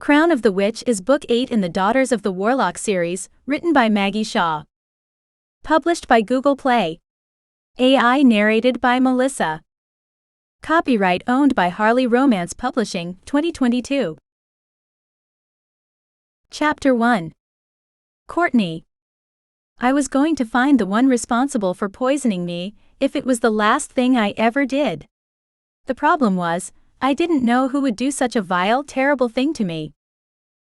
Crown of the Witch is Book 8 in the Daughters of the Warlock series, written by Maggie Shaw. Published by Google Play. AI narrated by Melissa. Copyright owned by Harley Romance Publishing, 2022. Chapter 1. Courtney. I was going to find the one responsible for poisoning me, if it was the last thing I ever did. The problem was, I didn't know who would do such a vile, terrible thing to me.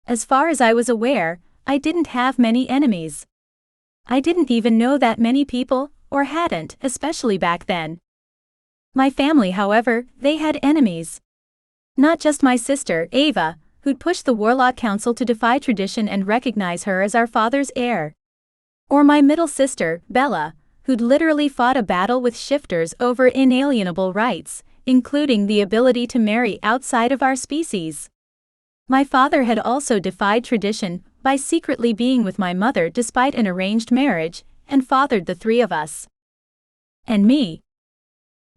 As far as I was aware, I didn't have many enemies. I didn't even know that many people, or hadn't, especially back then. My family, however, they had enemies. Not just my sister, Ava, who'd pushed the Warlock Council to defy tradition and recognize her as our father's heir. Or my middle sister, Bella, who'd literally fought a battle with shifters over inalienable rights, including the ability to marry outside of our species. My father had also defied tradition by secretly being with my mother despite an arranged marriage, and fathered the three of us. And me.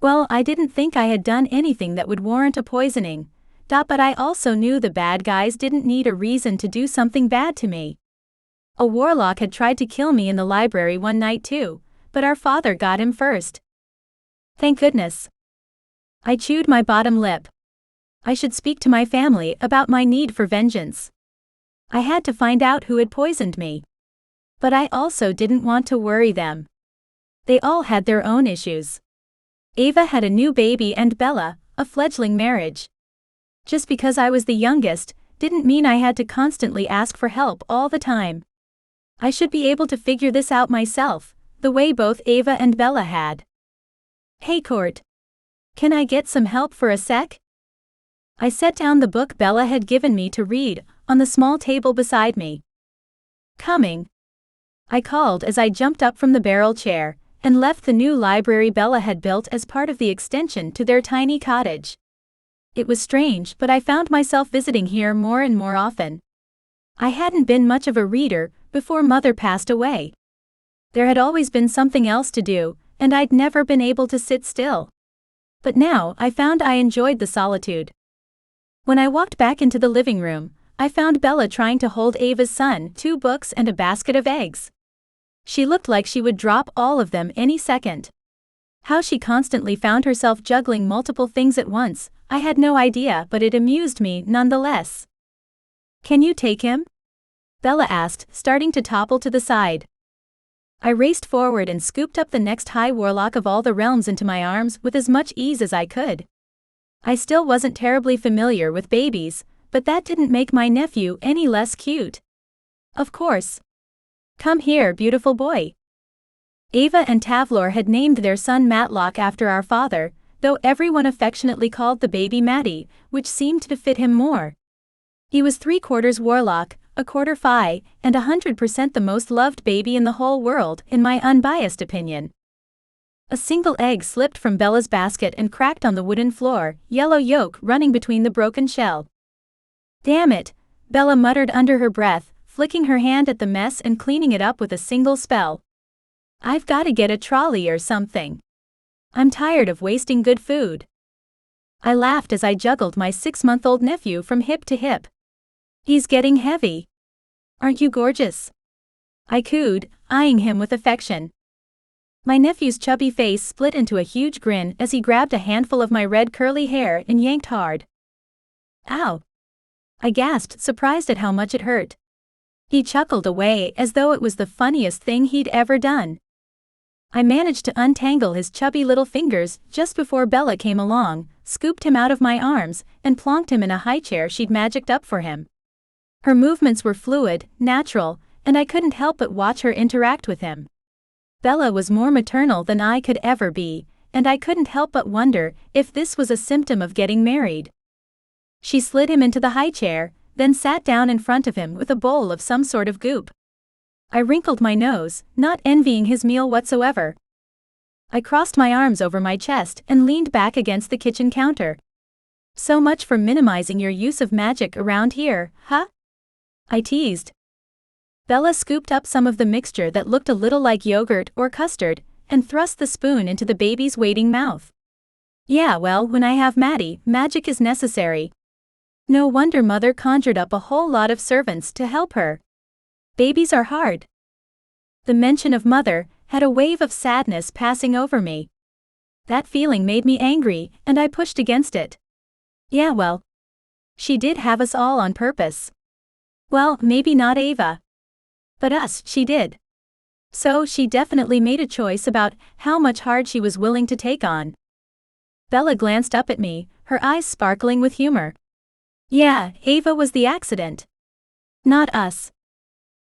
Well, I didn't think I had done anything that would warrant a poisoning, but I also knew the bad guys didn't need a reason to do something bad to me. A warlock had tried to kill me in the library one night too, but our father got him first. Thank goodness. I chewed my bottom lip. I should speak to my family about my need for vengeance. I had to find out who had poisoned me. But I also didn't want to worry them. They all had their own issues. Ava had a new baby and Bella, a fledgling marriage. Just because I was the youngest, didn't mean I had to constantly ask for help all the time. I should be able to figure this out myself, the way both Ava and Bella had. Hey Court. Can I get some help for a sec? I set down the book Bella had given me to read, on the small table beside me. Coming. I called as I jumped up from the barrel chair, and left the new library Bella had built as part of the extension to their tiny cottage. It was strange, but I found myself visiting here more and more often. I hadn't been much of a reader before Mother passed away. There had always been something else to do, and I'd never been able to sit still. But now I found I enjoyed the solitude. When I walked back into the living room, I found Bella trying to hold Ava's son, 2 books and a basket of eggs. She looked like she would drop all of them any second. How she constantly found herself juggling multiple things at once, I had no idea, but it amused me nonetheless. Can you take him? Bella asked, starting to topple to the side. I raced forward and scooped up the next high warlock of all the realms into my arms with as much ease as I could. I still wasn't terribly familiar with babies, but that didn't make my nephew any less cute. Of course. Come here, beautiful boy. Ava and Tavlor had named their son Matlock after our father, though everyone affectionately called the baby Matty, which seemed to fit him more. He was 3/4 warlock, 1/4 fae, and 100% the most loved baby in the whole world, in my unbiased opinion. A single egg slipped from Bella's basket and cracked on the wooden floor, yellow yolk running between the broken shell. Damn it, Bella muttered under her breath, flicking her hand at the mess and cleaning it up with a single spell. I've got to get a trolley or something. I'm tired of wasting good food. I laughed as I juggled my 6-month-old nephew from hip to hip. He's getting heavy. Aren't you gorgeous? I cooed, eyeing him with affection. My nephew's chubby face split into a huge grin as he grabbed a handful of my red curly hair and yanked hard. Ow! I gasped, surprised at how much it hurt. He chuckled away as though it was the funniest thing he'd ever done. I managed to untangle his chubby little fingers just before Bella came along, scooped him out of my arms, and plonked him in a high chair she'd magicked up for him. Her movements were fluid, natural, and I couldn't help but watch her interact with him. Bella was more maternal than I could ever be, and I couldn't help but wonder if this was a symptom of getting married. She slid him into the high chair, then sat down in front of him with a bowl of some sort of goop. I wrinkled my nose, not envying his meal whatsoever. I crossed my arms over my chest and leaned back against the kitchen counter. So much for minimizing your use of magic around here, huh? I teased. Bella scooped up some of the mixture that looked a little like yogurt or custard, and thrust the spoon into the baby's waiting mouth. Yeah, well, when I have Maddie, magic is necessary. No wonder Mother conjured up a whole lot of servants to help her. Babies are hard. The mention of Mother had a wave of sadness passing over me. That feeling made me angry, and I pushed against it. Yeah, well, she did have us all on purpose. Well, maybe not Ava. But us, she did. So she definitely made a choice about how much hard she was willing to take on. Bella glanced up at me, her eyes sparkling with humor. Yeah, Ava was the accident. Not us.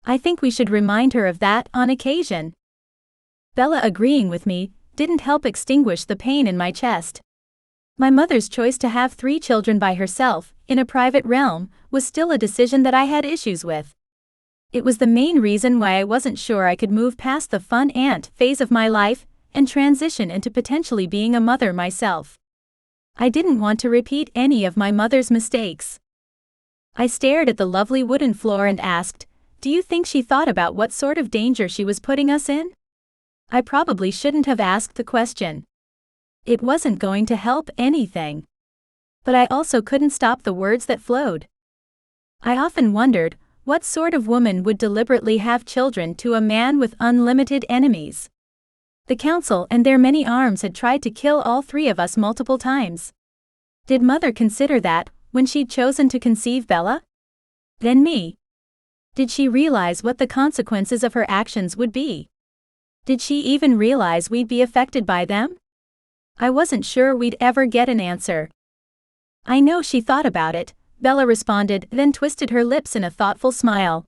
I think we should remind her of that on occasion. Bella agreeing with me didn't help extinguish the pain in my chest. My mother's choice to have 3 children by herself, in a private realm, was still a decision that I had issues with. It was the main reason why I wasn't sure I could move past the fun aunt phase of my life and transition into potentially being a mother myself. I didn't want to repeat any of my mother's mistakes. I stared at the lovely wooden floor and asked, "Do you think she thought about what sort of danger she was putting us in?" I probably shouldn't have asked the question. It wasn't going to help anything. But I also couldn't stop the words that flowed. I often wondered, what sort of woman would deliberately have children to a man with unlimited enemies? The council and their many arms had tried to kill all 3 of us multiple times. Did Mother consider that when she'd chosen to conceive Bella? Then me. Did she realize what the consequences of her actions would be? Did she even realize we'd be affected by them? I wasn't sure we'd ever get an answer. I know she thought about it, Bella responded, then twisted her lips in a thoughtful smile.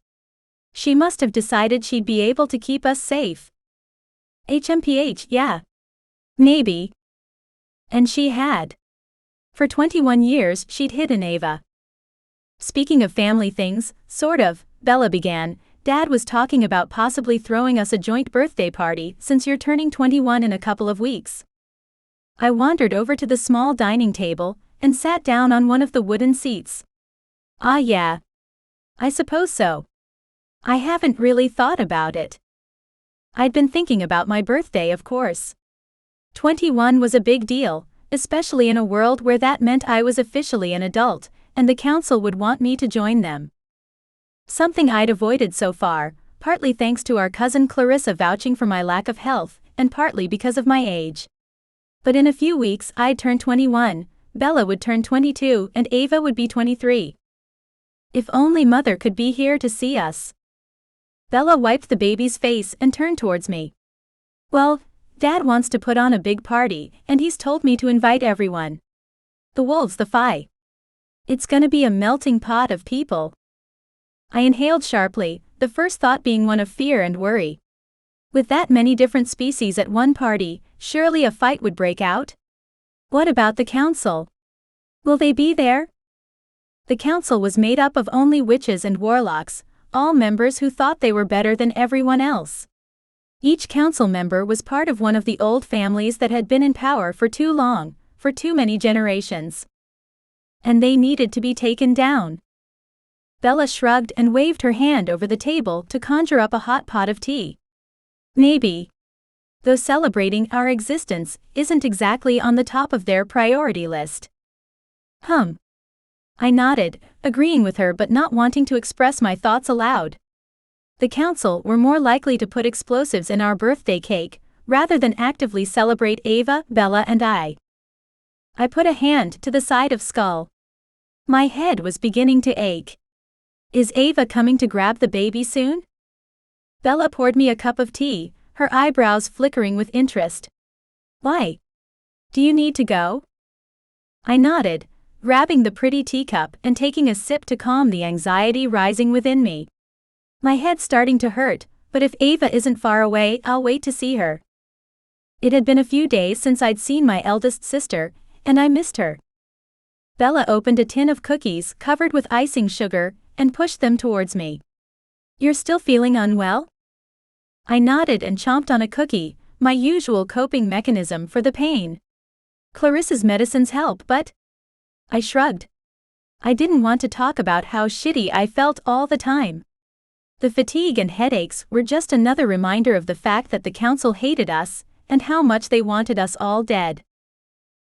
She must have decided she'd be able to keep us safe. HMPH, yeah. Maybe. And she had. For 21 years she'd hidden Ava. Speaking of family things, sort of, Bella began, Dad was talking about possibly throwing us a joint birthday party since you're turning 21 in a couple of weeks. I wandered over to the small dining table and sat down on one of the wooden seats. Ah yeah. I suppose so. I haven't really thought about it. I'd been thinking about my birthday, of course. 21 was a big deal, especially in a world where that meant I was officially an adult, and the council would want me to join them. Something I'd avoided so far, partly thanks to our cousin Clarissa vouching for my lack of health, and partly because of my age. But in a few weeks I'd turn 21, Bella would turn 22, and Ava would be 23. If only Mother could be here to see us. Bella wiped the baby's face and turned towards me. Well, Dad wants to put on a big party, and he's told me to invite everyone. The wolves, the Phi. It's gonna be a melting pot of people. I inhaled sharply, the first thought being one of fear and worry. With that many different species at one party, surely a fight would break out? What about the council? Will they be there? The council was made up of only witches and warlocks, all members who thought they were better than everyone else. Each council member was part of one of the old families that had been in power for too long, for too many generations. And they needed to be taken down. Bella shrugged and waved her hand over the table to conjure up a hot pot of tea. Maybe. Though celebrating our existence isn't exactly on the top of their priority list. I nodded, agreeing with her but not wanting to express my thoughts aloud. The council were more likely to put explosives in our birthday cake, rather than actively celebrate Ava, Bella and I. I put a hand to the side of Skull. My head was beginning to ache. Is Ava coming to grab the baby soon? Bella poured me a cup of tea, her eyebrows flickering with interest. Why? Do you need to go? I nodded, grabbing the pretty teacup and taking a sip to calm the anxiety rising within me. My head's starting to hurt, but if Ava isn't far away, I'll wait to see her. It had been a few days since I'd seen my eldest sister, and I missed her. Bella opened a tin of cookies covered with icing sugar and pushed them towards me. You're still feeling unwell? I nodded and chomped on a cookie, my usual coping mechanism for the pain. Clarissa's medicines help, but... I shrugged. I didn't want to talk about how shitty I felt all the time. The fatigue and headaches were just another reminder of the fact that the council hated us, and how much they wanted us all dead.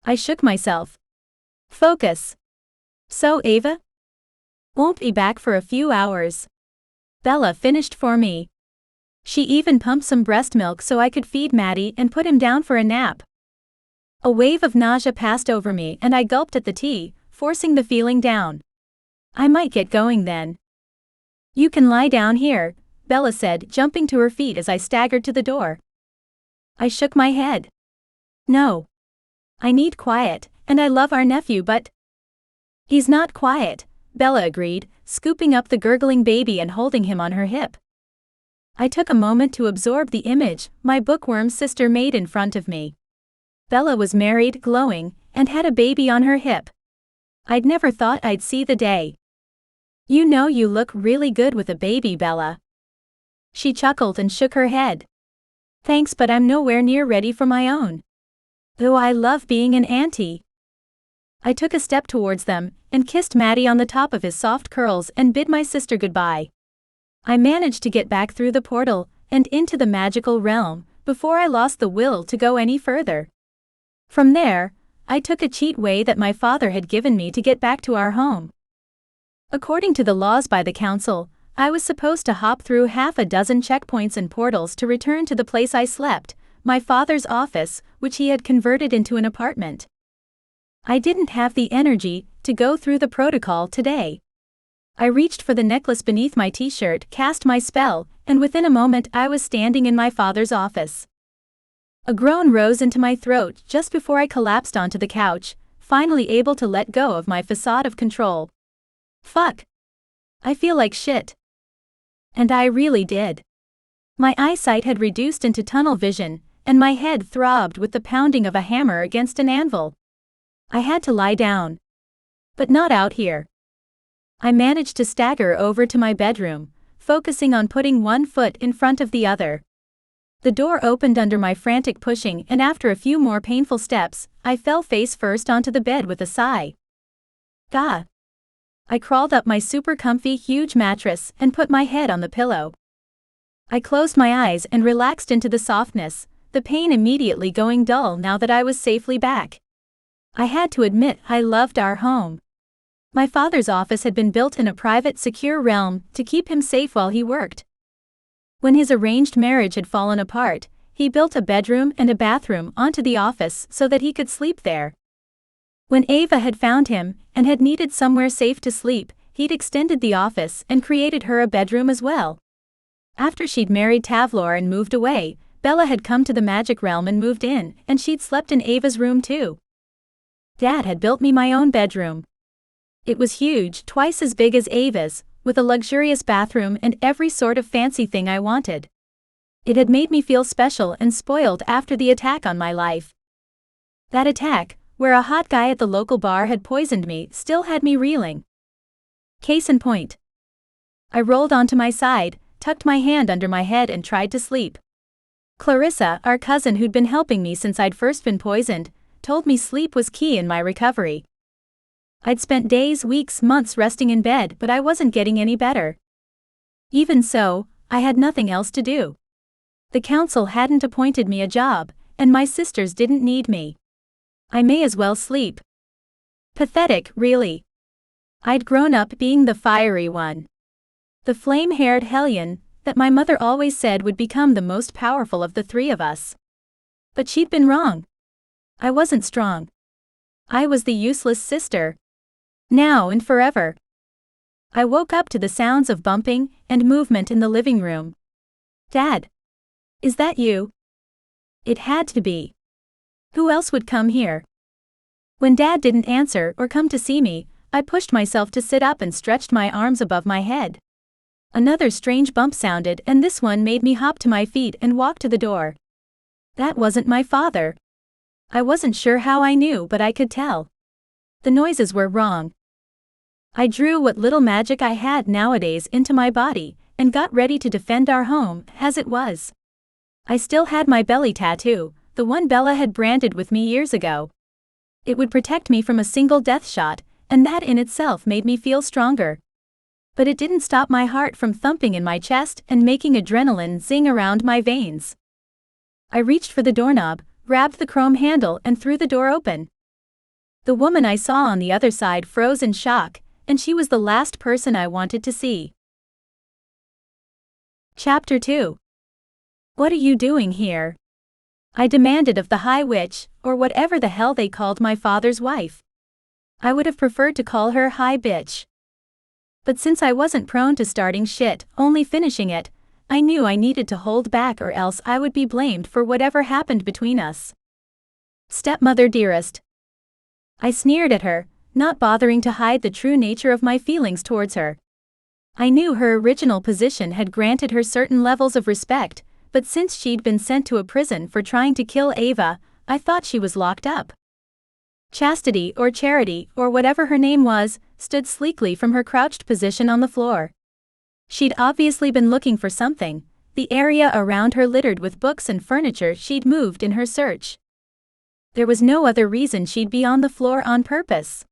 I shook myself. Focus. So Ava, Won't be back for a few hours. Bella finished for me. She even pumped some breast milk so I could feed Maddie and put him down for a nap. A wave of nausea passed over me and I gulped at the tea, forcing the feeling down. I might get going then. You can lie down here, Bella said, jumping to her feet as I staggered to the door. I shook my head. No. I need quiet, and I love our nephew, but he's not quiet, Bella agreed, scooping up the gurgling baby and holding him on her hip. I took a moment to absorb the image my bookworm sister made in front of me. Bella was married, glowing, and had a baby on her hip. I'd never thought I'd see the day. You know you look really good with a baby, Bella. She chuckled and shook her head. Thanks, but I'm nowhere near ready for my own. Though I love being an auntie. I took a step towards them and kissed Maddie on the top of his soft curls and bid my sister goodbye. I managed to get back through the portal and into the magical realm before I lost the will to go any further. From there, I took a cheat way that my father had given me to get back to our home. According to the laws by the council, I was supposed to hop through half a dozen checkpoints and portals to return to the place I slept, my father's office, which he had converted into an apartment. I didn't have the energy to go through the protocol today. I reached for the necklace beneath my t-shirt, cast my spell, and within a moment I was standing in my father's office. A groan rose into my throat just before I collapsed onto the couch, finally able to let go of my facade of control. Fuck. I feel like shit. And I really did. My eyesight had reduced into tunnel vision, and my head throbbed with the pounding of a hammer against an anvil. I had to lie down. But not out here. I managed to stagger over to my bedroom, focusing on putting one foot in front of the other. The door opened under my frantic pushing, and after a few more painful steps, I fell face first onto the bed with a sigh. Gah. I crawled up my super comfy huge mattress and put my head on the pillow. I closed my eyes and relaxed into the softness, the pain immediately going dull now that I was safely back. I had to admit I loved our home. My father's office had been built in a private, secure realm to keep him safe while he worked. When his arranged marriage had fallen apart, he built a bedroom and a bathroom onto the office so that he could sleep there. When Ava had found him and had needed somewhere safe to sleep, he'd extended the office and created her a bedroom as well. After she'd married Tavlor and moved away, Bella had come to the magic realm and moved in, and she'd slept in Ava's room too. Dad had built me my own bedroom. It was huge, twice as big as Ava's, with a luxurious bathroom and every sort of fancy thing I wanted. It had made me feel special and spoiled after the attack on my life. That attack, where a hot guy at the local bar had poisoned me, still had me reeling. Case in point. I rolled onto my side, tucked my hand under my head and tried to sleep. Clarissa, our cousin who'd been helping me since I'd first been poisoned, told me sleep was key in my recovery. I'd spent days, weeks, months resting in bed, but I wasn't getting any better. Even so, I had nothing else to do. The council hadn't appointed me a job, and my sisters didn't need me. I may as well sleep. Pathetic, really. I'd grown up being the fiery one. The flame-haired hellion that my mother always said would become the most powerful of the three of us. But she'd been wrong. I wasn't strong. I was the useless sister. Now and forever. I woke up to the sounds of bumping and movement in the living room. Dad. Is that you? It had to be. Who else would come here? When Dad didn't answer or come to see me, I pushed myself to sit up and stretched my arms above my head. Another strange bump sounded, and this one made me hop to my feet and walk to the door. That wasn't my father. I wasn't sure how I knew, but I could tell. The noises were wrong. I drew what little magic I had nowadays into my body and got ready to defend our home as it was. I still had my belly tattoo, the one Bella had branded with me years ago. It would protect me from a single death shot, and that in itself made me feel stronger. But it didn't stop my heart from thumping in my chest and making adrenaline zing around my veins. I reached for the doorknob, grabbed the chrome handle and threw the door open. The woman I saw on the other side froze in shock, and she was the last person I wanted to see. Chapter 2. What are you doing here? I demanded of the High Witch, or whatever the hell they called my father's wife. I would have preferred to call her High Bitch. But since I wasn't prone to starting shit, only finishing it, I knew I needed to hold back or else I would be blamed for whatever happened between us. Stepmother dearest. I sneered at her, not bothering to hide the true nature of my feelings towards her. I knew her original position had granted her certain levels of respect, but since she'd been sent to a prison for trying to kill Ava, I thought she was locked up. Chastity or Charity or whatever her name was, stood sleekly from her crouched position on the floor. She'd obviously been looking for something, the area around her littered with books and furniture she'd moved in her search. There was no other reason she'd be on the floor on purpose.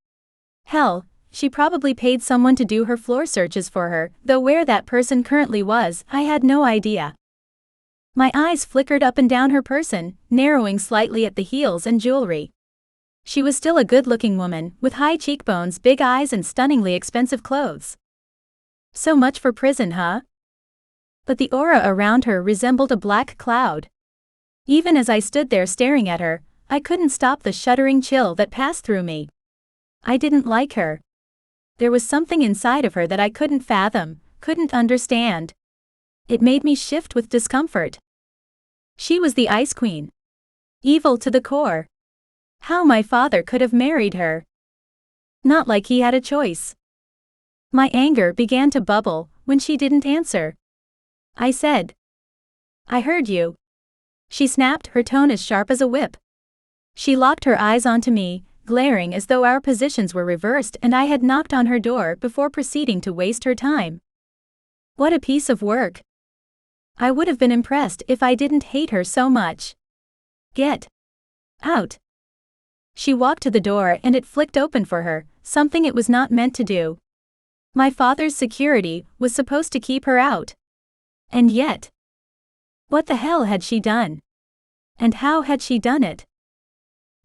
Hell, she probably paid someone to do her floor searches for her, though where that person currently was, I had no idea. My eyes flickered up and down her person, narrowing slightly at the heels and jewelry. She was still a good-looking woman, with high cheekbones, big eyes and stunningly expensive clothes. So much for prison, huh? But the aura around her resembled a black cloud. Even as I stood there staring at her, I couldn't stop the shuddering chill that passed through me. I didn't like her. There was something inside of her that I couldn't fathom, couldn't understand. It made me shift with discomfort. She was the Ice Queen. Evil to the core. How my father could have married her. Not like he had a choice. My anger began to bubble when she didn't answer. I said, "I heard you." She snapped, her tone as sharp as a whip. She locked her eyes onto me, glaring as though our positions were reversed and I had knocked on her door before proceeding to waste her time. What a piece of work. I would have been impressed if I didn't hate her so much. Get out. She walked to the door and it flicked open for her, something it was not meant to do. My father's security was supposed to keep her out. And yet, what the hell had she done? And how had she done it?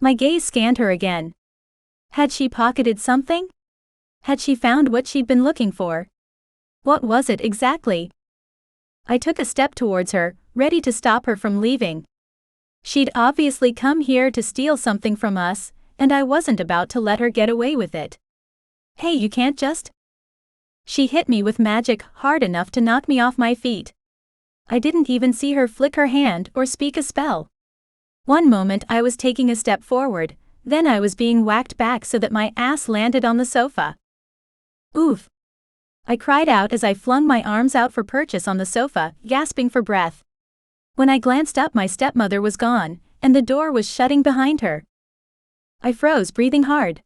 My gaze scanned her again. Had she pocketed something? Had she found what she'd been looking for? What was it exactly? I took a step towards her, ready to stop her from leaving. She'd obviously come here to steal something from us, and I wasn't about to let her get away with it. Hey, you can't just... She hit me with magic hard enough to knock me off my feet. I didn't even see her flick her hand or speak a spell. One moment I was taking a step forward, then I was being whacked back so that my ass landed on the sofa. Oof! I cried out as I flung my arms out for purchase on the sofa, gasping for breath. When I glanced up, my stepmother was gone, and the door was shutting behind her. I froze, breathing hard.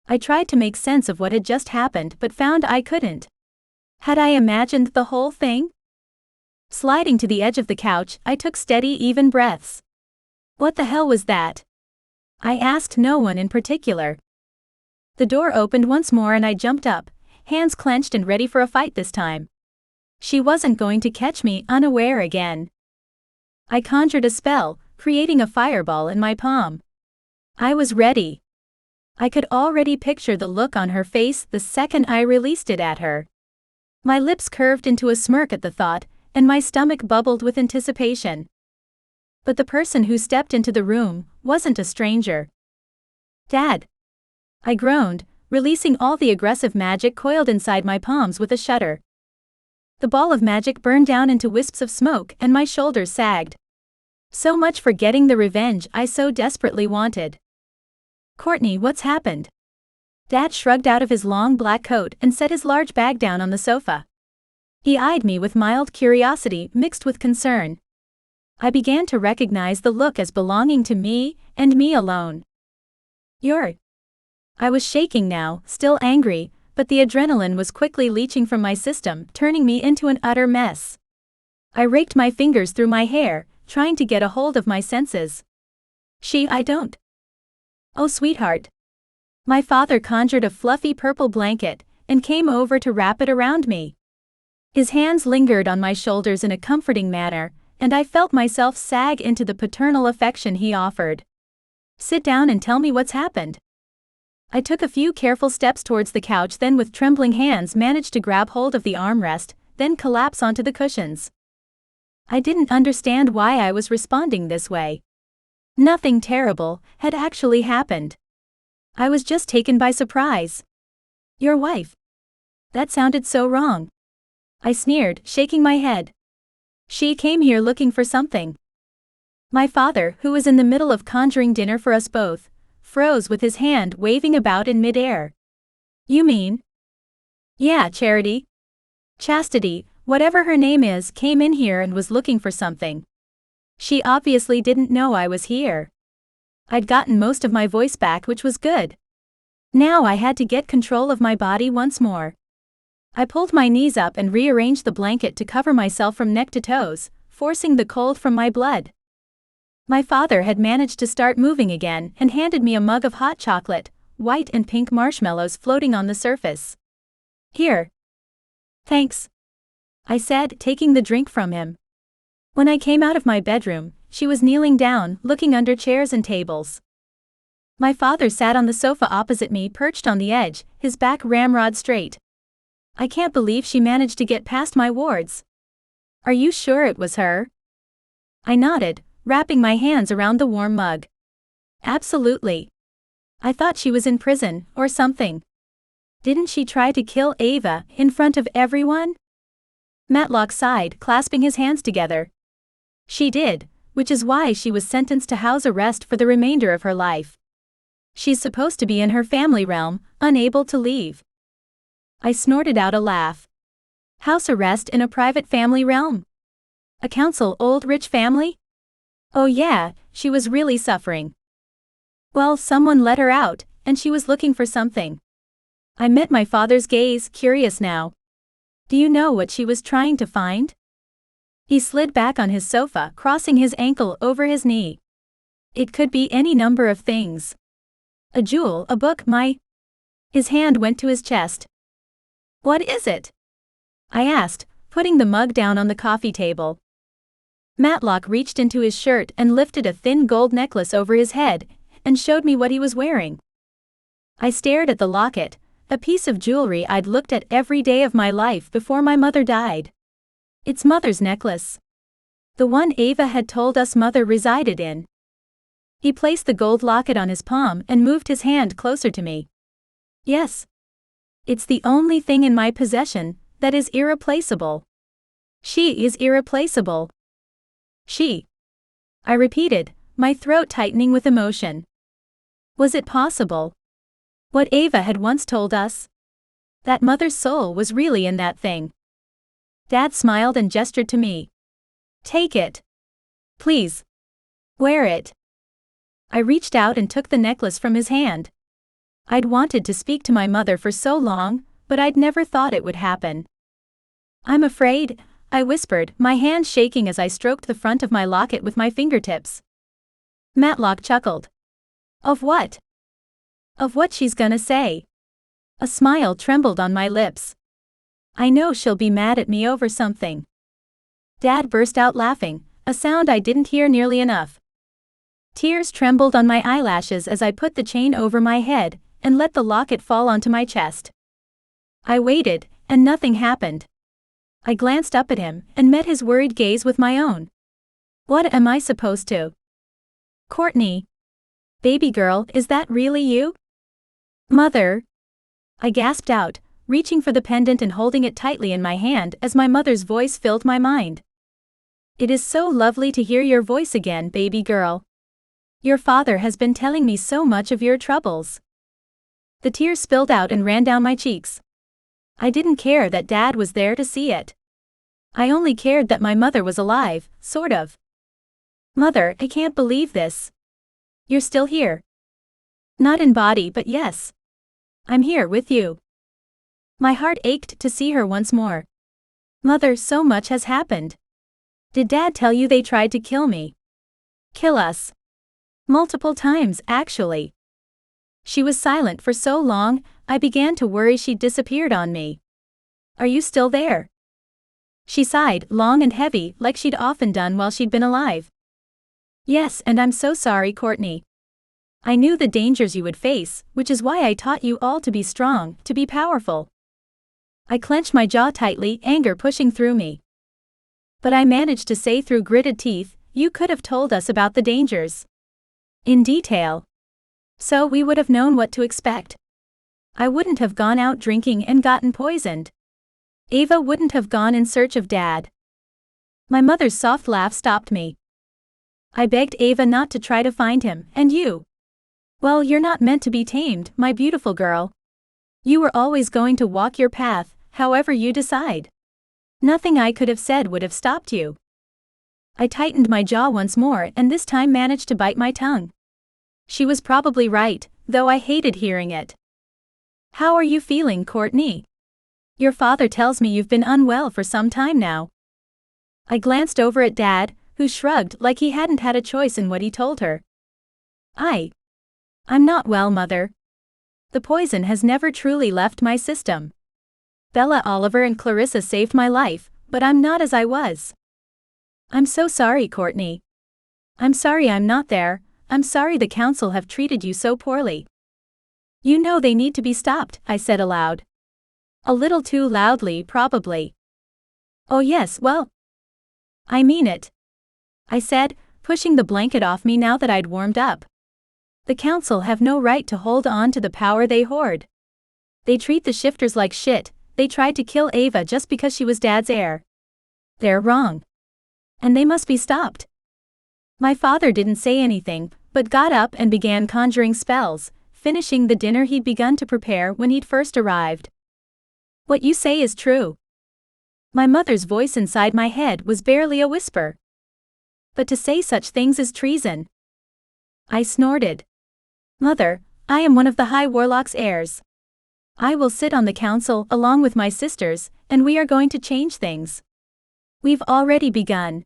I tried to make sense of what had just happened but found I couldn't. Had I imagined the whole thing? Sliding to the edge of the couch, I took steady, even breaths. What the hell was that? I asked no one in particular. The door opened once more and I jumped up, hands clenched and ready for a fight this time. She wasn't going to catch me unaware again. I conjured a spell, creating a fireball in my palm. I was ready. I could already picture the look on her face the second I released it at her. My lips curved into a smirk at the thought, and my stomach bubbled with anticipation. But the person who stepped into the room wasn't a stranger. Dad! I groaned, releasing all the aggressive magic coiled inside my palms with a shudder. The ball of magic burned down into wisps of smoke and my shoulders sagged. So much for getting the revenge I so desperately wanted. Courtney, what's happened? Dad shrugged out of his long black coat and set his large bag down on the sofa. He eyed me with mild curiosity mixed with concern. I began to recognize the look as belonging to me, and me alone. I was shaking now, still angry, but the adrenaline was quickly leaching from my system, turning me into an utter mess. I raked my fingers through my hair, trying to get a hold of my senses. I don't. Oh, sweetheart. My father conjured a fluffy purple blanket, and came over to wrap it around me. His hands lingered on my shoulders in a comforting manner, and I felt myself sag into the paternal affection he offered. Sit down and tell me what's happened. I took a few careful steps towards the couch, then with trembling hands managed to grab hold of the armrest, then collapse onto the cushions. I didn't understand why I was responding this way. Nothing terrible had actually happened. I was just taken by surprise. Your wife? That sounded so wrong. I sneered, shaking my head. She came here looking for something. My father, who was in the middle of conjuring dinner for us both, froze with his hand waving about in midair. You mean? Yeah, Charity. Chastity, whatever her name is, came in here and was looking for something. She obviously didn't know I was here. I'd gotten most of my voice back, which was good. Now I had to get control of my body once more. I pulled my knees up and rearranged the blanket to cover myself from neck to toes, forcing the cold from my blood. My father had managed to start moving again and handed me a mug of hot chocolate, white and pink marshmallows floating on the surface. Here. Thanks, I said, taking the drink from him. When I came out of my bedroom, she was kneeling down, looking under chairs and tables. My father sat on the sofa opposite me, perched on the edge, his back ramrod straight. I can't believe she managed to get past my wards. Are you sure it was her? I nodded, wrapping my hands around the warm mug. Absolutely. I thought she was in prison, or something. Didn't she try to kill Ava, in front of everyone? Matlock sighed, clasping his hands together. She did, which is why she was sentenced to house arrest for the remainder of her life. She's supposed to be in her family realm, unable to leave. I snorted out a laugh. House arrest in a private family realm? A council old rich family? Oh yeah, she was really suffering. Well, someone let her out, and she was looking for something. I met my father's gaze, curious now. Do you know what she was trying to find? He slid back on his sofa, crossing his ankle over his knee. It could be any number of things. A jewel, a book, His hand went to his chest. What is it? I asked, putting the mug down on the coffee table. Matlock reached into his shirt and lifted a thin gold necklace over his head, and showed me what he was wearing. I stared at the locket, a piece of jewelry I'd looked at every day of my life before my mother died. It's Mother's necklace. The one Ava had told us Mother resided in. He placed the gold locket on his palm and moved his hand closer to me. Yes. It's the only thing in my possession that is irreplaceable. She is irreplaceable. She. I repeated, my throat tightening with emotion. Was it possible? What Ava had once told us? That Mother's soul was really in that thing. Dad smiled and gestured to me. Take it. Please. Wear it. I reached out and took the necklace from his hand. I'd wanted to speak to my mother for so long, but I'd never thought it would happen. I'm afraid, I whispered, my hand shaking as I stroked the front of my locket with my fingertips. Matlock chuckled. Of what? Of what she's gonna say. A smile trembled on my lips. I know she'll be mad at me over something. Dad burst out laughing, a sound I didn't hear nearly enough. Tears trembled on my eyelashes as I put the chain over my head and let the locket fall onto my chest. I waited, and nothing happened. I glanced up at him and met his worried gaze with my own. What am I supposed to? Courtney. Baby girl, is that really you? Mother. I gasped out, reaching for the pendant and holding it tightly in my hand as my mother's voice filled my mind. It is so lovely to hear your voice again, baby girl. Your father has been telling me so much of your troubles. The tears spilled out and ran down my cheeks. I didn't care that Dad was there to see it. I only cared that my mother was alive, sort of. Mother, I can't believe this. You're still here. Not in body, but yes. I'm here with you. My heart ached to see her once more. Mother, so much has happened. Did Dad tell you they tried to kill me? Kill us. Multiple times, actually. She was silent for so long, I began to worry she'd disappeared on me. Are you still there? She sighed, long and heavy, like she'd often done while she'd been alive. Yes, and I'm so sorry, Courtney. I knew the dangers you would face, which is why I taught you all to be strong, to be powerful. I clenched my jaw tightly, anger pushing through me. But I managed to say through gritted teeth, you could have told us about the dangers. In detail. So we would have known what to expect. I wouldn't have gone out drinking and gotten poisoned. Ava wouldn't have gone in search of Dad. My mother's soft laugh stopped me. I begged Ava not to try to find him, and you. Well, you're not meant to be tamed, my beautiful girl. You were always going to walk your path, however you decide. Nothing I could have said would have stopped you. I tightened my jaw once more and this time managed to bite my tongue. She was probably right, though I hated hearing it. How are you feeling, Courtney? Your father tells me you've been unwell for some time now. I glanced over at Dad, who shrugged like he hadn't had a choice in what he told her. I'm not well, Mother. The poison has never truly left my system. Bella Oliver and Clarissa saved my life, but I'm not as I was. I'm so sorry, Courtney. I'm sorry I'm not there. I'm sorry the council have treated you so poorly. You know they need to be stopped, I said aloud. A little too loudly, probably. Oh yes, well. I mean it. I said, pushing the blanket off me now that I'd warmed up. The council have no right to hold on to the power they hoard. They treat the shifters like shit. They tried to kill Ava just because she was Dad's heir. They're wrong. And they must be stopped. My father didn't say anything, but got up and began conjuring spells, finishing the dinner he'd begun to prepare when he'd first arrived. What you say is true. My mother's voice inside my head was barely a whisper. But to say such things is treason. I snorted. Mother, I am one of the High Warlock's heirs. I will sit on the council along with my sisters, and we are going to change things. We've already begun.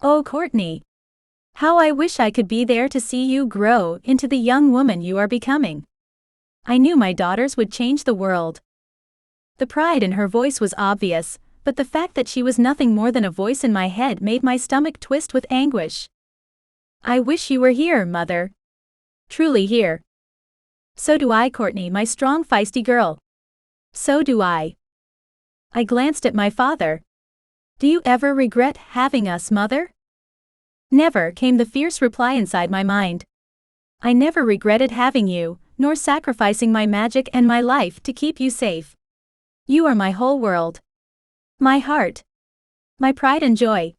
Oh, Courtney. How I wish I could be there to see you grow into the young woman you are becoming. I knew my daughters would change the world. The pride in her voice was obvious, but the fact that she was nothing more than a voice in my head made my stomach twist with anguish. I wish you were here, Mother. Truly here. So do I, Courtney, my strong, feisty girl. So do I. I glanced at my father. Do you ever regret having us, Mother? Never, came the fierce reply inside my mind. I never regretted having you, nor sacrificing my magic and my life to keep you safe. You are my whole world. My heart. My pride and joy.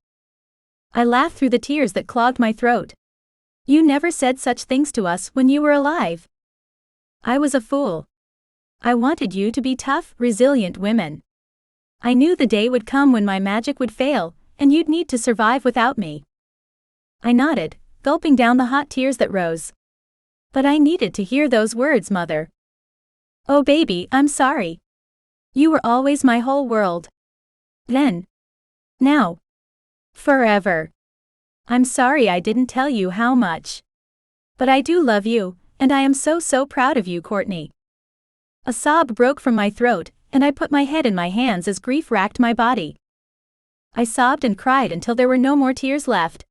I laughed through the tears that clogged my throat. You never said such things to us when you were alive. I was a fool. I wanted you to be tough, resilient women. I knew the day would come when my magic would fail, and you'd need to survive without me. I nodded, gulping down the hot tears that rose. But I needed to hear those words, Mother. Oh baby, I'm sorry. You were always my whole world. Then. Now. Forever. I'm sorry I didn't tell you how much. But I do love you, and I am so proud of you, Courtney. A sob broke from my throat, and I put my head in my hands as grief racked my body. I sobbed and cried until there were no more tears left.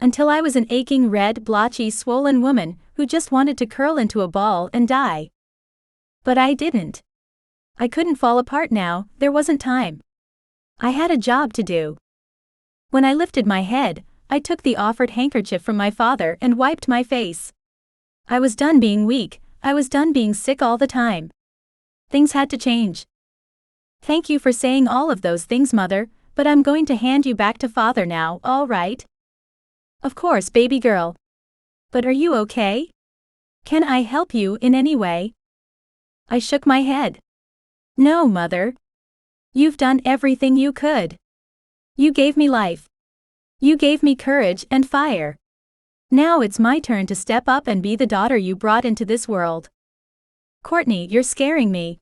Until I was an aching, red, blotchy, swollen woman who just wanted to curl into a ball and die. But I didn't. I couldn't fall apart now, there wasn't time. I had a job to do. When I lifted my head, I took the offered handkerchief from my father and wiped my face. I was done being weak, I was done being sick all the time. Things had to change. Thank you for saying all of those things, Mother, but I'm going to hand you back to Father now, all right? Of course, baby girl. But are you okay? Can I help you in any way? I shook my head. No, Mother. You've done everything you could. You gave me life. You gave me courage and fire. Now it's my turn to step up and be the daughter you brought into this world. Courtney, you're scaring me.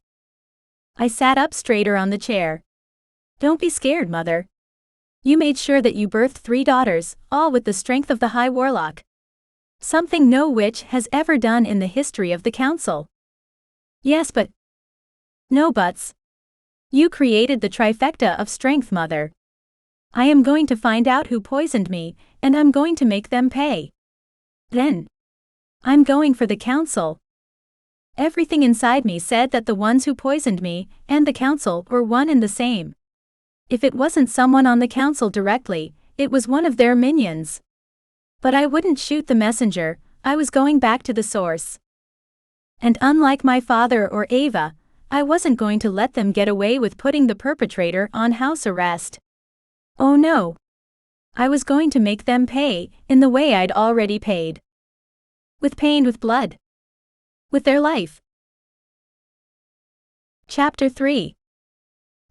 I sat up straighter on the chair. Don't be scared, Mother. You made sure that you birthed 3 daughters, all with the strength of the High Warlock. Something no witch has ever done in the history of the council. Yes, but... No buts. You created the trifecta of strength, Mother. I am going to find out who poisoned me, and I'm going to make them pay. Then. I'm going for the council. Everything inside me said that the ones who poisoned me and the council were one and the same. If it wasn't someone on the council directly, it was one of their minions. But I wouldn't shoot the messenger, I was going back to the source. And unlike my father or Ava, I wasn't going to let them get away with putting the perpetrator on house arrest. Oh no. I was going to make them pay, in the way I'd already paid. With pain, with blood. With their life. Chapter 3.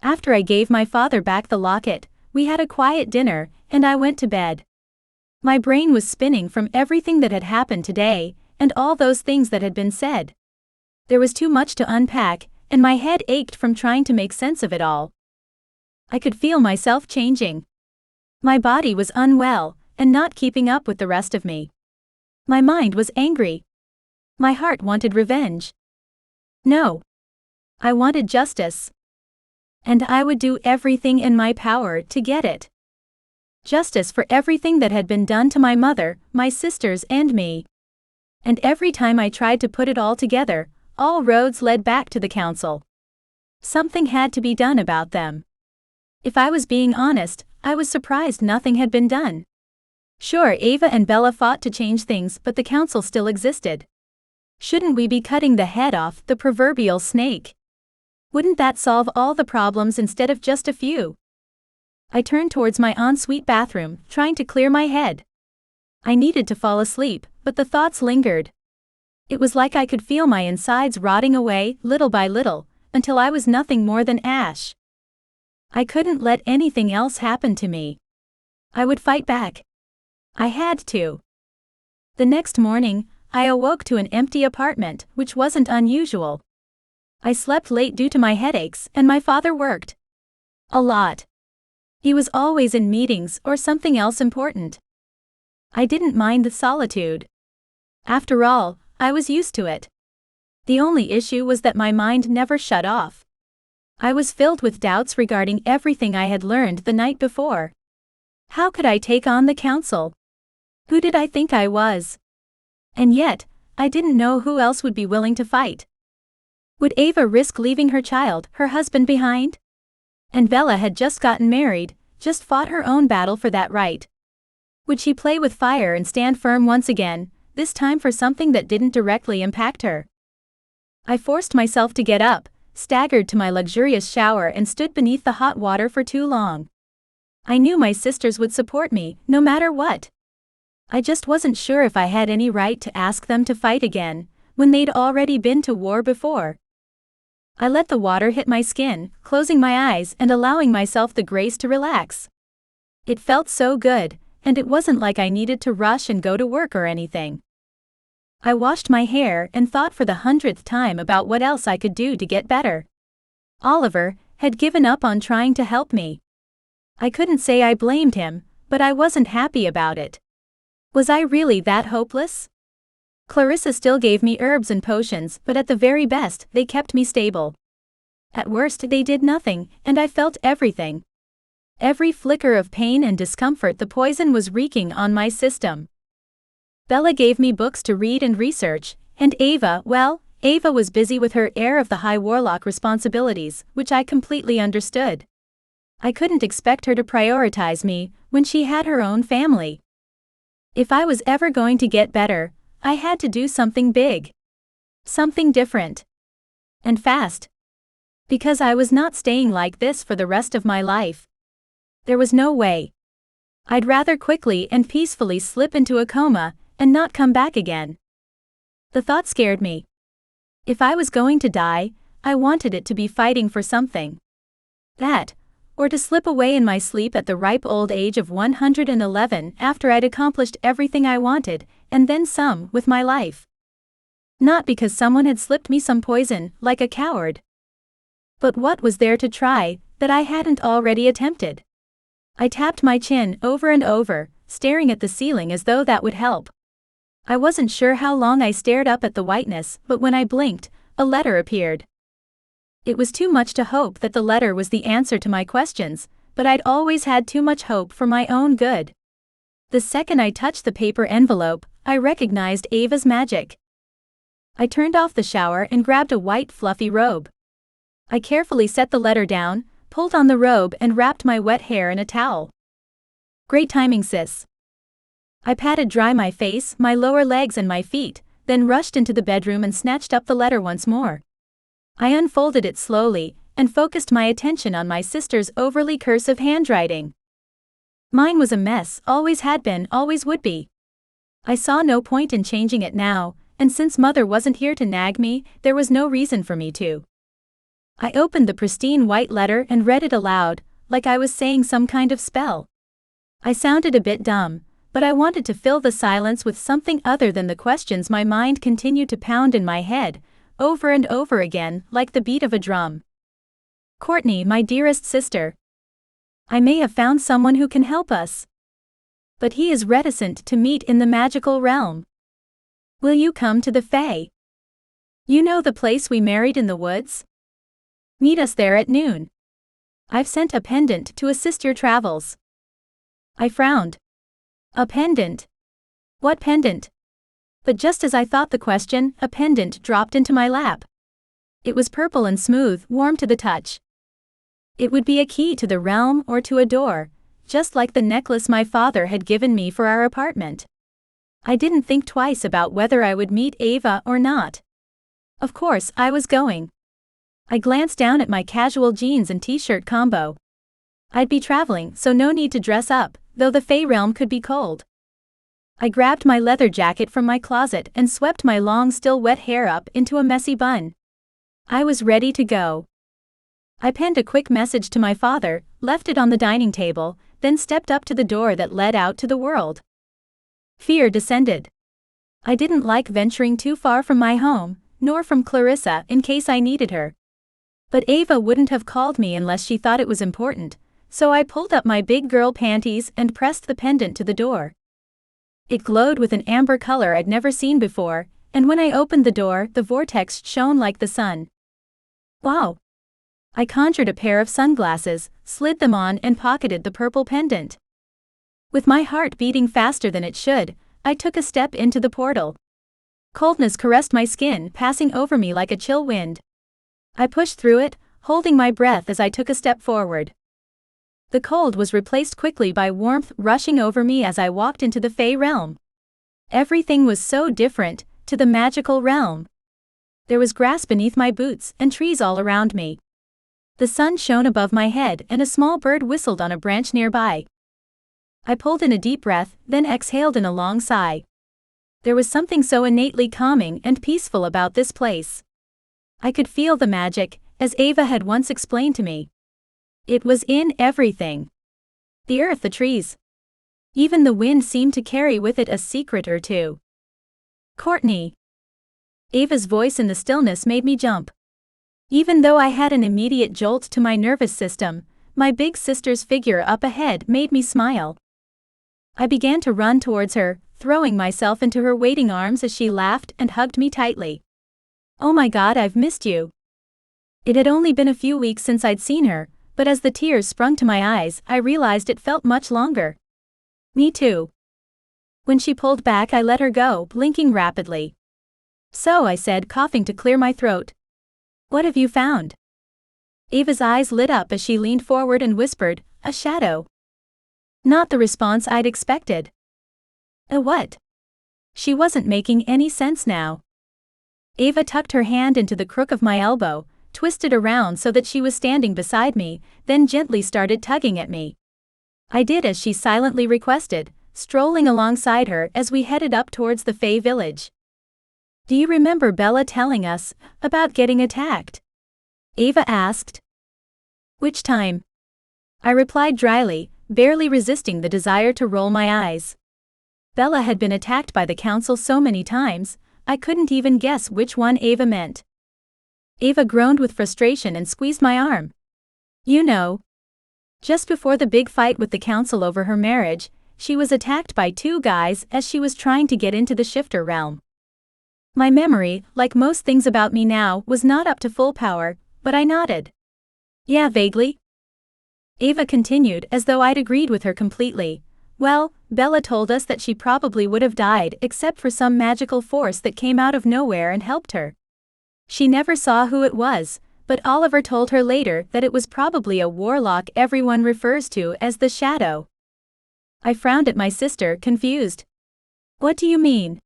After I gave my father back the locket, we had a quiet dinner, and I went to bed. My brain was spinning from everything that had happened today, and all those things that had been said. There was too much to unpack, and my head ached from trying to make sense of it all. I could feel myself changing. My body was unwell, and not keeping up with the rest of me. My mind was angry. My heart wanted revenge. No. I wanted justice. And I would do everything in my power to get it. Justice for everything that had been done to my mother, my sisters, and me. And every time I tried to put it all together, all roads led back to the council. Something had to be done about them. If I was being honest, I was surprised nothing had been done. Sure, Ava and Bella fought to change things, but the council still existed. Shouldn't we be cutting the head off the proverbial snake? Wouldn't that solve all the problems instead of just a few? I turned towards my ensuite bathroom, trying to clear my head. I needed to fall asleep, but the thoughts lingered. It was like I could feel my insides rotting away, little by little, until I was nothing more than ash. I couldn't let anything else happen to me. I would fight back. I had to. The next morning, I awoke to an empty apartment, which wasn't unusual. I slept late due to my headaches, and my father worked. A lot. He was always in meetings or something else important. I didn't mind the solitude. After all, I was used to it. The only issue was that my mind never shut off. I was filled with doubts regarding everything I had learned the night before. How could I take on the council? Who did I think I was? And yet, I didn't know who else would be willing to fight. Would Ava risk leaving her child, her husband behind? And Bella had just gotten married, just fought her own battle for that right. Would she play with fire and stand firm once again, this time for something that didn't directly impact her? I forced myself to get up, staggered to my luxurious shower and stood beneath the hot water for too long. I knew my sisters would support me, no matter what. I just wasn't sure if I had any right to ask them to fight again, when they'd already been to war before. I let the water hit my skin, closing my eyes and allowing myself the grace to relax. It felt so good, and it wasn't like I needed to rush and go to work or anything. I washed my hair and thought for the 100th time about what else I could do to get better. Oliver had given up on trying to help me. I couldn't say I blamed him, but I wasn't happy about it. Was I really that hopeless? Clarissa still gave me herbs and potions, but at the very best, they kept me stable. At worst, they did nothing, and I felt everything. Every flicker of pain and discomfort the poison was wreaking on my system. Bella gave me books to read and research, and Ava was busy with her heir of the high Warlock responsibilities, which I completely understood. I couldn't expect her to prioritize me when she had her own family. If I was ever going to get better, I had to do something big. Something different. And fast. Because I was not staying like this for the rest of my life. There was no way. I'd rather quickly and peacefully slip into a coma and not come back again. The thought scared me. If I was going to die, I wanted it to be fighting for something. That, or to slip away in my sleep at the ripe old age of 111 after I'd accomplished everything I wanted, and then some, with my life. Not because someone had slipped me some poison, like a coward. But what was there to try, that I hadn't already attempted? I tapped my chin over and over, staring at the ceiling as though that would help. I wasn't sure how long I stared up at the whiteness, but when I blinked, a letter appeared. It was too much to hope that the letter was the answer to my questions, but I'd always had too much hope for my own good. The second I touched the paper envelope, I recognized Ava's magic. I turned off the shower and grabbed a white fluffy robe. I carefully set the letter down, pulled on the robe and wrapped my wet hair in a towel. Great timing, sis. I patted dry my face, my lower legs and my feet, then rushed into the bedroom and snatched up the letter once more. I unfolded it slowly, and focused my attention on my sister's overly cursive handwriting. Mine was a mess, always had been, always would be. I saw no point in changing it now, and since Mother wasn't here to nag me, there was no reason for me to. I opened the pristine white letter and read it aloud, like I was saying some kind of spell. I sounded a bit dumb, but I wanted to fill the silence with something other than the questions my mind continued to pound in my head, over and over again, like the beat of a drum. Courtney, my dearest sister. I may have found someone who can help us. But he is reticent to meet in the magical realm. Will you come to the Fae? You know the place we married in the woods? Meet us there at noon. I've sent a pendant to assist your travels. I frowned. A pendant? What pendant? But just as I thought the question, a pendant dropped into my lap. It was purple and smooth, warm to the touch. It would be a key to the realm or to a door, just like the necklace my father had given me for our apartment. I didn't think twice about whether I would meet Ava or not. Of course, I was going. I glanced down at my casual jeans and t-shirt combo. I'd be traveling, so no need to dress up, though the Fae realm could be cold. I grabbed my leather jacket from my closet and swept my long, still wet hair up into a messy bun. I was ready to go. I penned a quick message to my father, left it on the dining table, then stepped up to the door that led out to the world. Fear descended. I didn't like venturing too far from my home, nor from Clarissa in case I needed her. But Ava wouldn't have called me unless she thought it was important, so I pulled up my big girl panties and pressed the pendant to the door. It glowed with an amber color I'd never seen before, and when I opened the door, the vortex shone like the sun. Wow! I conjured a pair of sunglasses, slid them on and pocketed the purple pendant. With my heart beating faster than it should, I took a step into the portal. Coldness caressed my skin, passing over me like a chill wind. I pushed through it, holding my breath as I took a step forward. The cold was replaced quickly by warmth rushing over me as I walked into the Fae realm. Everything was so different, to the magical realm. There was grass beneath my boots and trees all around me. The sun shone above my head and a small bird whistled on a branch nearby. I pulled in a deep breath, then exhaled in a long sigh. There was something so innately calming and peaceful about this place. I could feel the magic, as Ava had once explained to me. It was in everything. The earth, the trees. Even the wind seemed to carry with it a secret or two. Courtney. Ava's voice in the stillness made me jump. Even though I had an immediate jolt to my nervous system, my big sister's figure up ahead made me smile. I began to run towards her, throwing myself into her waiting arms as she laughed and hugged me tightly. Oh my God, I've missed you. It had only been a few weeks since I'd seen her, but as the tears sprung to my eyes, I realized it felt much longer. Me too. When she pulled back, I let her go, blinking rapidly. So, I said, coughing to clear my throat. What have you found? Ava's eyes lit up as she leaned forward and whispered, a shadow. Not the response I'd expected. A what? She wasn't making any sense now. Ava tucked her hand into the crook of my elbow, twisted around so that she was standing beside me, then gently started tugging at me. I did as she silently requested, strolling alongside her as we headed up towards the Fae village. Do you remember Bella telling us about getting attacked? Ava asked. Which time? I replied dryly, barely resisting the desire to roll my eyes. Bella had been attacked by the council so many times, I couldn't even guess which one Ava meant. Ava groaned with frustration and squeezed my arm. You know. Just before the big fight with the council over her marriage, she was attacked by two guys as she was trying to get into the shifter realm. My memory, like most things about me now, was not up to full power, but I nodded. Yeah, vaguely. Ava continued as though I'd agreed with her completely. Well, Bella told us that she probably would have died except for some magical force that came out of nowhere and helped her. She never saw who it was, but Oliver told her later that it was probably a warlock everyone refers to as the Shadow. I frowned at my sister, confused. What do you mean?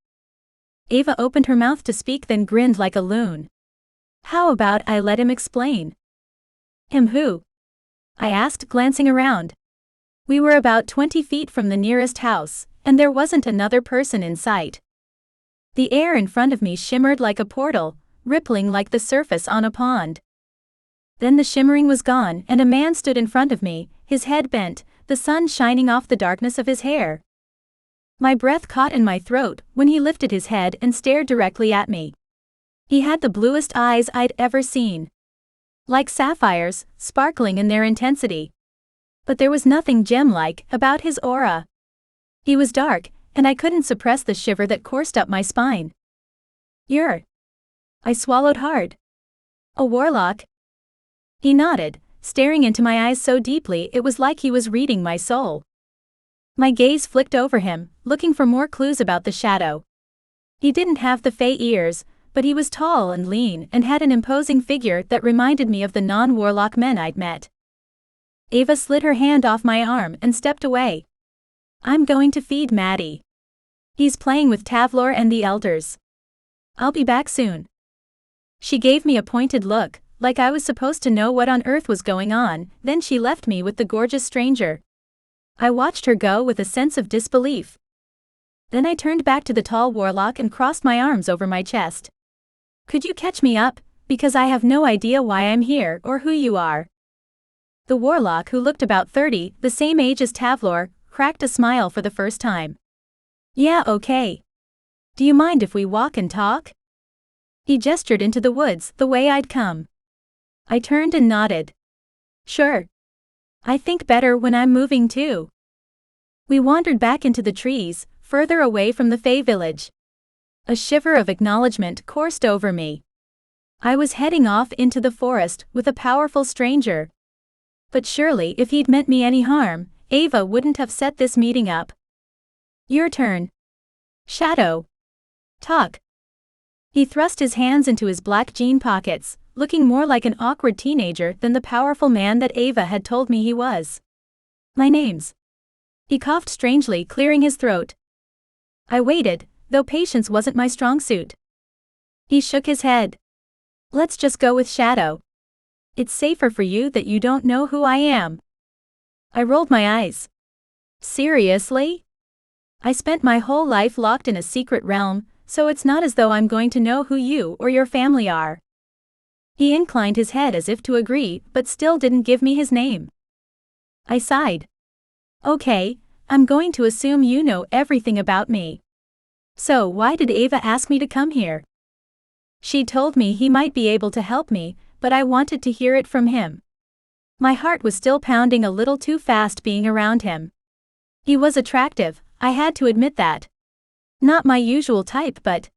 Ava opened her mouth to speak, then grinned like a loon. How about I let him explain? Him who? I asked, glancing around. We were about 20 feet from the nearest house, and there wasn't another person in sight. The air in front of me shimmered like a portal, rippling like the surface on a pond. Then the shimmering was gone and a man stood in front of me, his head bent, the sun shining off the darkness of his hair. My breath caught in my throat when he lifted his head and stared directly at me. He had the bluest eyes I'd ever seen. Like sapphires, sparkling in their intensity. But there was nothing gem-like about his aura. He was dark, and I couldn't suppress the shiver that coursed up my spine. You're... I swallowed hard. A warlock? He nodded, staring into my eyes so deeply it was like he was reading my soul. My gaze flicked over him, looking for more clues about the Shadow. He didn't have the fey ears, but he was tall and lean and had an imposing figure that reminded me of the non-warlock men I'd met. Ava slid her hand off my arm and stepped away. I'm going to feed Maddie. He's playing with Tavlor and the elders. I'll be back soon. She gave me a pointed look, like I was supposed to know what on earth was going on, then she left me with the gorgeous stranger. I watched her go with a sense of disbelief. Then I turned back to the tall warlock and crossed my arms over my chest. Could you catch me up, because I have no idea why I'm here or who you are. The warlock, who looked about 30, the same age as Tavlor, cracked a smile for the first time. Yeah, okay. Do you mind if we walk and talk? He gestured into the woods, the way I'd come. I turned and nodded. Sure. I think better when I'm moving too. We wandered back into the trees, further away from the Fey village. A shiver of acknowledgement coursed over me. I was heading off into the forest with a powerful stranger. But surely if he'd meant me any harm, Ava wouldn't have set this meeting up. Your turn. Shadow. Talk. He thrust his hands into his black jean pockets, looking more like an awkward teenager than the powerful man that Ava had told me he was. My name's... He coughed strangely, clearing his throat. I waited, though patience wasn't my strong suit. He shook his head. Let's just go with Shadow. It's safer for you that you don't know who I am. I rolled my eyes. Seriously? I spent my whole life locked in a secret realm, so it's not as though I'm going to know who you or your family are. He inclined his head as if to agree, but still didn't give me his name. I sighed. Okay, I'm going to assume you know everything about me. So why did Ava ask me to come here? She told me he might be able to help me, but I wanted to hear it from him. My heart was still pounding a little too fast being around him. He was attractive, I had to admit that. Not my usual type, but...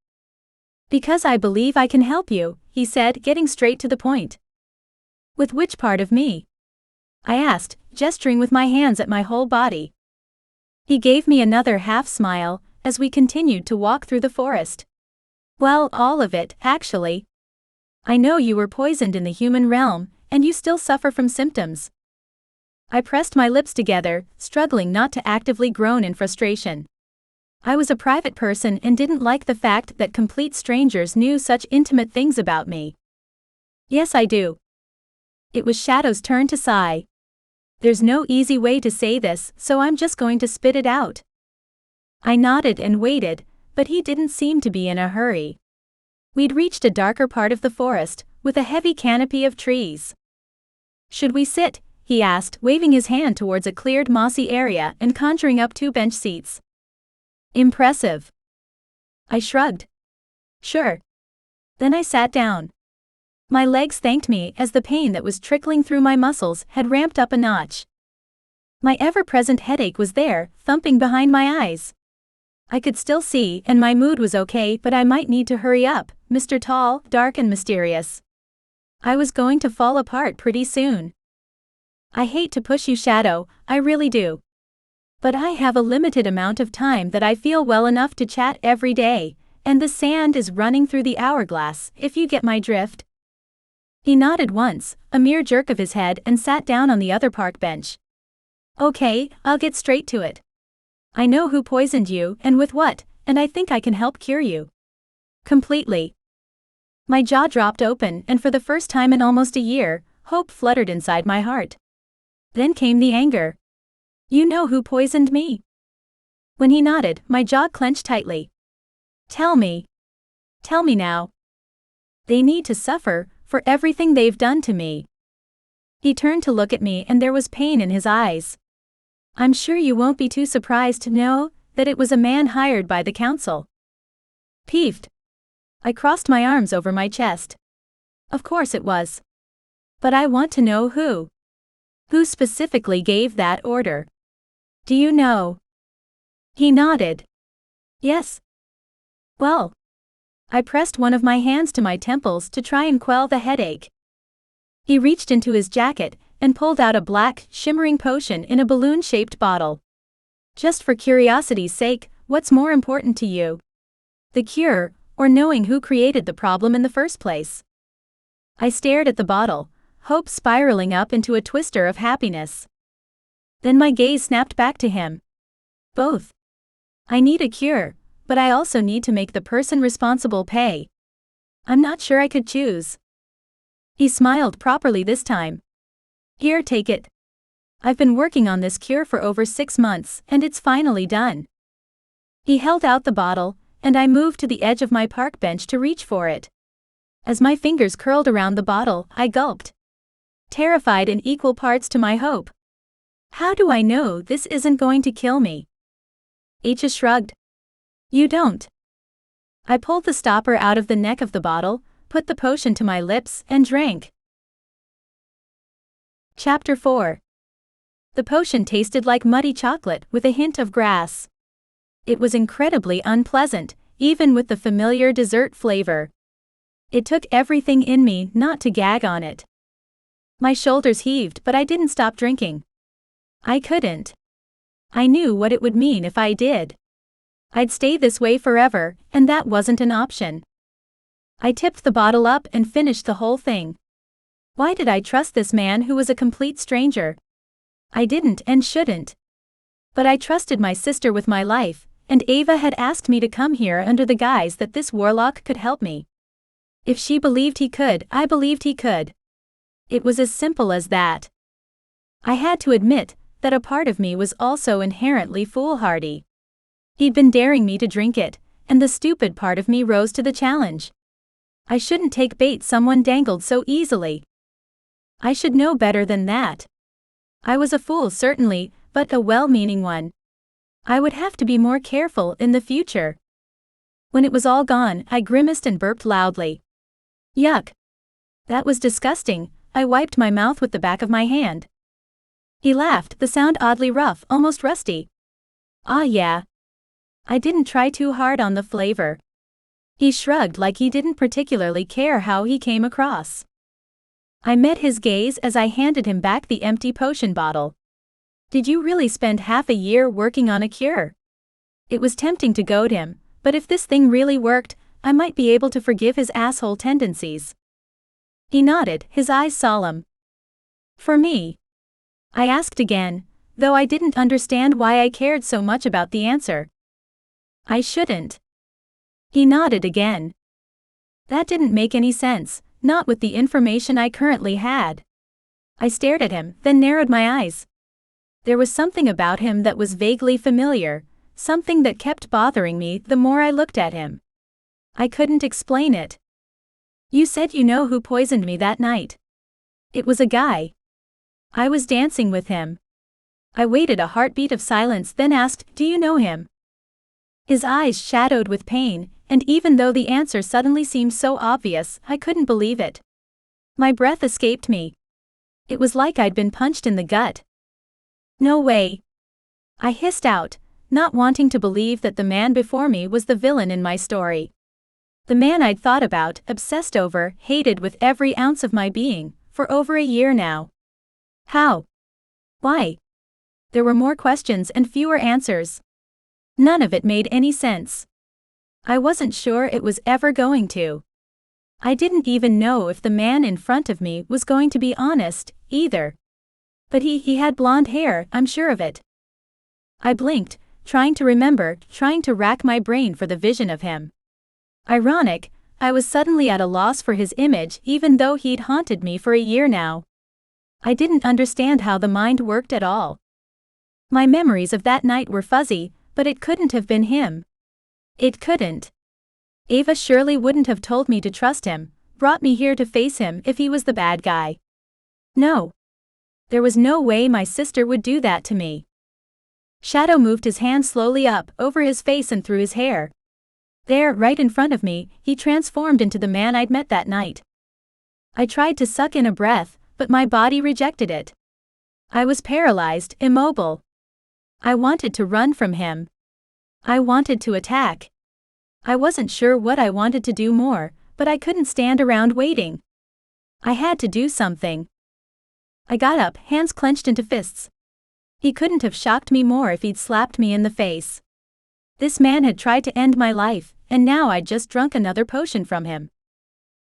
Because I believe I can help you, he said, getting straight to the point. With which part of me? I asked, gesturing with my hands at my whole body. He gave me another half-smile, as we continued to walk through the forest. Well, all of it, actually. I know you were poisoned in the human realm, and you still suffer from symptoms. I pressed my lips together, struggling not to actively groan in frustration. I was a private person and didn't like the fact that complete strangers knew such intimate things about me. Yes, I do. It was Shadow's turn to sigh. There's no easy way to say this, so I'm just going to spit it out. I nodded and waited, but he didn't seem to be in a hurry. We'd reached a darker part of the forest, with a heavy canopy of trees. Should we sit? He asked, waving his hand towards a cleared mossy area and conjuring up 2 bench seats. Impressive. I shrugged. Sure. Then I sat down. My legs thanked me as the pain that was trickling through my muscles had ramped up a notch. My ever-present headache was there, thumping behind my eyes. I could still see, and my mood was okay, but I might need to hurry up, Mr. Tall, dark and mysterious. I was going to fall apart pretty soon. I hate to push you, Shadow, I really do. But I have a limited amount of time that I feel well enough to chat every day, and the sand is running through the hourglass, if you get my drift. He nodded once, a mere jerk of his head, and sat down on the other park bench. Okay, I'll get straight to it. I know who poisoned you and with what, and I think I can help cure you. Completely. My jaw dropped open, and for the first time in almost a year, hope fluttered inside my heart. Then came the anger. You know who poisoned me? When he nodded, my jaw clenched tightly. Tell me. Tell me now. They need to suffer for everything they've done to me. He turned to look at me, and there was pain in his eyes. I'm sure you won't be too surprised to know that it was a man hired by the council. Peeved. I crossed my arms over my chest. Of course it was. But I want to know who. Who specifically gave that order? Do you know? He nodded. Yes. Well. I pressed one of my hands to my temples to try and quell the headache. He reached into his jacket and pulled out a black, shimmering potion in a balloon-shaped bottle. Just for curiosity's sake, what's more important to you? The cure, or knowing who created the problem in the first place? I stared at the bottle, hope spiraling up into a twister of happiness. Then my gaze snapped back to him. Both. I need a cure, but I also need to make the person responsible pay. I'm not sure I could choose. He smiled properly this time. Here, take it. I've been working on this cure for over 6 months, and it's finally done. He held out the bottle, and I moved to the edge of my park bench to reach for it. As my fingers curled around the bottle, I gulped. Terrified in equal parts to my hope. How do I know this isn't going to kill me? H shrugged. You don't. I pulled the stopper out of the neck of the bottle, put the potion to my lips, and drank. Chapter 4. The potion tasted like muddy chocolate with a hint of grass. It was incredibly unpleasant, even with the familiar dessert flavor. It took everything in me not to gag on it. My shoulders heaved, but I didn't stop drinking. I couldn't. I knew what it would mean if I did. I'd stay this way forever, and that wasn't an option. I tipped the bottle up and finished the whole thing. Why did I trust this man who was a complete stranger? I didn't and shouldn't. But I trusted my sister with my life, and Ava had asked me to come here under the guise that this Warlock could help me. If she believed he could, I believed he could. It was as simple as that. I had to admit that a part of me was also inherently foolhardy. He'd been daring me to drink it, and the stupid part of me rose to the challenge. I shouldn't take bait someone dangled so easily. I should know better than that. I was a fool certainly, but a well-meaning one. I would have to be more careful in the future. When it was all gone, I grimaced and burped loudly. Yuck. That was disgusting. I wiped my mouth with the back of my hand. He laughed, the sound oddly rough, almost rusty. Ah yeah. I didn't try too hard on the flavor. He shrugged like he didn't particularly care how he came across. I met his gaze as I handed him back the empty potion bottle. Did you really spend half a year working on a cure? It was tempting to goad him, but if this thing really worked, I might be able to forgive his asshole tendencies. He nodded, his eyes solemn. For me? I asked again, though I didn't understand why I cared so much about the answer. I shouldn't. He nodded again. That didn't make any sense, not with the information I currently had. I stared at him, then narrowed my eyes. There was something about him that was vaguely familiar, something that kept bothering me the more I looked at him. I couldn't explain it. You said you know who poisoned me that night. It was a guy. I was dancing with him. I waited a heartbeat of silence, then asked, do you know him? His eyes shadowed with pain, and even though the answer suddenly seemed so obvious, I couldn't believe it. My breath escaped me. It was like I'd been punched in the gut. No way. I hissed out, not wanting to believe that the man before me was the villain in my story. The man I'd thought about, obsessed over, hated with every ounce of my being, for over a year now. How? Why? There were more questions and fewer answers. None of it made any sense. I wasn't sure it was ever going to. I didn't even know if the man in front of me was going to be honest, either. But he had blonde hair, I'm sure of it. I blinked, trying to remember, trying to rack my brain for the vision of him. Ironic, I was suddenly at a loss for his image even though he'd haunted me for a year now. I didn't understand how the mind worked at all. My memories of that night were fuzzy, but it couldn't have been him. It couldn't. Ava surely wouldn't have told me to trust him, brought me here to face him if he was the bad guy. No. There was no way my sister would do that to me. Shadow moved his hand slowly up, over his face and through his hair. There, right in front of me, he transformed into the man I'd met that night. I tried to suck in a breath, but my body rejected it. I was paralyzed, immobile. I wanted to run from him. I wanted to attack. I wasn't sure what I wanted to do more, but I couldn't stand around waiting. I had to do something. I got up, hands clenched into fists. He couldn't have shocked me more if he'd slapped me in the face. This man had tried to end my life, and now I'd just drunk another potion from him.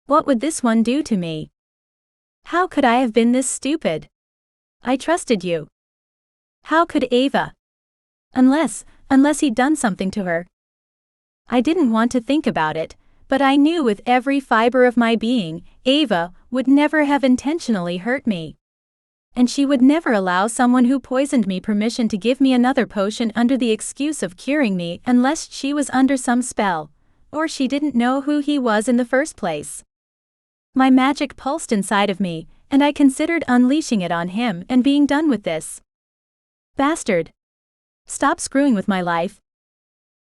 What would this one do to me? How could I have been this stupid? I trusted you. How could Ava? Unless he'd done something to her. I didn't want to think about it, but I knew with every fiber of my being, Ava would never have intentionally hurt me. And she would never allow someone who poisoned me permission to give me another potion under the excuse of curing me unless she was under some spell, or she didn't know who he was in the first place. My magic pulsed inside of me, and I considered unleashing it on him and being done with this. Bastard. Stop screwing with my life.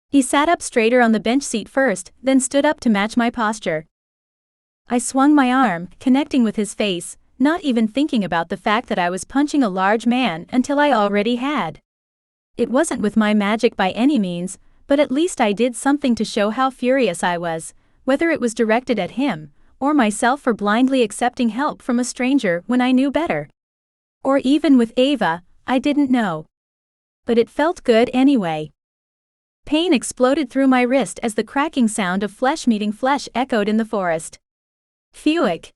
He sat up straighter on the bench seat first, then stood up to match my posture. I swung my arm, connecting with his face, not even thinking about the fact that I was punching a large man until I already had. It wasn't with my magic by any means, but at least I did something to show how furious I was, whether it was directed at him, or myself for blindly accepting help from a stranger when I knew better. Or even with Ava, I didn't know. But it felt good anyway. Pain exploded through my wrist as the cracking sound of flesh meeting flesh echoed in the forest. Phewick!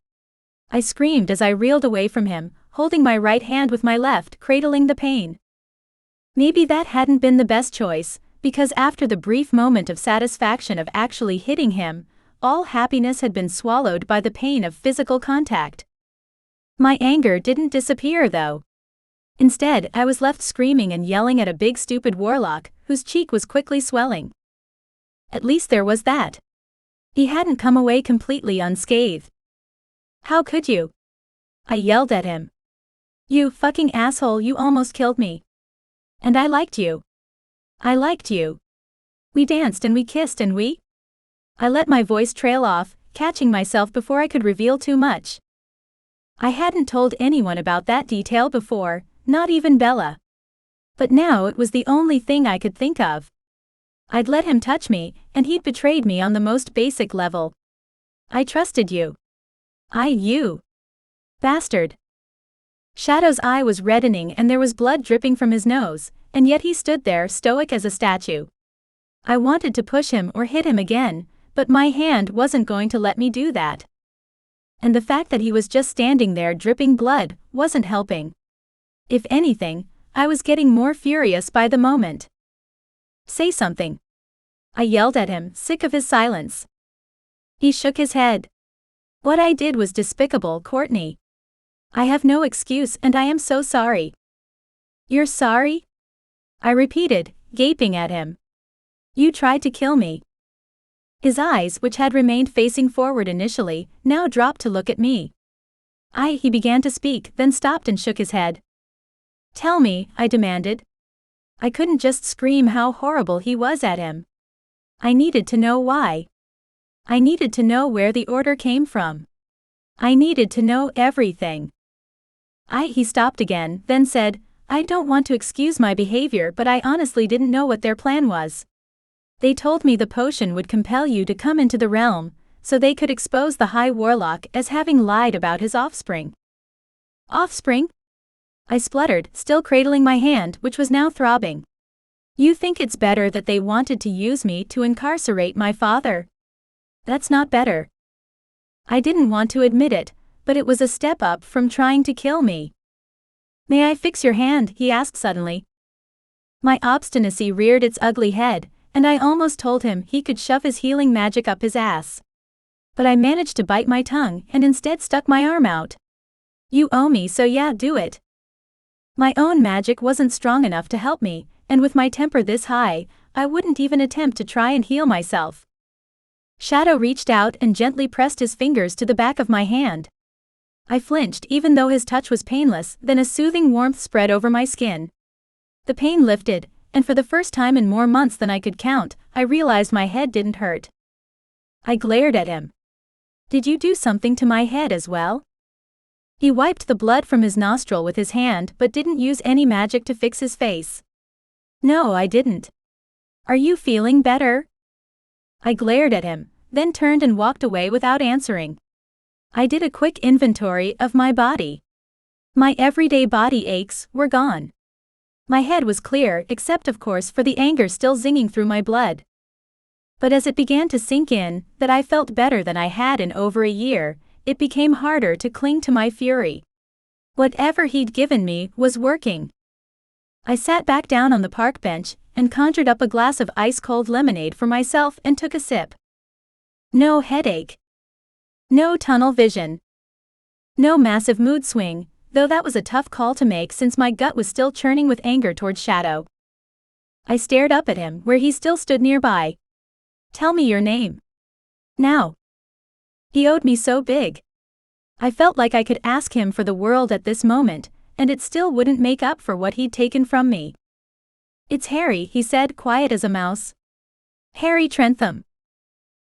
I screamed as I reeled away from him, holding my right hand with my left, cradling the pain. Maybe that hadn't been the best choice, because after the brief moment of satisfaction of actually hitting him, all happiness had been swallowed by the pain of physical contact. My anger didn't disappear though. Instead, I was left screaming and yelling at a big stupid warlock, whose cheek was quickly swelling. At least there was that. He hadn't come away completely unscathed. How could you? I yelled at him. You fucking asshole, you almost killed me. And I liked you. I liked you. We danced and we kissed and we... I let my voice trail off, catching myself before I could reveal too much. I hadn't told anyone about that detail before, not even Bella. But now it was the only thing I could think of. I'd let him touch me, and he'd betrayed me on the most basic level. I trusted you. You. Bastard. Shadow's eye was reddening and there was blood dripping from his nose, and yet he stood there stoic as a statue. I wanted to push him or hit him again, but my hand wasn't going to let me do that. And the fact that he was just standing there dripping blood wasn't helping. If anything, I was getting more furious by the moment. Say something. I yelled at him, sick of his silence. He shook his head. What I did was despicable, Courtney. I have no excuse and I am so sorry. You're sorry? I repeated, gaping at him. You tried to kill me. His eyes, which had remained facing forward initially, now dropped to look at me. He began to speak, then stopped and shook his head. Tell me, I demanded. I couldn't just scream how horrible he was at him. I needed to know why. I needed to know where the order came from. I needed to know everything. He stopped again, then said, I don't want to excuse my behavior, but I honestly didn't know what their plan was. They told me the potion would compel you to come into the realm, so they could expose the High Warlock as having lied about his offspring. Offspring? I spluttered, still cradling my hand, which was now throbbing. You think it's better that they wanted to use me to incarcerate my father? That's not better. I didn't want to admit it, but it was a step up from trying to kill me. May I fix your hand? He asked suddenly. My obstinacy reared its ugly head, and I almost told him he could shove his healing magic up his ass. But I managed to bite my tongue and instead stuck my arm out. You owe me, so yeah, do it. My own magic wasn't strong enough to help me, and with my temper this high, I wouldn't even attempt to try and heal myself. Shadow reached out and gently pressed his fingers to the back of my hand. I flinched even though his touch was painless, then a soothing warmth spread over my skin. The pain lifted, and for the first time in more months than I could count, I realized my head didn't hurt. I glared at him. Did you do something to my head as well? He wiped the blood from his nostril with his hand but didn't use any magic to fix his face. No, I didn't. Are you feeling better? I glared at him, then turned and walked away without answering. I did a quick inventory of my body. My everyday body aches were gone. My head was clear, except of course for the anger still zinging through my blood. But as it began to sink in that I felt better than I had in over a year, it became harder to cling to my fury. Whatever he'd given me was working. I sat back down on the park bench and conjured up a glass of ice-cold lemonade for myself and took a sip. No headache. No tunnel vision. No massive mood swing, though that was a tough call to make since my gut was still churning with anger towards Shadow. I stared up at him where he still stood nearby. Tell me your name. Now. He owed me so big. I felt like I could ask him for the world at this moment, and it still wouldn't make up for what he'd taken from me. It's Harry, he said, quiet as a mouse. Harry Trentham.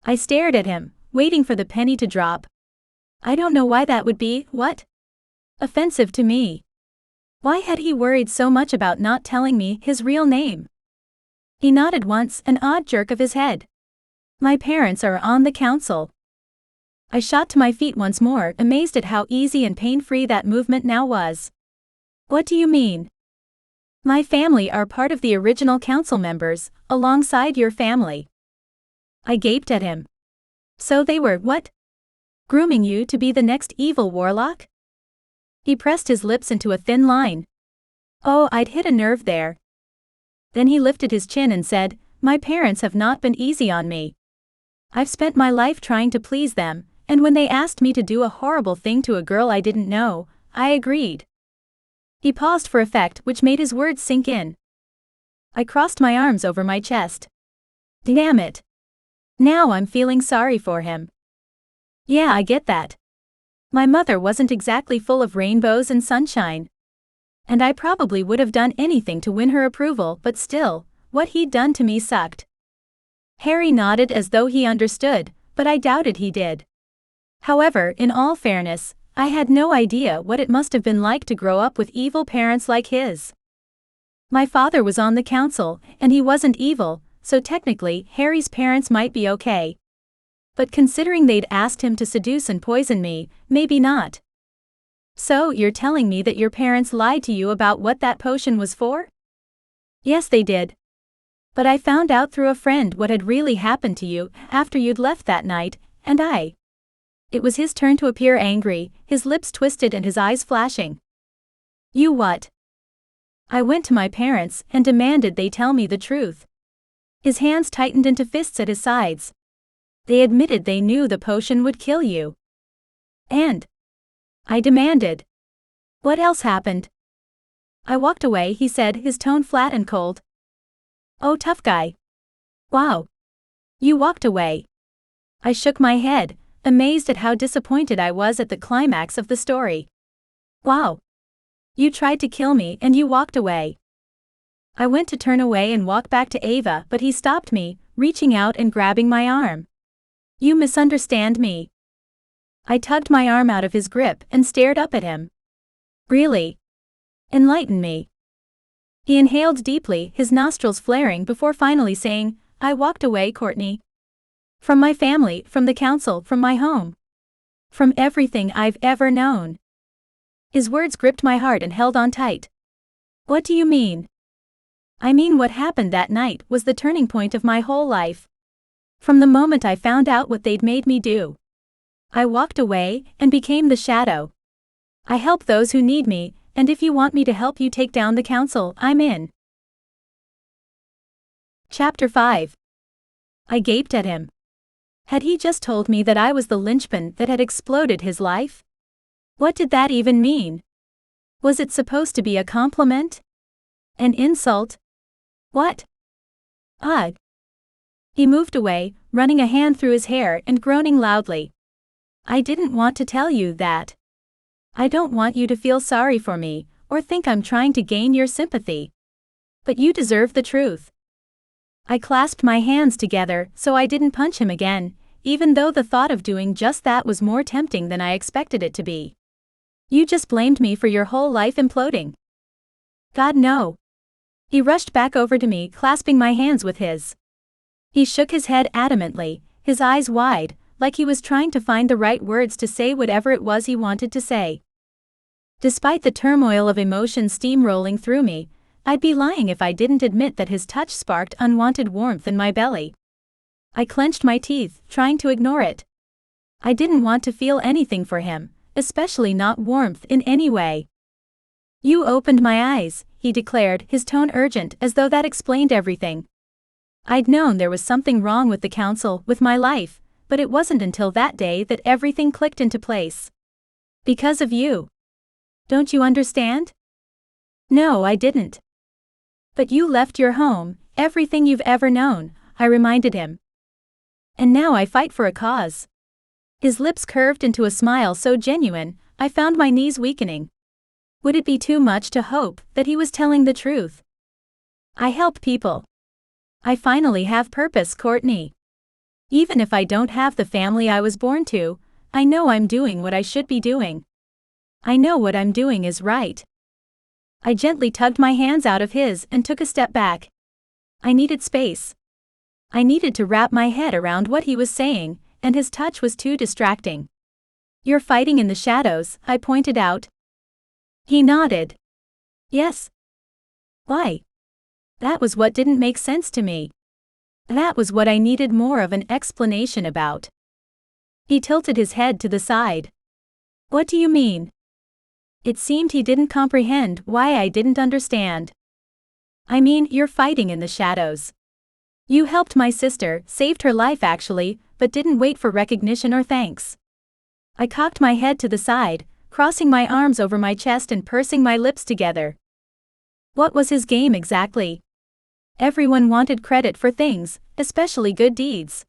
I stared at him, waiting for the penny to drop. I don't know why that would be, what? Offensive to me. Why had he worried so much about not telling me his real name? He nodded once, an odd jerk of his head. My parents are on the council. I shot to my feet once more, amazed at how easy and pain-free that movement now was. What do you mean? My family are part of the original council members, alongside your family. I gaped at him. So they were, what? Grooming you to be the next evil warlock? He pressed his lips into a thin line. Oh, I'd hit a nerve there. Then he lifted his chin and said, my parents have not been easy on me. I've spent my life trying to please them, and when they asked me to do a horrible thing to a girl I didn't know, I agreed. He paused for effect, which made his words sink in. I crossed my arms over my chest. Damn it. Now I'm feeling sorry for him. Yeah, I get that. My mother wasn't exactly full of rainbows and sunshine. And I probably would have done anything to win her approval, but still, what he'd done to me sucked. Harry nodded as though he understood, but I doubted he did. However, in all fairness, I had no idea what it must have been like to grow up with evil parents like his. My father was on the council, and he wasn't evil, so technically Harry's parents might be okay. But considering they'd asked him to seduce and poison me, maybe not. So you're telling me that your parents lied to you about what that potion was for? Yes, they did. But I found out through a friend what had really happened to you after you'd left that night, and I. It was his turn to appear angry, his lips twisted and his eyes flashing. You what? I went to my parents and demanded they tell me the truth. His hands tightened into fists at his sides. They admitted they knew the potion would kill you. And I demanded. What else happened? I walked away, he said, his tone flat and cold. Oh, tough guy. Wow. You walked away. I shook my head, amazed at how disappointed I was at the climax of the story. Wow. You tried to kill me and you walked away. I went to turn away and walk back to Ava, but he stopped me, reaching out and grabbing my arm. You misunderstand me. I tugged my arm out of his grip and stared up at him. Really? Enlighten me. He inhaled deeply, his nostrils flaring before finally saying, I walked away, Courtney. From my family, from the council, from my home. From everything I've ever known. His words gripped my heart and held on tight. What do you mean? I mean, what happened that night was the turning point of my whole life. From the moment I found out what they'd made me do, I walked away and became the shadow. I help those who need me, and if you want me to help you take down the council, I'm in. Chapter 5. I gaped at him. Had he just told me that I was the linchpin that had exploded his life? What did that even mean? Was it supposed to be a compliment? An insult? What? Ugh. He moved away, running a hand through his hair and groaning loudly. I didn't want to tell you that. I don't want you to feel sorry for me, or think I'm trying to gain your sympathy. But you deserve the truth. I clasped my hands together so I didn't punch him again, even though the thought of doing just that was more tempting than I expected it to be. You just blamed me for your whole life imploding. God, no. He rushed back over to me, clasping my hands with his. He shook his head adamantly, his eyes wide, like he was trying to find the right words to say whatever it was he wanted to say. Despite the turmoil of emotion steamrolling through me, I'd be lying if I didn't admit that his touch sparked unwanted warmth in my belly. I clenched my teeth, trying to ignore it. I didn't want to feel anything for him, especially not warmth in any way. You opened my eyes, he declared, his tone urgent, as though that explained everything. I'd known there was something wrong with the council, with my life, but it wasn't until that day that everything clicked into place. Because of you. Don't you understand? No, I didn't. But you left your home, everything you've ever known, I reminded him. And now I fight for a cause. His lips curved into a smile so genuine, I found my knees weakening. Would it be too much to hope that he was telling the truth? I help people. I finally have purpose, Courtney. Even if I don't have the family I was born to, I know I'm doing what I should be doing. I know what I'm doing is right. I gently tugged my hands out of his and took a step back. I needed space. I needed to wrap my head around what he was saying, and his touch was too distracting. You're fighting in the shadows, I pointed out. He nodded. Yes. Why? That was what didn't make sense to me. That was what I needed more of an explanation about. He tilted his head to the side. What do you mean? It seemed he didn't comprehend why I didn't understand. I mean, you're fighting in the shadows. You helped my sister, saved her life actually, but didn't wait for recognition or thanks. I cocked my head to the side, crossing my arms over my chest and pursing my lips together. What was his game exactly? Everyone wanted credit for things, especially good deeds.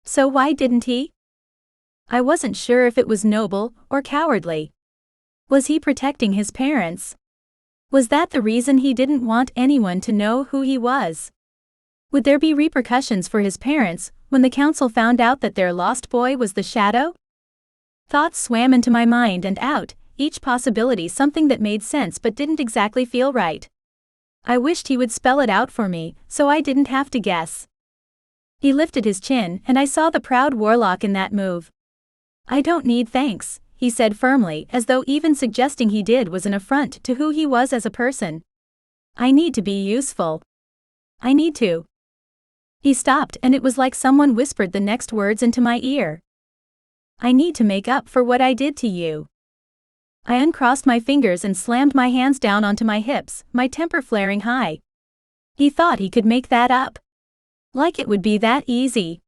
So why didn't he? I wasn't sure if it was noble or cowardly. Was he protecting his parents? Was that the reason he didn't want anyone to know who he was? Would there be repercussions for his parents when the council found out that their lost boy was the shadow? Thoughts swam into my mind and out, each possibility something that made sense but didn't exactly feel right. I wished he would spell it out for me, so I didn't have to guess. He lifted his chin, and I saw the proud Warlock in that move. I don't need thanks, he said firmly, as though even suggesting he did was an affront to who he was as a person. I need to be useful. I need to. He stopped, and it was like someone whispered the next words into my ear. I need to make up for what I did to you. I uncrossed my fingers and slammed my hands down onto my hips, my temper flaring high. He thought he could make that up. Like it would be that easy.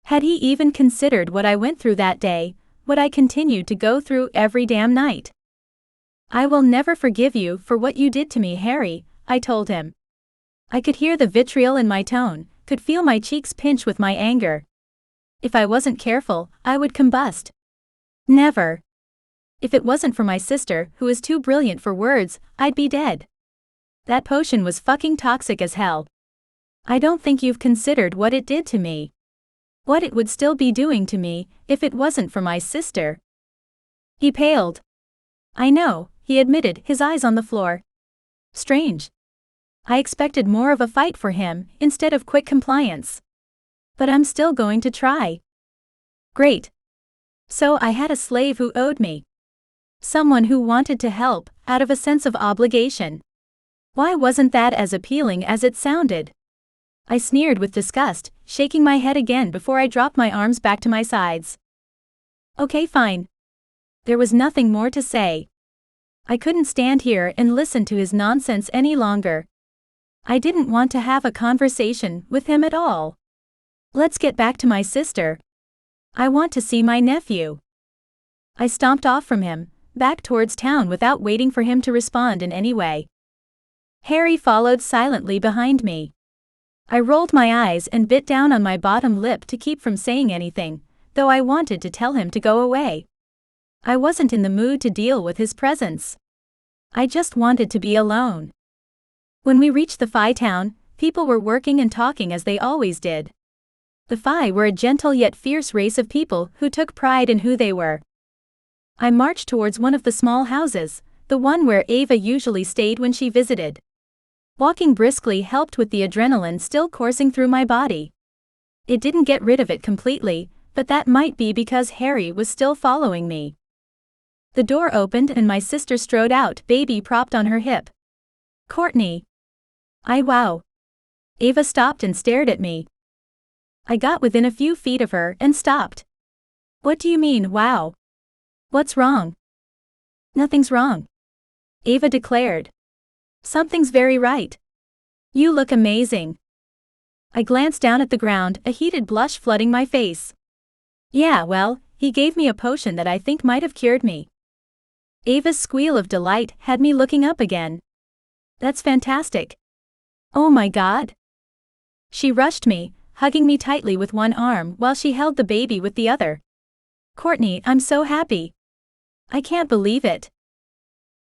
Had he even considered what I went through that day, what I continued to go through every damn night? I will never forgive you for what you did to me, Harry, I told him. I could hear the vitriol in my tone, could feel my cheeks pinch with my anger. If I wasn't careful, I would combust. Never. If it wasn't for my sister, who is too brilliant for words, I'd be dead. That potion was fucking toxic as hell. I don't think you've considered what it did to me. What it would still be doing to me, if it wasn't for my sister. He paled. I know, he admitted, his eyes on the floor. Strange. I expected more of a fight for him, instead of quick compliance. But I'm still going to try. Great. So I had a slave who owed me. Someone who wanted to help, out of a sense of obligation. Why wasn't that as appealing as it sounded? I sneered with disgust, shaking my head again before I dropped my arms back to my sides. Okay, fine. There was nothing more to say. I couldn't stand here and listen to his nonsense any longer. I didn't want to have a conversation with him at all. Let's get back to my sister. I want to see my nephew. I stomped off from him, back towards town without waiting for him to respond in any way. Harry followed silently behind me. I rolled my eyes and bit down on my bottom lip to keep from saying anything, though I wanted to tell him to go away. I wasn't in the mood to deal with his presence. I just wanted to be alone. When we reached the Phi town, people were working and talking as they always did. The Phi were a gentle yet fierce race of people who took pride in who they were. I marched towards one of the small houses, the one where Ava usually stayed when she visited. Walking briskly helped with the adrenaline still coursing through my body. It didn't get rid of it completely, but that might be because Harry was still following me. The door opened and my sister strode out, baby propped on her hip. Courtney. Wow. Ava stopped and stared at me. I got within a few feet of her and stopped. What do you mean, wow? What's wrong? Nothing's wrong. Ava declared. Something's very right. You look amazing. I glanced down at the ground, a heated blush flooding my face. Yeah, well, he gave me a potion that I think might have cured me. Ava's squeal of delight had me looking up again. That's fantastic. Oh my God. She rushed me, hugging me tightly with one arm while she held the baby with the other. Courtney, I'm so happy. I can't believe it.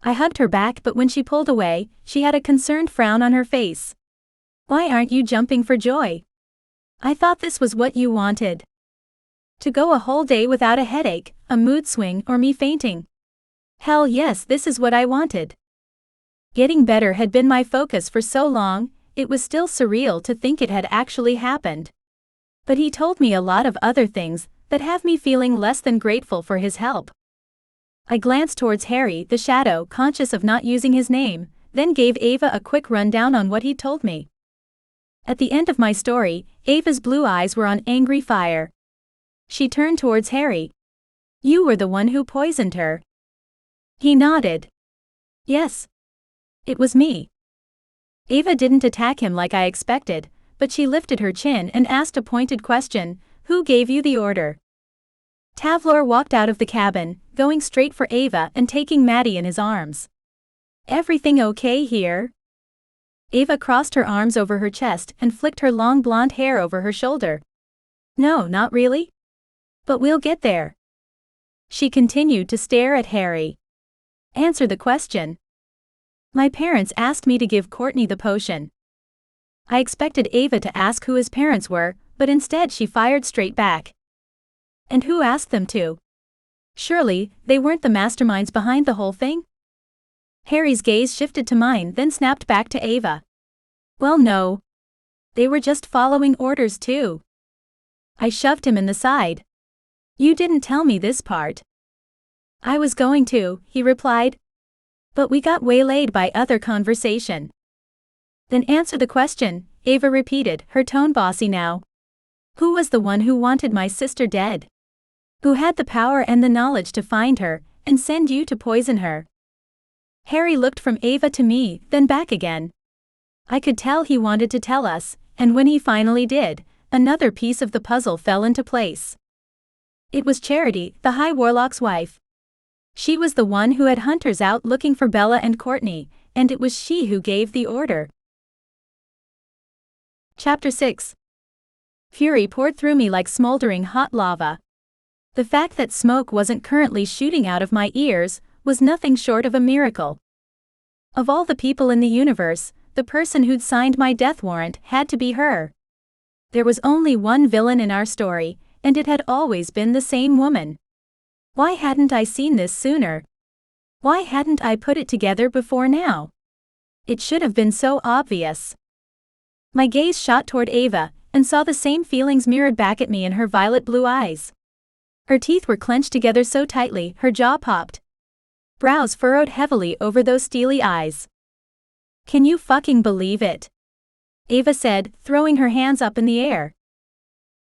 I hugged her back, but when she pulled away, she had a concerned frown on her face. Why aren't you jumping for joy? I thought this was what you wanted. To go a whole day without a headache, a mood swing, or me fainting. Hell yes, this is what I wanted. Getting better had been my focus for so long, it was still surreal to think it had actually happened. But he told me a lot of other things that have me feeling less than grateful for his help. I glanced towards Harry, the shadow, conscious of not using his name, then gave Ava a quick rundown on what he'd told me. At the end of my story, Ava's blue eyes were on angry fire. She turned towards Harry. You were the one who poisoned her. He nodded. Yes. It was me. Ava didn't attack him like I expected, but she lifted her chin and asked a pointed question, who gave you the order? Tavlor walked out of the cabin, going straight for Ava and taking Maddie in his arms. Everything okay here? Ava crossed her arms over her chest and flicked her long blonde hair over her shoulder. No, not really. But we'll get there. She continued to stare at Harry. Answer the question. My parents asked me to give Courtney the potion. I expected Ava to ask who his parents were, but instead she fired straight back. And who asked them to? Surely, they weren't the masterminds behind the whole thing? Harry's gaze shifted to mine, then snapped back to Ava. Well, no. They were just following orders too. I shoved him in the side. You didn't tell me this part. I was going to, he replied. But we got waylaid by other conversation. Then answer the question, Ava repeated, her tone bossy now. Who was the one who wanted my sister dead? Who had the power and the knowledge to find her, and send you to poison her? Harry looked from Ava to me, then back again. I could tell he wanted to tell us, and when he finally did, another piece of the puzzle fell into place. It was Charity, the High Warlock's wife. She was the one who had hunters out looking for Bella and Courtney, and it was she who gave the order. Chapter 6. Fury poured through me like smoldering hot lava. The fact that smoke wasn't currently shooting out of my ears was nothing short of a miracle. Of all the people in the universe, the person who'd signed my death warrant had to be her. There was only one villain in our story, and it had always been the same woman. Why hadn't I seen this sooner? Why hadn't I put it together before now? It should have been so obvious. My gaze shot toward Ava, and saw the same feelings mirrored back at me in her violet blue eyes. Her teeth were clenched together so tightly, her jaw popped. brows furrowed heavily over those steely eyes. "Can you fucking believe it?" Ava said, throwing her hands up in the air.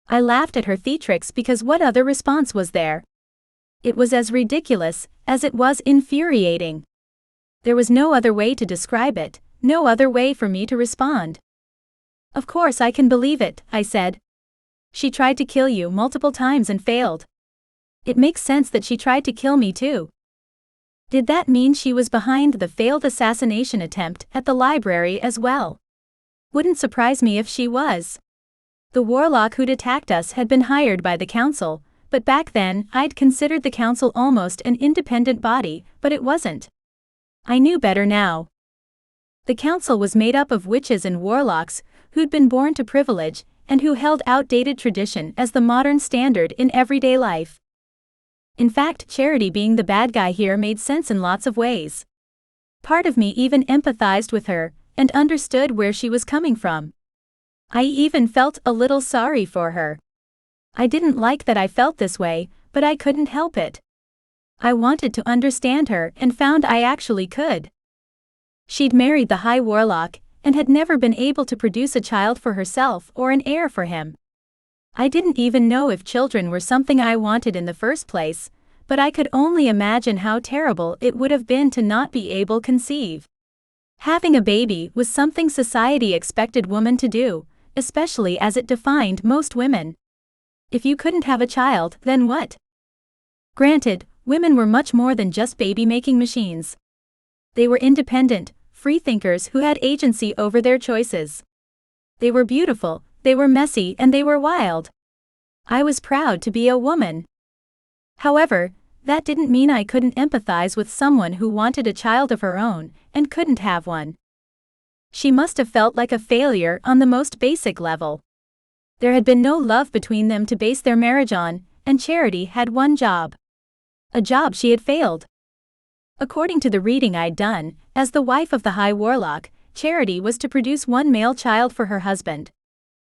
I laughed at her theatrics because what other response was there? It was as ridiculous as it was infuriating. There was no other way to describe it, no other way for me to respond. "Of course I can believe it," I said. "She tried to kill you multiple times and failed. It makes sense that she tried to kill me too." Did that mean she was behind the failed assassination attempt at the library as well? Wouldn't surprise me if she was. The Warlock who'd attacked us had been hired by the council, but back then I'd considered the council almost an independent body, but it wasn't. I knew better now. The council was made up of witches and warlocks who'd been born to privilege and who held outdated tradition as the modern standard in everyday life. In fact, Charity being the bad guy here made sense in lots of ways. Part of me even empathized with her and understood where she was coming from. I even felt a little sorry for her. I didn't like that I felt this way, but I couldn't help it. I wanted to understand her and found I actually could. She'd married the High Warlock and had never been able to produce a child for herself or an heir for him. I didn't even know if children were something I wanted in the first place, but I could only imagine how terrible it would have been to not be able to conceive. Having a baby was something society expected women to do, especially as it defined most women. If you couldn't have a child, then what? Granted, women were much more than just baby-making machines. They were independent, free thinkers who had agency over their choices. They were beautiful, they were messy, and they were wild. I was proud to be a woman. However, that didn't mean I couldn't empathize with someone who wanted a child of her own and couldn't have one. She must have felt like a failure on the most basic level. There had been no love between them to base their marriage on, and Charity had one job. A job she had failed. According to the reading I'd done, as the wife of the High Warlock, Charity was to produce one male child for her husband.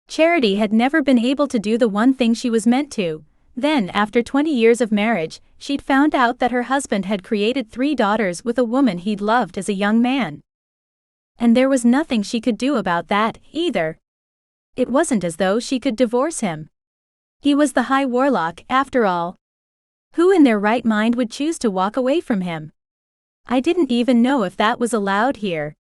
Charity had never been able to do the one thing she was meant to. Then, after 20 years of marriage, she'd found out that her husband had created 3 daughters with a woman he'd loved as a young man. And there was nothing she could do about that, either. It wasn't as though she could divorce him. He was the High Warlock, after all. Who in their right mind would choose to walk away from him? I didn't even know if that was allowed here.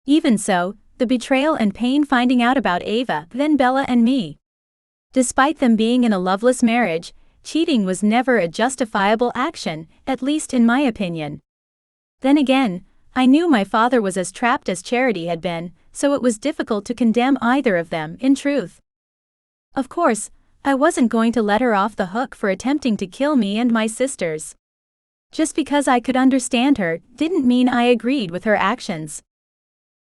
Even so, the betrayal and pain finding out about Ava, then Bella and me. Despite them being in a loveless marriage, cheating was never a justifiable action, at least in my opinion. Then again, I knew my father was as trapped as Charity had been, so it was difficult to condemn either of them, in truth. Of course, I wasn't going to let her off the hook for attempting to kill me and my sisters. Just because I could understand her didn't mean I agreed with her actions.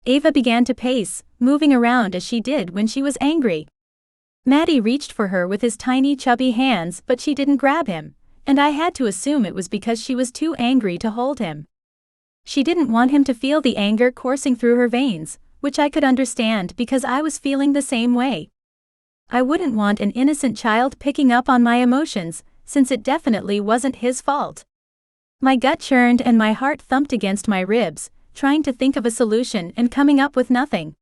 Ava began to pace, moving around as she did when she was angry. Maddie reached for her with his tiny chubby hands, but she didn't grab him, and I had to assume it was because she was too angry to hold him. She didn't want him to feel the anger coursing through her veins, which I could understand because I was feeling the same way. I wouldn't want an innocent child picking up on my emotions, since it definitely wasn't his fault. My gut churned and my heart thumped against my ribs, trying to think of a solution and coming up with nothing.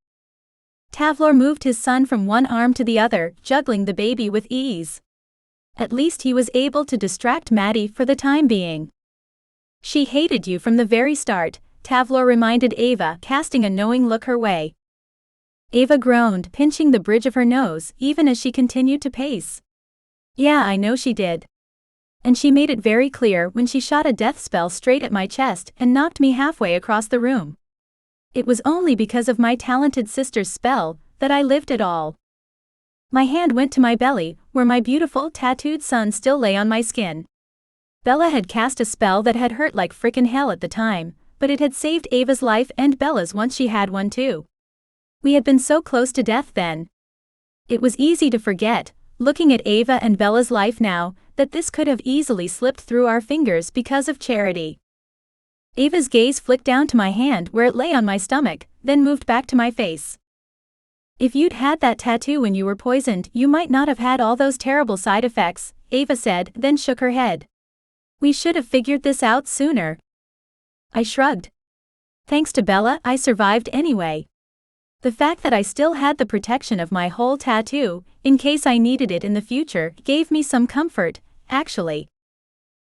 Tavlor moved his son from one arm to the other, juggling the baby with ease. At least he was able to distract Maddie for the time being. "She hated you from the very start," Tavlor reminded Ava, casting a knowing look her way. Ava groaned, pinching the bridge of her nose, even as she continued to pace. "Yeah, I know she did. And she made it very clear when she shot a death spell straight at my chest and knocked me halfway across the room. It was only because of my talented sister's spell that I lived at all." My hand went to my belly, where my beautiful tattooed son still lay on my skin. Bella had cast a spell that had hurt like frickin' hell at the time, but it had saved Ava's life and Bella's once she had one too. We had been so close to death then. It was easy to forget, looking at Ava and Bella's life now, that this could have easily slipped through our fingers because of Charity. Ava's gaze flicked down to my hand where it lay on my stomach, then moved back to my face. "If you'd had that tattoo when you were poisoned, you might not have had all those terrible side effects," Ava said, then shook her head. "We should have figured this out sooner." I shrugged. Thanks to Bella, I survived anyway. The fact that I still had the protection of my whole tattoo, in case I needed it in the future, gave me some comfort, actually.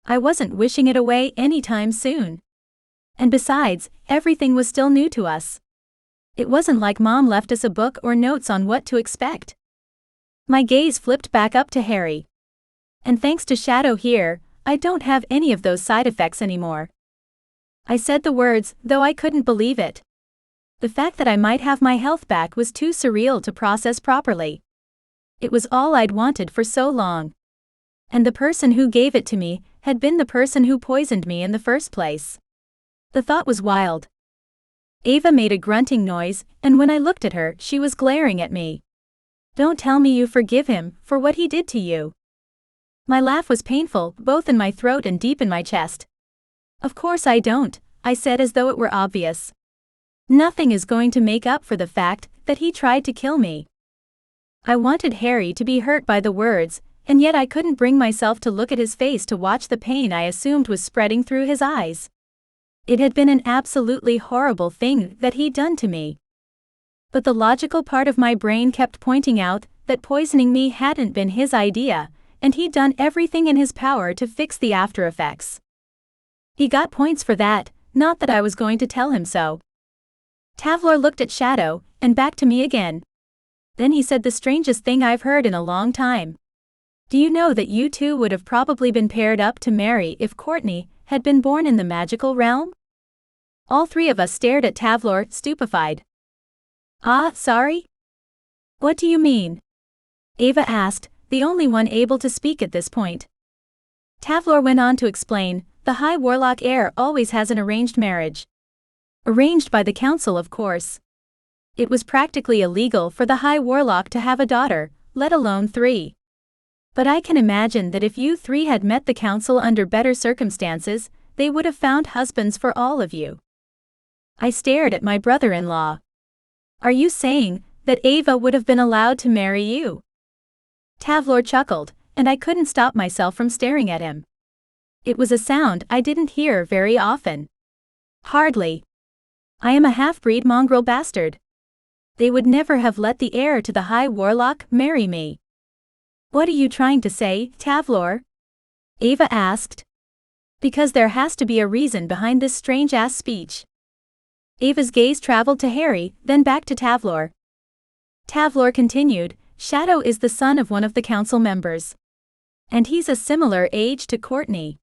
I wasn't wishing it away anytime soon. And besides, everything was still new to us. It wasn't like Mom left us a book or notes on what to expect. My gaze flipped back up to Harry. And thanks to Shadow here, I don't have any of those side effects anymore. I said the words, though I couldn't believe it. The fact that I might have my health back was too surreal to process properly. It was all I'd wanted for so long. And the person who gave it to me had been the person who poisoned me in the first place. The thought was wild. Ava made a grunting noise, and when I looked at her, she was glaring at me. Don't tell me you forgive him for what he did to you. My laugh was painful, both in my throat and deep in my chest. Of course I don't, I said as though it were obvious. Nothing is going to make up for the fact that he tried to kill me. I wanted Harry to be hurt by the words, and yet I couldn't bring myself to look at his face to watch the pain I assumed was spreading through his eyes. It had been an absolutely horrible thing that he'd done to me. But the logical part of my brain kept pointing out that poisoning me hadn't been his idea, and he'd done everything in his power to fix the after effects. He got points for that, not that I was going to tell him so. Tavlor looked at Shadow, and back to me again. Then he said the strangest thing I've heard in a long time. Do you know that you two would have probably been paired up to marry if Courtney had been born in the magical realm? All three of us stared at Tavlor, stupefied. Ah, sorry? What do you mean? Ava asked, the only one able to speak at this point. Tavlor went on to explain, the High Warlock heir always has an arranged marriage. Arranged by the council, of course. It was practically illegal for the High Warlock to have a daughter, let alone 3. But I can imagine that if you 3 had met the council under better circumstances, they would have found husbands for all of you. I stared at my brother-in-law. Are you saying that Ava would have been allowed to marry you? Tavlor chuckled, and I couldn't stop myself from staring at him. It was a sound I didn't hear very often. Hardly. I am a half-breed mongrel bastard. They would never have let the heir to the High Warlock marry me. What are you trying to say, Tavlor? Ava asked. Because there has to be a reason behind this strange-ass speech. Ava's gaze traveled to Harry, then back to Tavlor. Tavlor continued, Shadow is the son of one of the council members. And he's a similar age to Courtney.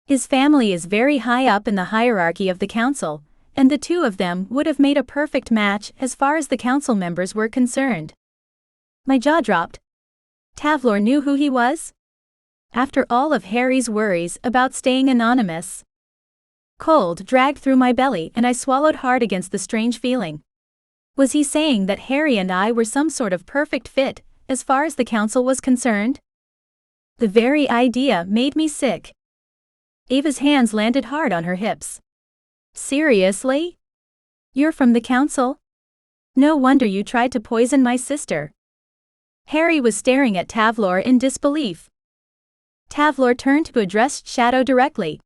His family is very high up in the hierarchy of the council, and the two of them would have made a perfect match as far as the council members were concerned. My jaw dropped. Tavlor knew who he was? After all of Harry's worries about staying anonymous. Cold dragged through my belly and I swallowed hard against the strange feeling. Was he saying that Harry and I were some sort of perfect fit, as far as the council was concerned? The very idea made me sick. Ava's hands landed hard on her hips. Seriously? You're from the council? No wonder you tried to poison my sister. Harry was staring at Tavlor in disbelief. Tavlor turned to address Shadow directly.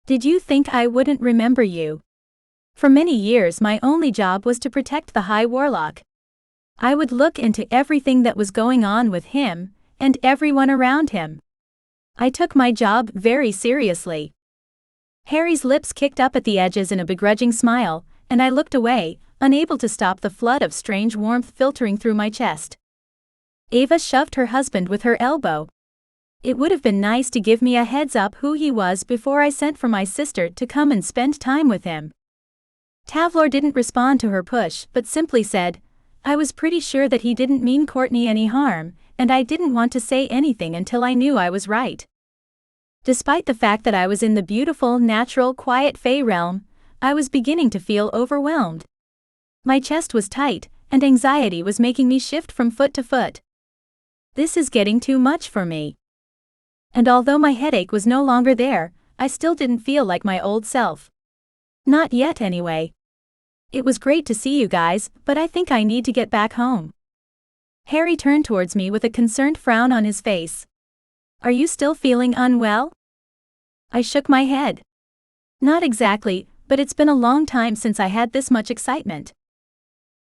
Did you think I wouldn't remember you? For many years my only job was to protect the High Warlock. I would look into everything that was going on with him, and everyone around him. I took my job very seriously. Harry's lips kicked up at the edges in a begrudging smile, and I looked away, unable to stop the flood of strange warmth filtering through my chest. Ava shoved her husband with her elbow. It would have been nice to give me a heads up who he was before I sent for my sister to come and spend time with him. Tavlor didn't respond to her push but simply said, I was pretty sure that he didn't mean Courtney any harm, and I didn't want to say anything until I knew I was right. Despite the fact that I was in the beautiful, natural, quiet Fey realm, I was beginning to feel overwhelmed. My chest was tight, and anxiety was making me shift from foot to foot. This is getting too much for me. And although my headache was no longer there, I still didn't feel like my old self. Not yet anyway. It was great to see you guys, but I think I need to get back home. Harry turned towards me with a concerned frown on his face. Are you still feeling unwell? I shook my head. Not exactly, but it's been a long time since I had this much excitement.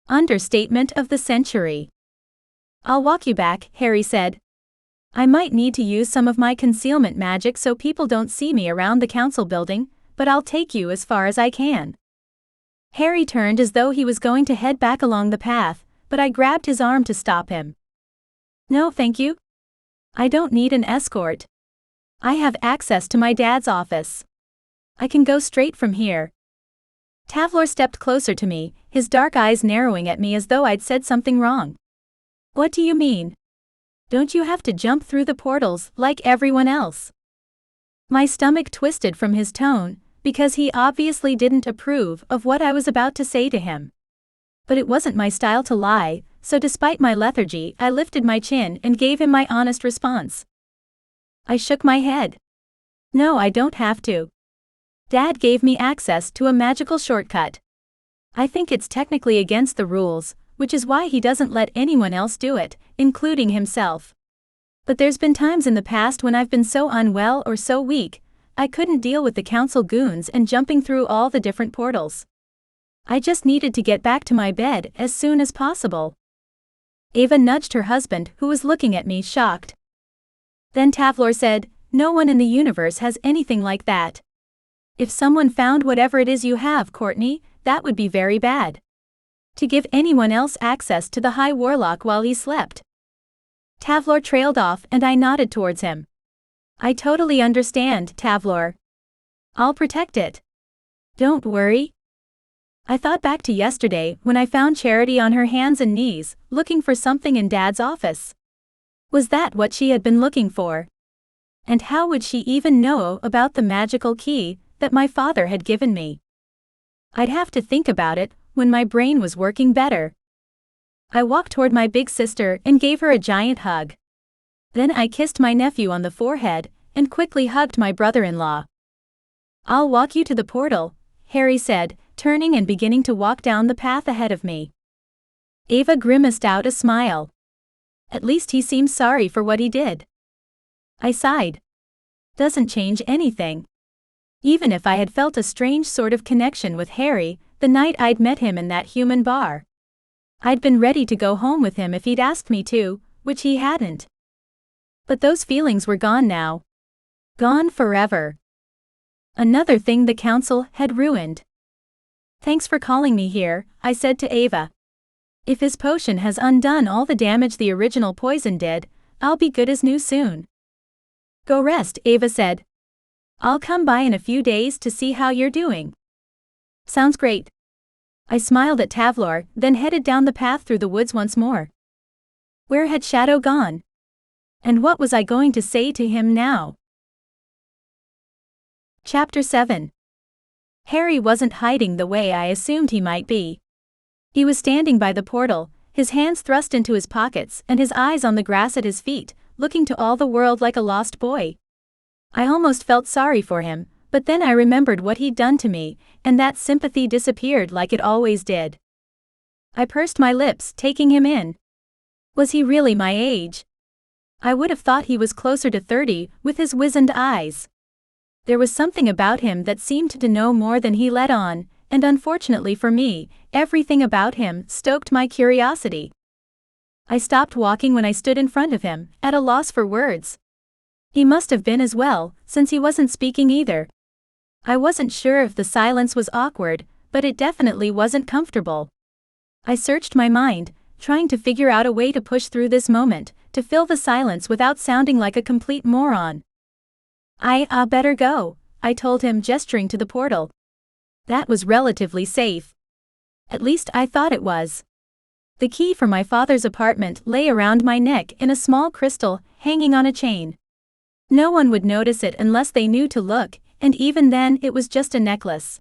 Understatement of the century. I'll walk you back, Harry said. I might need to use some of my concealment magic so people don't see me around the council building, but I'll take you as far as I can. Harry turned as though he was going to head back along the path, but I grabbed his arm to stop him. No, thank you. I don't need an escort. I have access to my dad's office. I can go straight from here. Tavlor stepped closer to me, his dark eyes narrowing at me as though I'd said something wrong. What do you mean? Don't you have to jump through the portals like everyone else? My stomach twisted from his tone, because he obviously didn't approve of what I was about to say to him. But it wasn't my style to lie, so despite my lethargy, I lifted my chin and gave him my honest response. I shook my head. No, I don't have to. Dad gave me access to a magical shortcut. I think it's technically against the rules, which is why he doesn't let anyone else do it, including himself. But there's been times in the past when I've been so unwell or so weak, I couldn't deal with the council goons and jumping through all the different portals. I just needed to get back to my bed as soon as possible. Ava nudged her husband, who was looking at me shocked. Then Tavlor said, no one in the universe has anything like that. If someone found whatever it is you have, Courtney, that would be very bad. To give anyone else access to the High Warlock while he slept. Tavlor trailed off and I nodded towards him. I totally understand, Tavlor. I'll protect it. Don't worry. I thought back to yesterday when I found Charity on her hands and knees, looking for something in Dad's office. Was that what she had been looking for? And how would she even know about the magical key that my father had given me? I'd have to think about it when my brain was working better. I walked toward my big sister and gave her a giant hug. Then I kissed my nephew on the forehead and quickly hugged my brother-in-law. I'll walk you to the portal, Harry said, turning and beginning to walk down the path ahead of me. Ava grimaced out a smile. At least he seems sorry for what he did. I sighed. Doesn't change anything. Even if I had felt a strange sort of connection with Harry the night I'd met him in that human bar, I'd been ready to go home with him if he'd asked me to, which he hadn't. But those feelings were gone now. Gone forever. Another thing the council had ruined. Thanks for calling me here, I said to Ava. If his potion has undone all the damage the original poison did, I'll be good as new soon. Go rest, Ava said. I'll come by in a few days to see how you're doing. Sounds great. I smiled at Tavlor, then headed down the path through the woods once more. Where had Shadow gone? And what was I going to say to him now? Chapter 7. Harry wasn't hiding the way I assumed he might be. He was standing by the portal, his hands thrust into his pockets and his eyes on the grass at his feet, looking to all the world like a lost boy. I almost felt sorry for him, but then I remembered what he'd done to me, and that sympathy disappeared like it always did. I pursed my lips, taking him in. Was he really my age? I would have thought he was closer to 30, with his wizened eyes. There was something about him that seemed to know more than he let on, and unfortunately for me, everything about him stoked my curiosity. I stopped walking when I stood in front of him, at a loss for words. He must have been as well, since he wasn't speaking either. I wasn't sure if the silence was awkward, but it definitely wasn't comfortable. I searched my mind, trying to figure out a way to push through this moment, to fill the silence without sounding like a complete moron. I better go, I told him, gesturing to the portal. That was relatively safe. At least I thought it was. The key for my father's apartment lay around my neck in a small crystal, hanging on a chain. No one would notice it unless they knew to look, and even then it was just a necklace.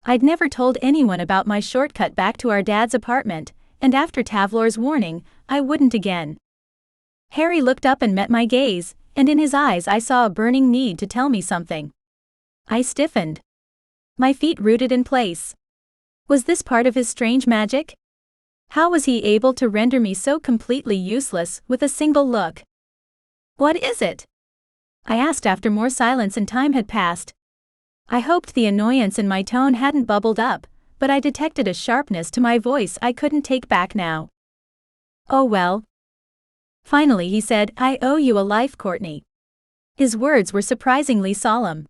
I'd never told anyone about my shortcut back to our dad's apartment, and after Tavlor's warning, I wouldn't again. Harry looked up and met my gaze, and in his eyes I saw a burning need to tell me something. I stiffened. My feet rooted in place. Was this part of his strange magic? How was he able to render me so completely useless with a single look? What is it? I asked after more silence and time had passed. I hoped the annoyance in my tone hadn't bubbled up, but I detected a sharpness to my voice I couldn't take back now. Oh well. Finally he said, I owe you a life, Courtney. His words were surprisingly solemn.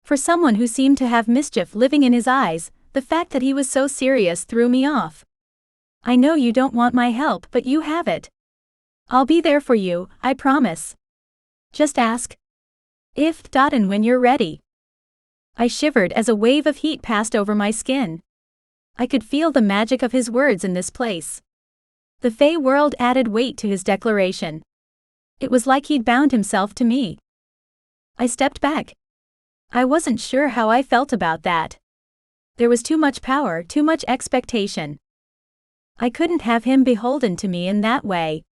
For someone who seemed to have mischief living in his eyes, the fact that he was so serious threw me off. I know you don't want my help, but you have it. I'll be there for you, I promise. Just ask. If, and when you're ready. I shivered as a wave of heat passed over my skin. I could feel the magic of his words in this place. The Fey world added weight to his declaration. It was like he'd bound himself to me. I stepped back. I wasn't sure how I felt about that. There was too much power, too much expectation. I couldn't have him beholden to me in that way.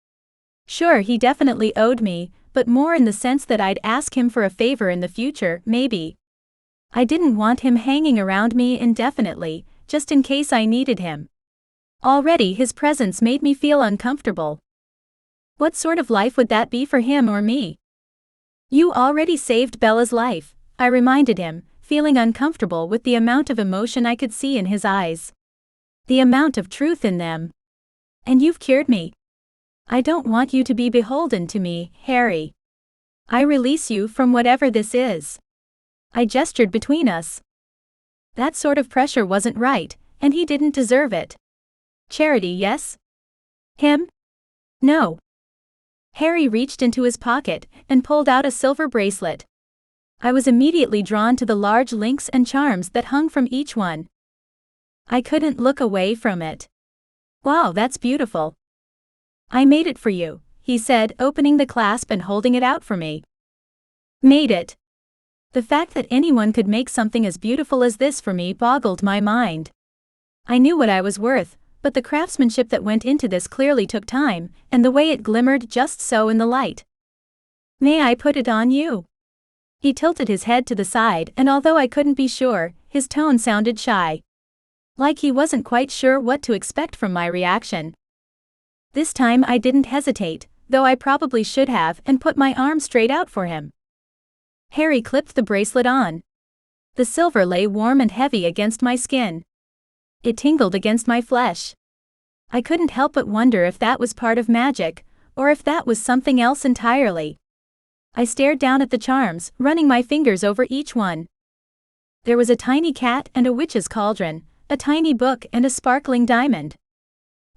Sure, he definitely owed me, but more in the sense that I'd ask him for a favor in the future, maybe. I didn't want him hanging around me indefinitely, just in case I needed him. Already his presence made me feel uncomfortable. What sort of life would that be for him or me? You already saved Bella's life, I reminded him, feeling uncomfortable with the amount of emotion I could see in his eyes. The amount of truth in them. And you've cured me. I don't want you to be beholden to me, Harry. I release you from whatever this is. I gestured between us. That sort of pressure wasn't right, and he didn't deserve it. Charity, yes? Him? No. Harry reached into his pocket and pulled out a silver bracelet. I was immediately drawn to the large links and charms that hung from each one. I couldn't look away from it. Wow, that's beautiful. I made it for you, he said, opening the clasp and holding it out for me. Made it. The fact that anyone could make something as beautiful as this for me boggled my mind. I knew what I was worth, but the craftsmanship that went into this clearly took time, and the way it glimmered just so in the light. May I put it on you? He tilted his head to the side, and although I couldn't be sure, his tone sounded shy. Like he wasn't quite sure what to expect from my reaction. This time I didn't hesitate, though I probably should have, and put my arm straight out for him. Harry clipped the bracelet on. The silver lay warm and heavy against my skin. It tingled against my flesh. I couldn't help but wonder if that was part of magic, or if that was something else entirely. I stared down at the charms, running my fingers over each one. There was a tiny cat and a witch's cauldron, a tiny book and a sparkling diamond.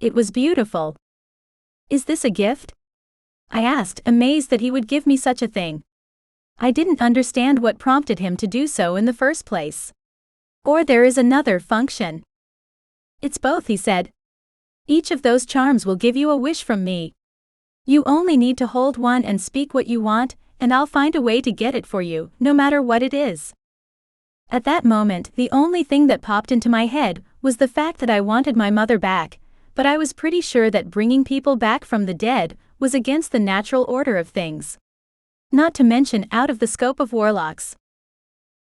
It was beautiful. Is this a gift? I asked, amazed that he would give me such a thing. I didn't understand what prompted him to do so in the first place. Or there is another function. It's both, he said. Each of those charms will give you a wish from me. You only need to hold one and speak what you want, and I'll find a way to get it for you, no matter what it is. At that moment, the only thing that popped into my head was the fact that I wanted my mother back, but I was pretty sure that bringing people back from the dead was against the natural order of things. Not to mention out of the scope of warlocks.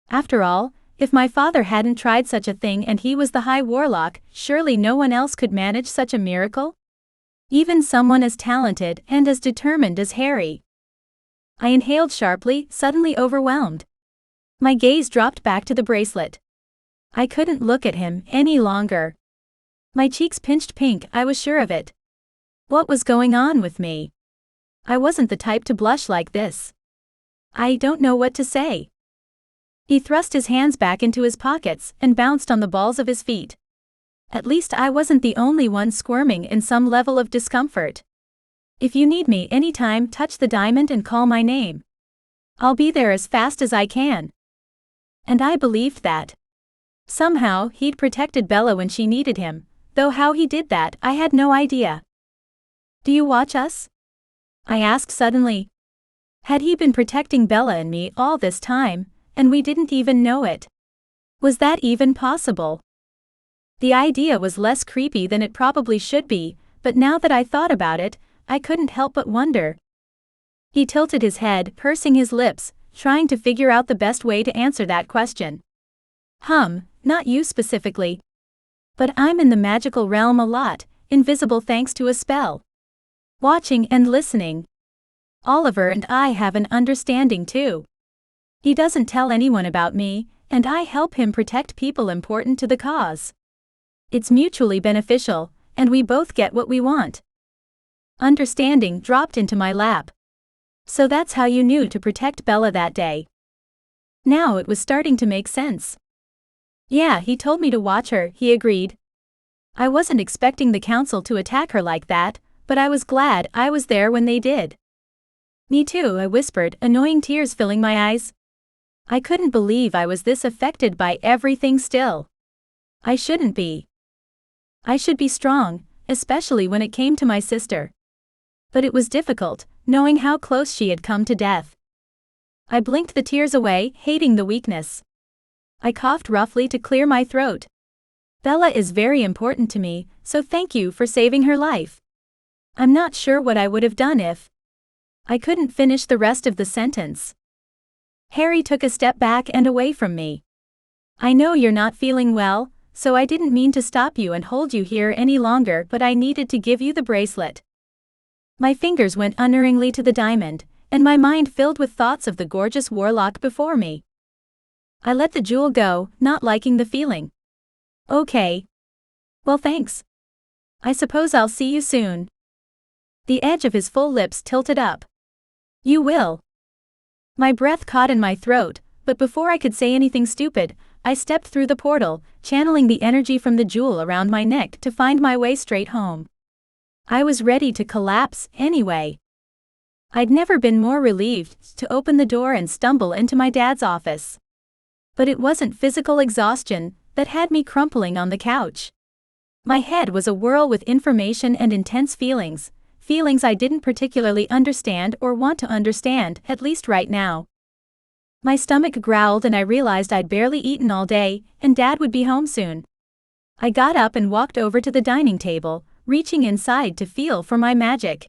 After all, if my father hadn't tried such a thing and he was the High Warlock, surely no one else could manage such a miracle? Even someone as talented and as determined as Harry. I inhaled sharply, suddenly overwhelmed. My gaze dropped back to the bracelet. I couldn't look at him any longer. My cheeks pinched pink, I was sure of it. What was going on with me? I wasn't the type to blush like this. I don't know what to say. He thrust his hands back into his pockets and bounced on the balls of his feet. At least I wasn't the only one squirming in some level of discomfort. If you need me anytime, touch the diamond and call my name. I'll be there as fast as I can. And I believed that. Somehow, he'd protected Bella when she needed him, though how he did that, I had no idea. Do you watch us? I asked suddenly. Had he been protecting Bella and me all this time, and we didn't even know it? Was that even possible? The idea was less creepy than it probably should be, but now that I thought about it, I couldn't help but wonder. He tilted his head, pursing his lips, trying to figure out the best way to answer that question. Not you specifically. But I'm in the magical realm a lot, invisible thanks to a spell. Watching and listening. Oliver and I have an understanding too. He doesn't tell anyone about me, and I help him protect people important to the cause. It's mutually beneficial, and we both get what we want. Understanding dropped into my lap. So that's how you knew to protect Bella that day. Now it was starting to make sense. Yeah, he told me to watch her, he agreed. I wasn't expecting the council to attack her like that, but I was glad I was there when they did. Me too, I whispered, annoying tears filling my eyes. I couldn't believe I was this affected by everything still. I shouldn't be. I should be strong, especially when it came to my sister. But it was difficult, knowing how close she had come to death. I blinked the tears away, hating the weakness. I coughed roughly to clear my throat. Bella is very important to me, so thank you for saving her life. I'm not sure what I would have done if. I couldn't finish the rest of the sentence. Harry took a step back and away from me. I know you're not feeling well, so I didn't mean to stop you and hold you here any longer, but I needed to give you the bracelet. My fingers went unerringly to the diamond, and my mind filled with thoughts of the gorgeous Warlock before me. I let the jewel go, not liking the feeling. Okay. Well, thanks. I suppose I'll see you soon. The edge of his full lips tilted up. You will. My breath caught in my throat, but before I could say anything stupid, I stepped through the portal, channeling the energy from the jewel around my neck to find my way straight home. I was ready to collapse, anyway. I'd never been more relieved to open the door and stumble into my dad's office. But it wasn't physical exhaustion that had me crumpling on the couch. My head was a whirl with information and intense feelings I didn't particularly understand or want to understand, at least right now. My stomach growled and I realized I'd barely eaten all day, and Dad would be home soon. I got up and walked over to the dining table, reaching inside to feel for my magic.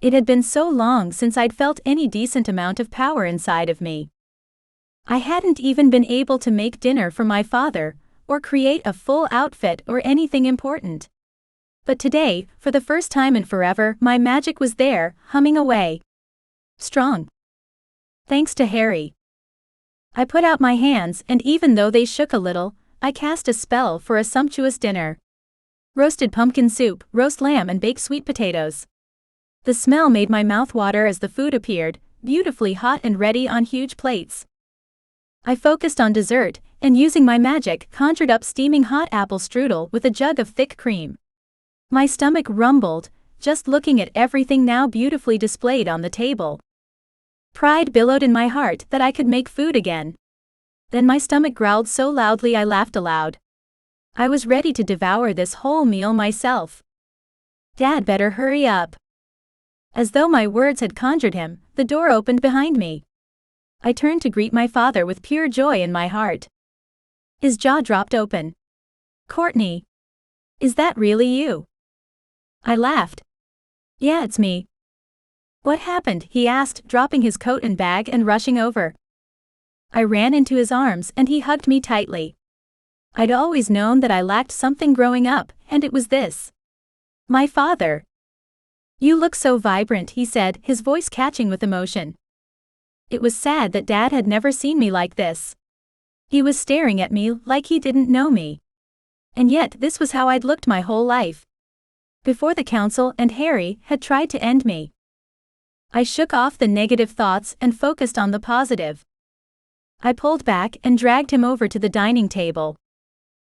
It had been so long since I'd felt any decent amount of power inside of me. I hadn't even been able to make dinner for my father, or create a full outfit or anything important. But today, for the first time in forever, my magic was there, humming away. Strong. Thanks to Harry. I put out my hands, and even though they shook a little, I cast a spell for a sumptuous dinner. Roasted pumpkin soup, roast lamb and baked sweet potatoes. The smell made my mouth water as the food appeared, beautifully hot and ready on huge plates. I focused on dessert, and using my magic, conjured up steaming hot apple strudel with a jug of thick cream. My stomach rumbled, just looking at everything now beautifully displayed on the table. Pride billowed in my heart that I could make food again. Then my stomach growled so loudly I laughed aloud. I was ready to devour this whole meal myself. Dad better hurry up. As though my words had conjured him, the door opened behind me. I turned to greet my father with pure joy in my heart. His jaw dropped open. Courtney. Is that really you? I laughed. Yeah, it's me. What happened? He asked, dropping his coat and bag and rushing over. I ran into his arms and he hugged me tightly. I'd always known that I lacked something growing up, and it was this. My father. You look so vibrant, he said, his voice catching with emotion. It was sad that Dad had never seen me like this. He was staring at me like he didn't know me. And yet this was how I'd looked my whole life. Before the council and Harry had tried to end me. I shook off the negative thoughts and focused on the positive. I pulled back and dragged him over to the dining table.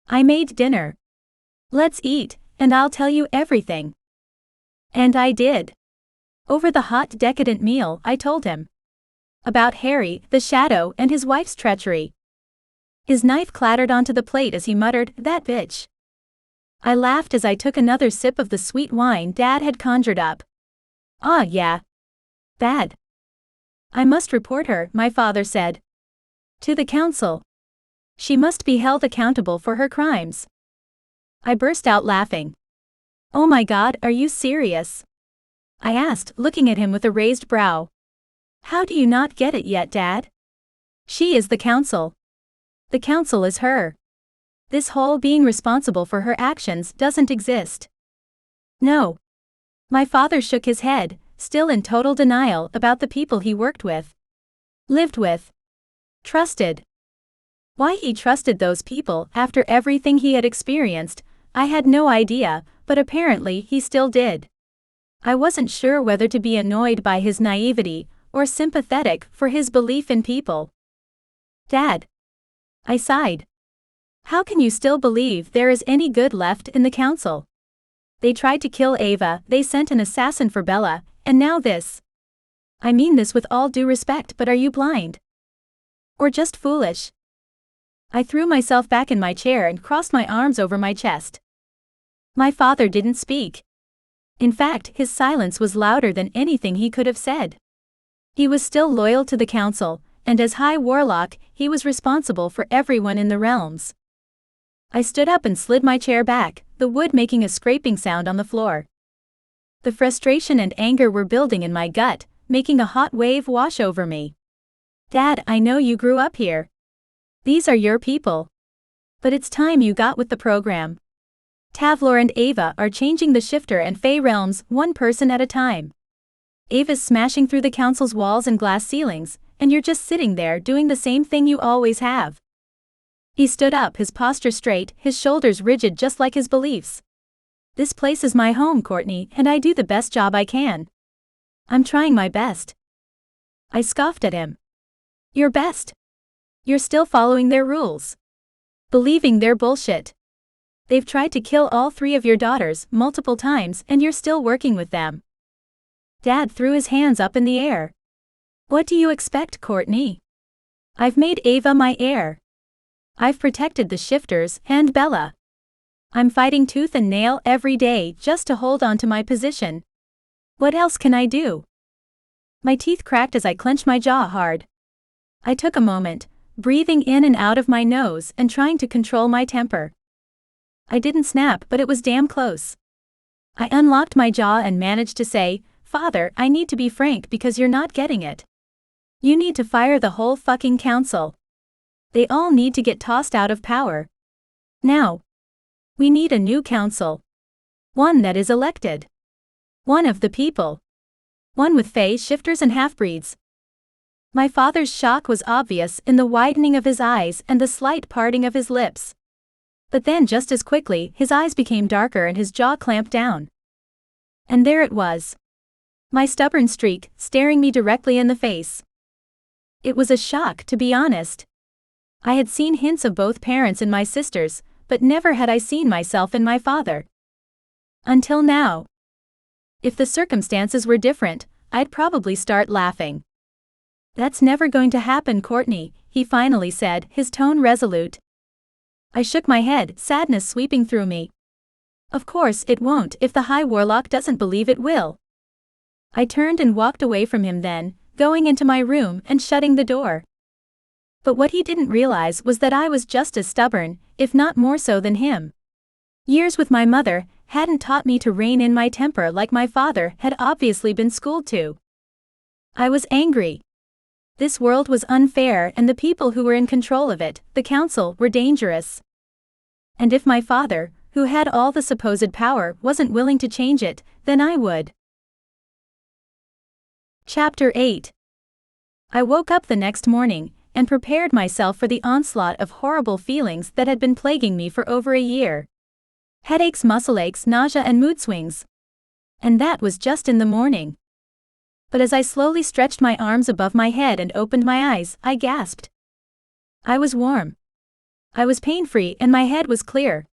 I made dinner. Let's eat, and I'll tell you everything. And I did. Over the hot, decadent meal, I told him. About Harry, the shadow, and his wife's treachery. His knife clattered onto the plate as he muttered, "That bitch." I laughed as I took another sip of the sweet wine Dad had conjured up. Ah, yeah. Bad. I must report her, my father said. To the council. She must be held accountable for her crimes. I burst out laughing. Oh my God, are you serious? I asked, looking at him with a raised brow. How do you not get it yet, Dad? She is the council. The council is her. This whole being responsible for her actions doesn't exist. No. My father shook his head, still in total denial about the people he worked with. Lived with. Trusted. Why he trusted those people after everything he had experienced, I had no idea, but apparently he still did. I wasn't sure whether to be annoyed by his naivety or sympathetic for his belief in people. Dad. I sighed. How can you still believe there is any good left in the council? They tried to kill Ava, they sent an assassin for Bella, and now this. I mean this with all due respect, but are you blind? Or just foolish? I threw myself back in my chair and crossed my arms over my chest. My father didn't speak. In fact, his silence was louder than anything he could have said. He was still loyal to the council, and as High Warlock, he was responsible for everyone in the realms. I stood up and slid my chair back, the wood making a scraping sound on the floor. The frustration and anger were building in my gut, making a hot wave wash over me. Dad, I know you grew up here. These are your people. But it's time you got with the program. Tavlor and Ava are changing the Shifter and Fey realms one person at a time. Ava's smashing through the council's walls and glass ceilings, and you're just sitting there doing the same thing you always have. He stood up, his posture straight, his shoulders rigid just like his beliefs. This place is my home, Courtney, and I do the best job I can. I'm trying my best. I scoffed at him. Your best? You're still following their rules. Believing their bullshit. They've tried to kill all 3 of your daughters multiple times and you're still working with them. Dad threw his hands up in the air. What do you expect, Courtney? I've made Ava my heir. I've protected the Shifters and Bella. I'm fighting tooth and nail every day just to hold on to my position. What else can I do? My teeth cracked as I clenched my jaw hard. I took a moment, breathing in and out of my nose and trying to control my temper. I didn't snap, but it was damn close. I unlocked my jaw and managed to say, Father, I need to be frank because you're not getting it. You need to fire the whole fucking council. They all need to get tossed out of power. Now. We need a new council. One that is elected. One of the people. One with Fey, Shifters and half-breeds. My father's shock was obvious in the widening of his eyes and the slight parting of his lips. But then just as quickly, his eyes became darker and his jaw clamped down. And there it was. My stubborn streak, staring me directly in the face. It was a shock, to be honest. I had seen hints of both parents in my sisters, but never had I seen myself in my father. Until now. If the circumstances were different, I'd probably start laughing. That's never going to happen, Courtney, he finally said, his tone resolute. I shook my head, sadness sweeping through me. Of course it won't if the High Warlock doesn't believe it will. I turned and walked away from him then, going into my room and shutting the door. But what he didn't realize was that I was just as stubborn, if not more so than him. Years with my mother hadn't taught me to rein in my temper like my father had obviously been schooled to. I was angry. This world was unfair and the people who were in control of it, the council, were dangerous. And if my father, who had all the supposed power, wasn't willing to change it, then I would. Chapter 8. I woke up the next morning and prepared myself for the onslaught of horrible feelings that had been plaguing me for over a year. Headaches, muscle aches, nausea and mood swings. And that was just in the morning. But as I slowly stretched my arms above my head and opened my eyes, I gasped. I was warm. I was pain-free and my head was clear.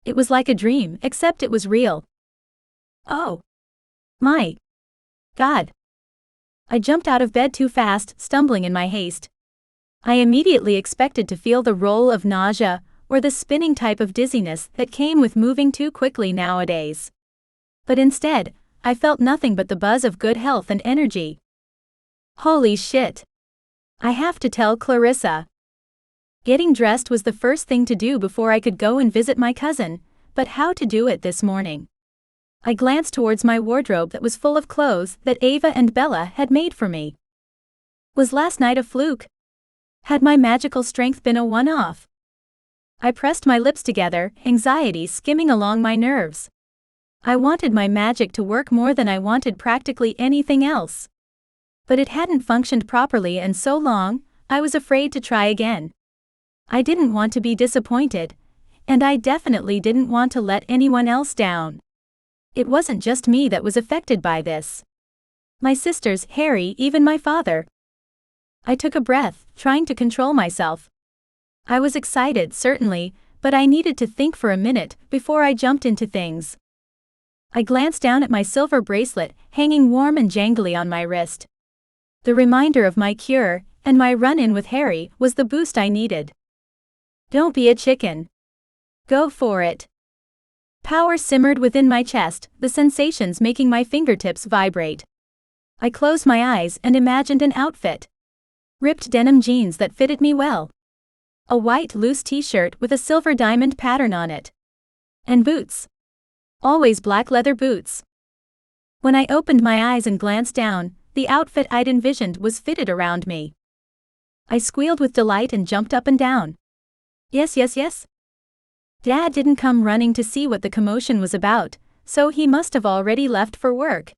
It was like a dream, except it was real. Oh. My God. I jumped out of bed too fast, stumbling in my haste. I immediately expected to feel the roll of nausea, or the spinning type of dizziness that came with moving too quickly nowadays. But instead, I felt nothing but the buzz of good health and energy. Holy shit. I have to tell Clarissa. Getting dressed was the first thing to do before I could go and visit my cousin, but how to do it this morning? I glanced towards my wardrobe that was full of clothes that Ava and Bella had made for me. Was last night a fluke? Had my magical strength been a one-off? I pressed my lips together, anxiety skimming along my nerves. I wanted my magic to work more than I wanted practically anything else. But it hadn't functioned properly in so long, I was afraid to try again. I didn't want to be disappointed, and I definitely didn't want to let anyone else down. It wasn't just me that was affected by this. My sisters, Harry, even my father. I took a breath, trying to control myself. I was excited, certainly, but I needed to think for a minute before I jumped into things. I glanced down at my silver bracelet, hanging warm and jangly on my wrist. The reminder of my cure, and my run-in with Harry, was the boost I needed. Don't be a chicken. Go for it. Power simmered within my chest, the sensations making my fingertips vibrate. I closed my eyes and imagined an outfit. Ripped denim jeans that fitted me well. A white loose t-shirt with a silver diamond pattern on it. And boots. Always black leather boots. When I opened my eyes and glanced down, the outfit I'd envisioned was fitted around me. I squealed with delight and jumped up and down. Yes, yes, yes. Dad didn't come running to see what the commotion was about, so he must have already left for work.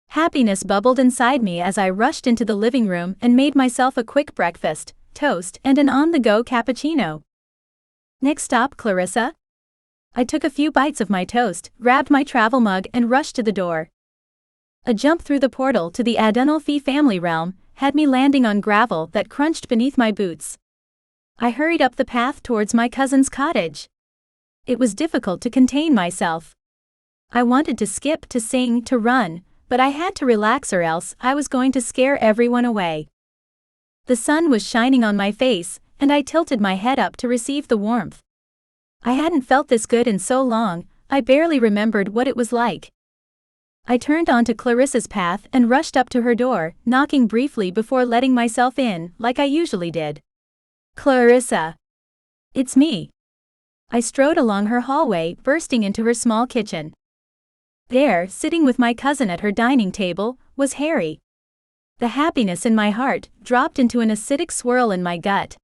Happiness bubbled inside me as I rushed into the living room and made myself a quick breakfast, toast, and an on-the-go cappuccino. Next stop, Clarissa? I took a few bites of my toast, grabbed my travel mug, and rushed to the door. A jump through the portal to the Adonolfi family realm had me landing on gravel that crunched beneath my boots. I hurried up the path towards my cousin's cottage. It was difficult to contain myself. I wanted to skip, to sing, to run, but I had to relax or else I was going to scare everyone away. The sun was shining on my face, and I tilted my head up to receive the warmth. I hadn't felt this good in so long, I barely remembered what it was like. I turned onto Clarissa's path and rushed up to her door, knocking briefly before letting myself in, like I usually did. Clarissa. It's me. I strode along her hallway, bursting into her small kitchen. There, sitting with my cousin at her dining table, was Harry. The happiness in my heart dropped into an acidic swirl in my gut.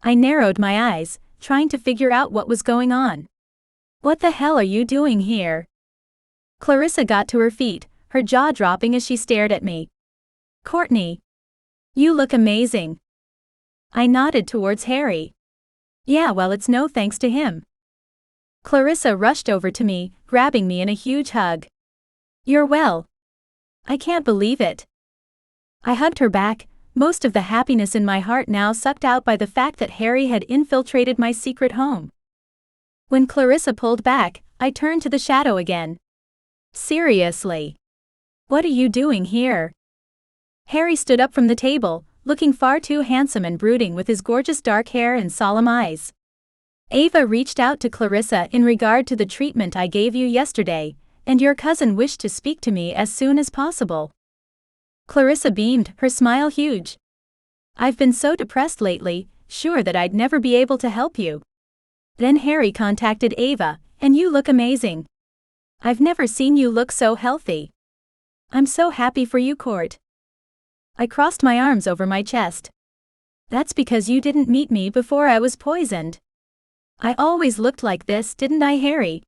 I narrowed my eyes, trying to figure out what was going on. What the hell are you doing here? Clarissa got to her feet, her jaw dropping as she stared at me. Courtney. You look amazing. I nodded towards Harry. Yeah, well, it's no thanks to him. Clarissa rushed over to me, grabbing me in a huge hug. You're well. I can't believe it. I hugged her back, most of the happiness in my heart now sucked out by the fact that Harry had infiltrated my secret home. When Clarissa pulled back, I turned to the shadow again. Seriously. What are you doing here? Harry stood up from the table, looking far too handsome and brooding with his gorgeous dark hair and solemn eyes. Ava reached out to Clarissa in regard to the treatment I gave you yesterday, and your cousin wished to speak to me as soon as possible. Clarissa beamed, her smile huge. I've been so depressed lately, sure that I'd never be able to help you. Then Harry contacted Ava, and you look amazing. I've never seen you look so healthy. I'm so happy for you, Court. I crossed my arms over my chest. That's because you didn't meet me before I was poisoned. I always looked like this, didn't I, Harry?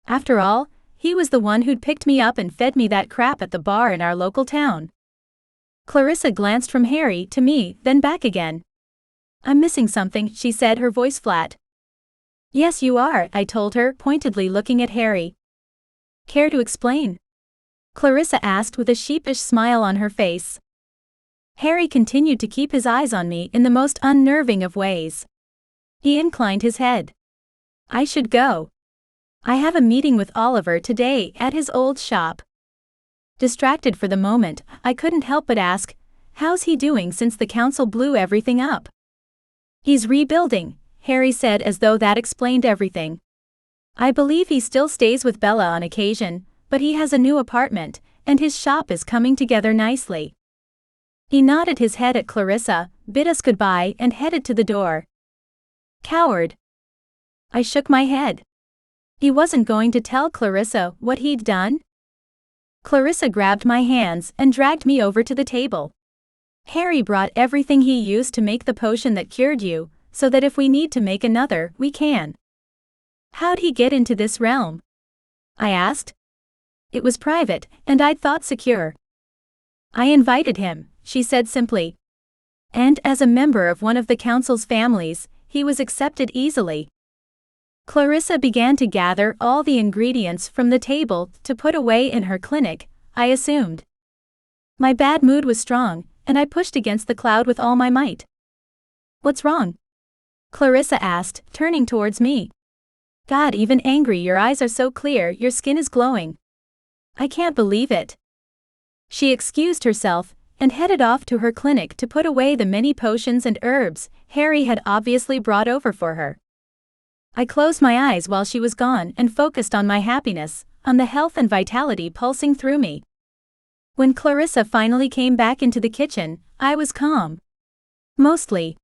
After all, he was the one who'd picked me up and fed me that crap at the bar in our local town. Clarissa glanced from Harry to me, then back again. I'm missing something, she said, her voice flat. Yes, you are, I told her, pointedly looking at Harry. Care to explain? Clarissa asked with a sheepish smile on her face. Harry continued to keep his eyes on me in the most unnerving of ways. He inclined his head. I should go. I have a meeting with Oliver today at his old shop. Distracted for the moment, I couldn't help but ask, how's he doing since the council blew everything up? He's rebuilding, Harry said as though that explained everything. I believe he still stays with Bella on occasion, but he has a new apartment, and his shop is coming together nicely. He nodded his head at Clarissa, bid us goodbye, and headed to the door. Coward. I shook my head. He wasn't going to tell Clarissa what he'd done? Clarissa grabbed my hands and dragged me over to the table. Harry brought everything he used to make the potion that cured you, so that if we need to make another, we can. How'd he get into this realm? I asked. It was private, and I'd thought secure. I invited him, she said simply. And as a member of one of the council's families, he was accepted easily. Clarissa began to gather all the ingredients from the table to put away in her clinic, I assumed. My bad mood was strong, and I pushed against the cloud with all my might. "What's wrong?" Clarissa asked, turning towards me. "God, even angry, your eyes are so clear, your skin is glowing. I can't believe it." She excused herself and headed off to her clinic to put away the many potions and herbs Harry had obviously brought over for her. I closed my eyes while she was gone and focused on my happiness, on the health and vitality pulsing through me. When Clarissa finally came back into the kitchen, I was calm. Mostly.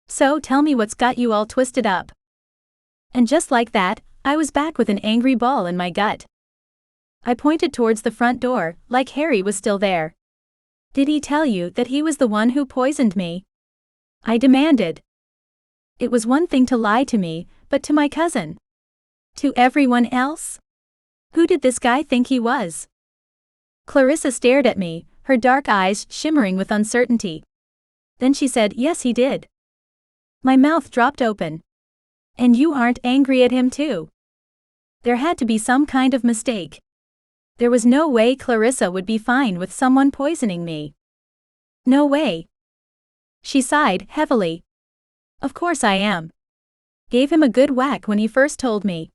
"So tell me what's got you all twisted up." And just like that, I was back with an angry ball in my gut. I pointed towards the front door, like Harry was still there. "Did he tell you that he was the one who poisoned me?" I demanded. It was one thing to lie to me, but to my cousin. To everyone else? Who did this guy think he was? Clarissa stared at me, her dark eyes shimmering with uncertainty. Then she said, "Yes, he did." My mouth dropped open. "And you aren't angry at him too?" There had to be some kind of mistake. There was no way Clarissa would be fine with someone poisoning me. No way. She sighed heavily. "Of course I am. Gave him a good whack when he first told me.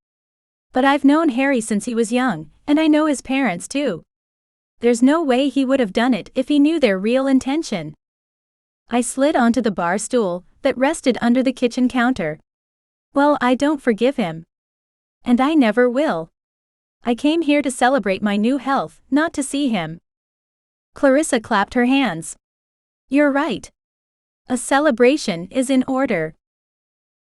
But I've known Harry since he was young, and I know his parents too. There's no way he would have done it if he knew their real intention." I slid onto the bar stool that rested under the kitchen counter. "Well, I don't forgive him. And I never will. I came here to celebrate my new health, not to see him." Clarissa clapped her hands. "You're right. A celebration is in order."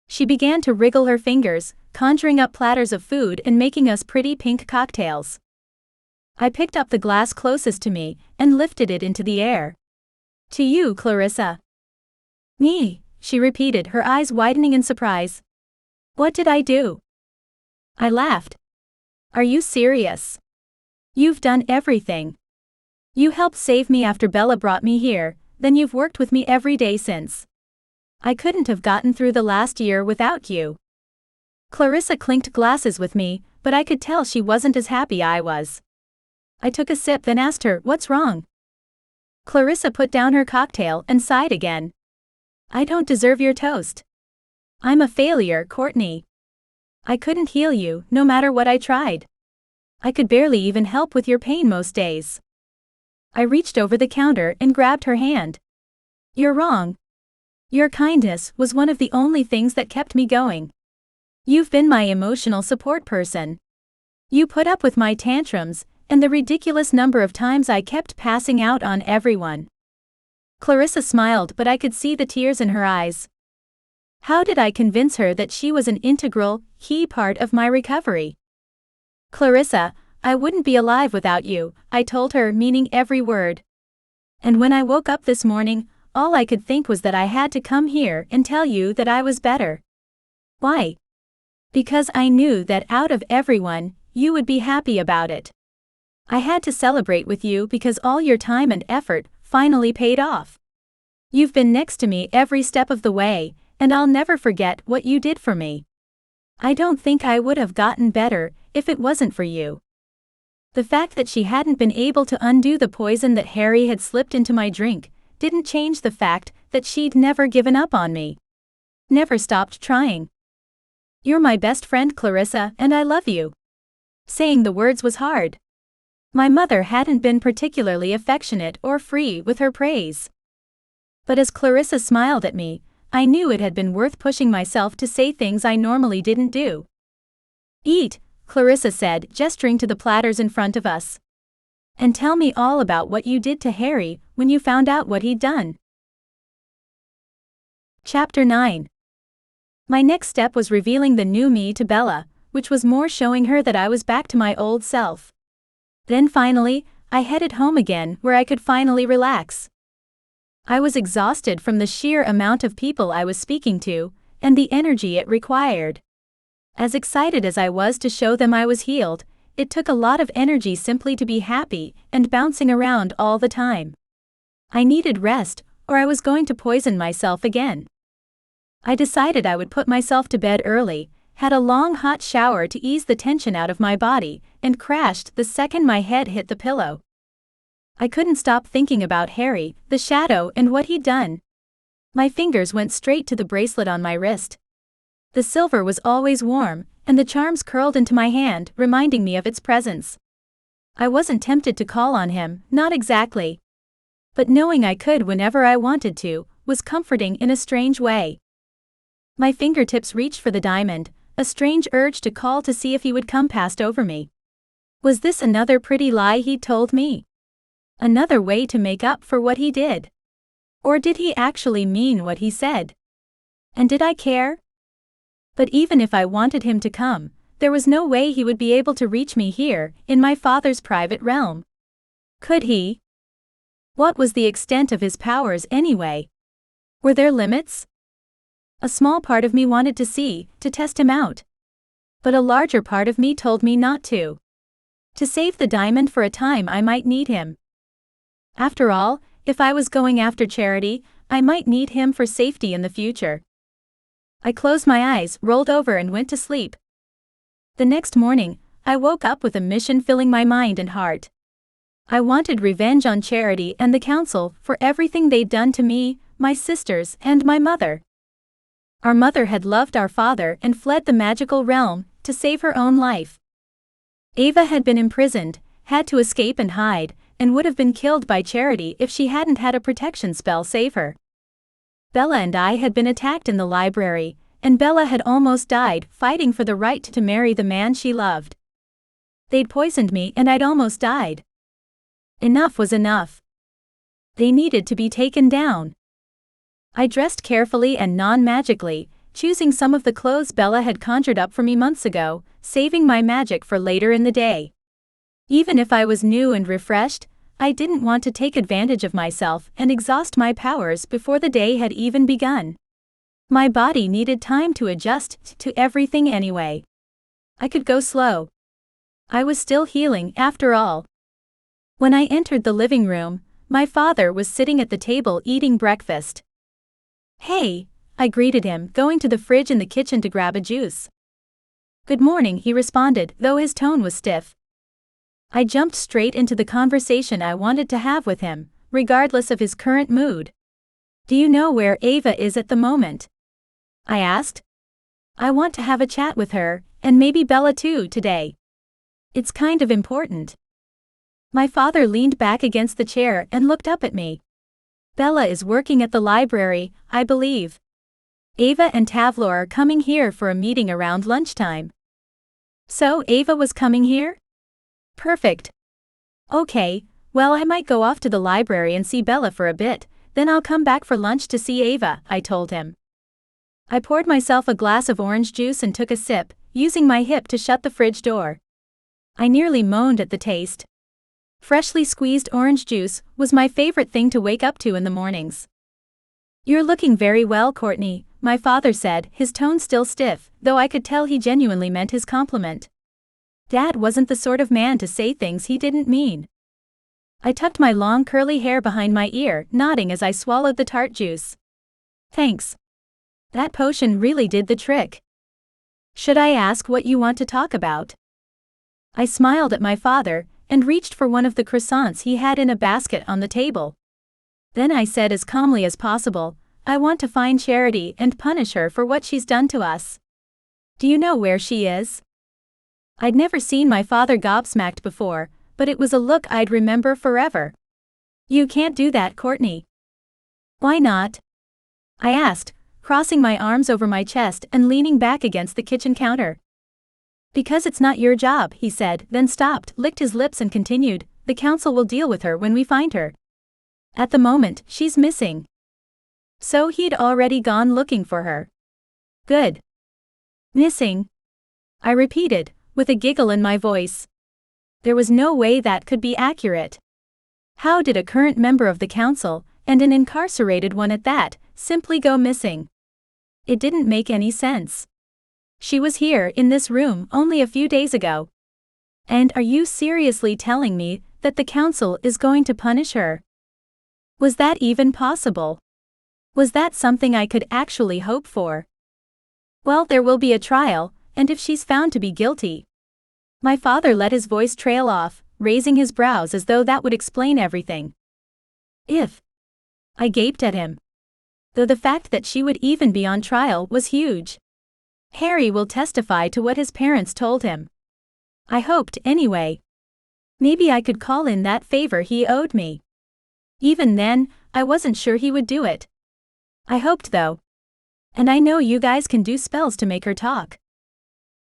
She began to wriggle her fingers, conjuring up platters of food and making us pretty pink cocktails. I picked up the glass closest to me and lifted it into the air. "To you, Clarissa." "Me?" she repeated, her eyes widening in surprise. "What did I do?" I laughed. "Are you serious? You've done everything. You helped save me after Bella brought me here, then you've worked with me every day since. I couldn't have gotten through the last year without you." Clarissa clinked glasses with me, but I could tell she wasn't as happy I was. I took a sip then asked her, "What's wrong?" Clarissa put down her cocktail and sighed again. "I don't deserve your toast. I'm a failure, Courtney. I couldn't heal you, no matter what I tried. I could barely even help with your pain most days." I reached over the counter and grabbed her hand. "You're wrong. Your kindness was one of the only things that kept me going. You've been my emotional support person. You put up with my tantrums and the ridiculous number of times I kept passing out on everyone." Clarissa smiled, but I could see the tears in her eyes. How did I convince her that she was an integral, key part of my recovery? "Clarissa, I wouldn't be alive without you," I told her, meaning every word. "And when I woke up this morning, all I could think was that I had to come here and tell you that I was better." "Why?" "Because I knew that out of everyone, you would be happy about it. I had to celebrate with you because all your time and effort finally paid off. You've been next to me every step of the way, and I'll never forget what you did for me. I don't think I would have gotten better if it wasn't for you." The fact that she hadn't been able to undo the poison that Harry had slipped into my drink didn't change the fact that she'd never given up on me. Never stopped trying. "You're my best friend, Clarissa, and I love you." Saying the words was hard. My mother hadn't been particularly affectionate or free with her praise. But as Clarissa smiled at me, I knew it had been worth pushing myself to say things I normally didn't do. "Eat," Clarissa said, gesturing to the platters in front of us. "And tell me all about what you did to Harry when you found out what he'd done." Chapter 9. My next step was revealing the new me to Bella, which was more showing her that I was back to my old self. Then finally, I headed home again where I could finally relax. I was exhausted from the sheer amount of people I was speaking to, and the energy it required. As excited as I was to show them I was healed, it took a lot of energy simply to be happy and bouncing around all the time. I needed rest, or I was going to poison myself again. I decided I would put myself to bed early, had a long hot shower to ease the tension out of my body, and crashed the second my head hit the pillow. I couldn't stop thinking about Harry, the shadow, and what he'd done. My fingers went straight to the bracelet on my wrist. The silver was always warm, and the charms curled into my hand, reminding me of its presence. I wasn't tempted to call on him, not exactly. But knowing I could whenever I wanted to, was comforting in a strange way. My fingertips reached for the diamond, a strange urge to call to see if he would come passed over me. Was this another pretty lie he'd told me? Another way to make up for what he did? Or did he actually mean what he said? And did I care? But even if I wanted him to come, there was no way he would be able to reach me here, in my father's private realm. Could he? What was the extent of his powers anyway? Were there limits? A small part of me wanted to see, to test him out. But a larger part of me told me not to. To save the diamond for a time I might need him. After all, if I was going after Charity, I might need him for safety in the future. I closed my eyes, rolled over and went to sleep. The next morning, I woke up with a mission filling my mind and heart. I wanted revenge on Charity and the council for everything they'd done to me, my sisters, and my mother. Our mother had loved our father and fled the magical realm to save her own life. Ava had been imprisoned, had to escape and hide, and would have been killed by Charity if she hadn't had a protection spell save her. Bella and I had been attacked in the library, and Bella had almost died fighting for the right to marry the man she loved. They'd poisoned me and I'd almost died. Enough was enough. They needed to be taken down. I dressed carefully and non-magically, choosing some of the clothes Bella had conjured up for me months ago, saving my magic for later in the day. Even if I was new and refreshed, I didn't want to take advantage of myself and exhaust my powers before the day had even begun. My body needed time to adjust to everything anyway. I could go slow. I was still healing after all. When I entered the living room, my father was sitting at the table eating breakfast. "Hey," I greeted him, going to the fridge in the kitchen to grab a juice. "Good morning," he responded, though his tone was stiff. I jumped straight into the conversation I wanted to have with him, regardless of his current mood. "Do you know where Ava is at the moment?" I asked. "I want to have a chat with her, and maybe Bella too, today. It's kind of important." My father leaned back against the chair and looked up at me. "Bella is working at the library, I believe. Ava and Tavlor are coming here for a meeting around lunchtime." "So Ava was coming here? Perfect. Okay, well, I might go off to the library and see Bella for a bit, then I'll come back for lunch to see Ava," I told him. I poured myself a glass of orange juice and took a sip, using my hip to shut the fridge door. I nearly moaned at the taste. Freshly squeezed orange juice was my favorite thing to wake up to in the mornings. "You're looking very well, Courtney," my father said, his tone still stiff, though I could tell he genuinely meant his compliment. Dad wasn't the sort of man to say things he didn't mean. I tucked my long curly hair behind my ear, nodding as I swallowed the tart juice. "Thanks. That potion really did the trick. Should I ask what you want to talk about?" I smiled at my father and reached for one of the croissants he had in a basket on the table. Then I said as calmly as possible, "I want to find Charity and punish her for what she's done to us. Do you know where she is?" I'd never seen my father gobsmacked before, but it was a look I'd remember forever. "You can't do that, Courtney." "Why not?" I asked, crossing my arms over my chest and leaning back against the kitchen counter. "Because it's not your job," he said, then stopped, licked his lips and continued, "The council will deal with her when we find her. At the moment, she's missing." So he'd already gone looking for her. Good. "Missing?" I repeated, with a giggle in my voice. There was no way that could be accurate. How did a current member of the council, and an incarcerated one at that, simply go missing? It didn't make any sense. She was here in this room only a few days ago. And are you seriously telling me that the council is going to punish her? Was that even possible? Was that something I could actually hope for? Well, there will be a trial, and if she's found to be guilty. My father let his voice trail off, raising his brows as though that would explain everything. If. I gaped at him. Though the fact that she would even be on trial was huge. Harry will testify to what his parents told him. I hoped, anyway. Maybe I could call in that favor he owed me. Even then, I wasn't sure he would do it. I hoped though. And I know you guys can do spells to make her talk.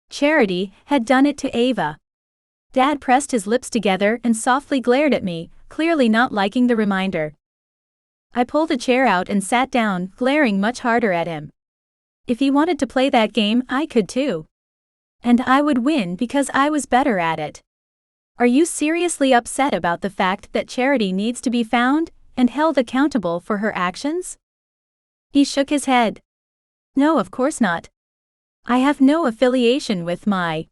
Charity had done it to Ava. Dad pressed his lips together and softly glared at me, clearly not liking the reminder. I pulled a chair out and sat down, glaring much harder at him. If he wanted to play that game, I could too. And I would win because I was better at it. Are you seriously upset about the fact that Charity needs to be found and held accountable for her actions? He shook his head. No, of course not. I have no affiliation with my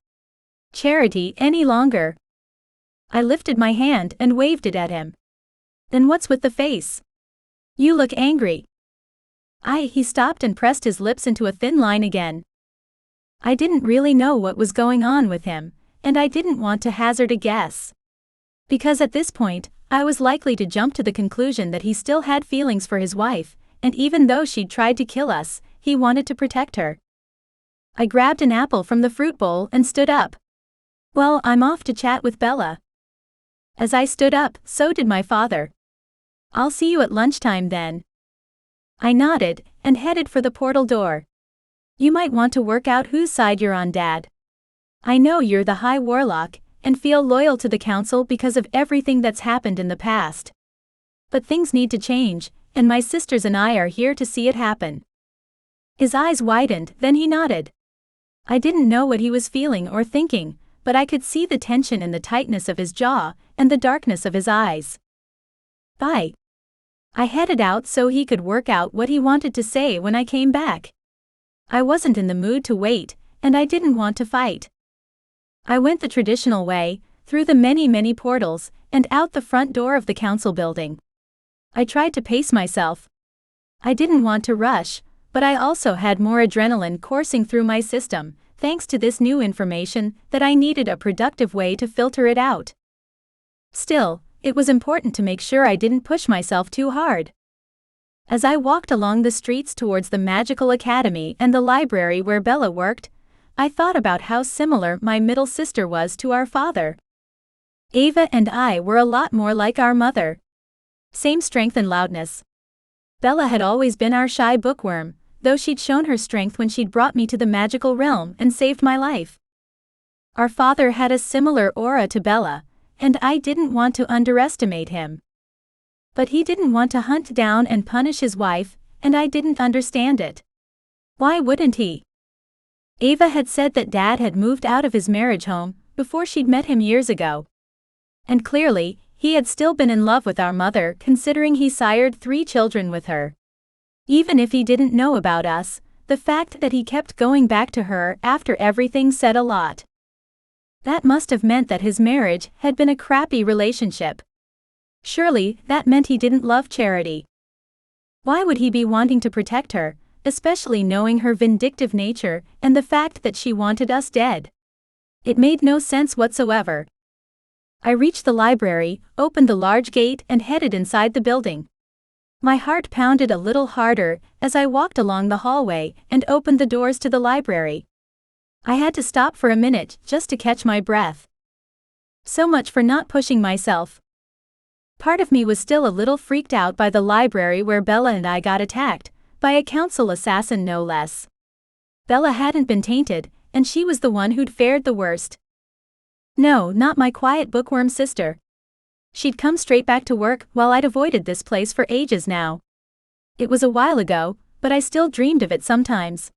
Charity any longer. I lifted my hand and waved it at him. Then what's with the face? You look angry. He stopped and pressed his lips into a thin line again. I didn't really know what was going on with him, and I didn't want to hazard a guess. Because at this point, I was likely to jump to the conclusion that he still had feelings for his wife, and even though she'd tried to kill us, he wanted to protect her. I grabbed an apple from the fruit bowl and stood up. Well, I'm off to chat with Bella. As I stood up, so did my father. I'll see you at lunchtime then. I nodded and headed for the portal door. You might want to work out whose side you're on, Dad. I know you're the High Warlock and feel loyal to the Council because of everything that's happened in the past. But things need to change, and my sisters and I are here to see it happen. His eyes widened, then he nodded. I didn't know what he was feeling or thinking, but I could see the tension in the tightness of his jaw and the darkness of his eyes. Bye. I headed out so he could work out what he wanted to say when I came back. I wasn't in the mood to wait, and I didn't want to fight. I went the traditional way, through the many portals, and out the front door of the council building. I tried to pace myself. I didn't want to rush, but I also had more adrenaline coursing through my system, thanks to this new information that I needed a productive way to filter it out. Still, it was important to make sure I didn't push myself too hard. As I walked along the streets towards the Magical Academy and the library where Bella worked, I thought about how similar my middle sister was to our father. Ava and I were a lot more like our mother. Same strength and loudness. Bella had always been our shy bookworm, though she'd shown her strength when she'd brought me to the magical realm and saved my life. Our father had a similar aura to Bella, and I didn't want to underestimate him. But he didn't want to hunt down and punish his wife, and I didn't understand it. Why wouldn't he? Ava had said that Dad had moved out of his marriage home before she'd met him years ago. And clearly, he had still been in love with our mother, considering he sired 3 children with her. Even if he didn't know about us, the fact that he kept going back to her after everything said a lot. That must have meant that his marriage had been a crappy relationship. Surely, that meant he didn't love Charity. Why would he be wanting to protect her, especially knowing her vindictive nature and the fact that she wanted us dead? It made no sense whatsoever. I reached the library, opened the large gate and headed inside the building. My heart pounded a little harder as I walked along the hallway and opened the doors to the library. I had to stop for a minute just to catch my breath. So much for not pushing myself. Part of me was still a little freaked out by the library where Bella and I got attacked, by a council assassin no less. Bella hadn't been tainted, and she was the one who'd fared the worst. No, not my quiet bookworm sister. She'd come straight back to work while I'd avoided this place for ages now. It was a while ago, but I still dreamed of it sometimes.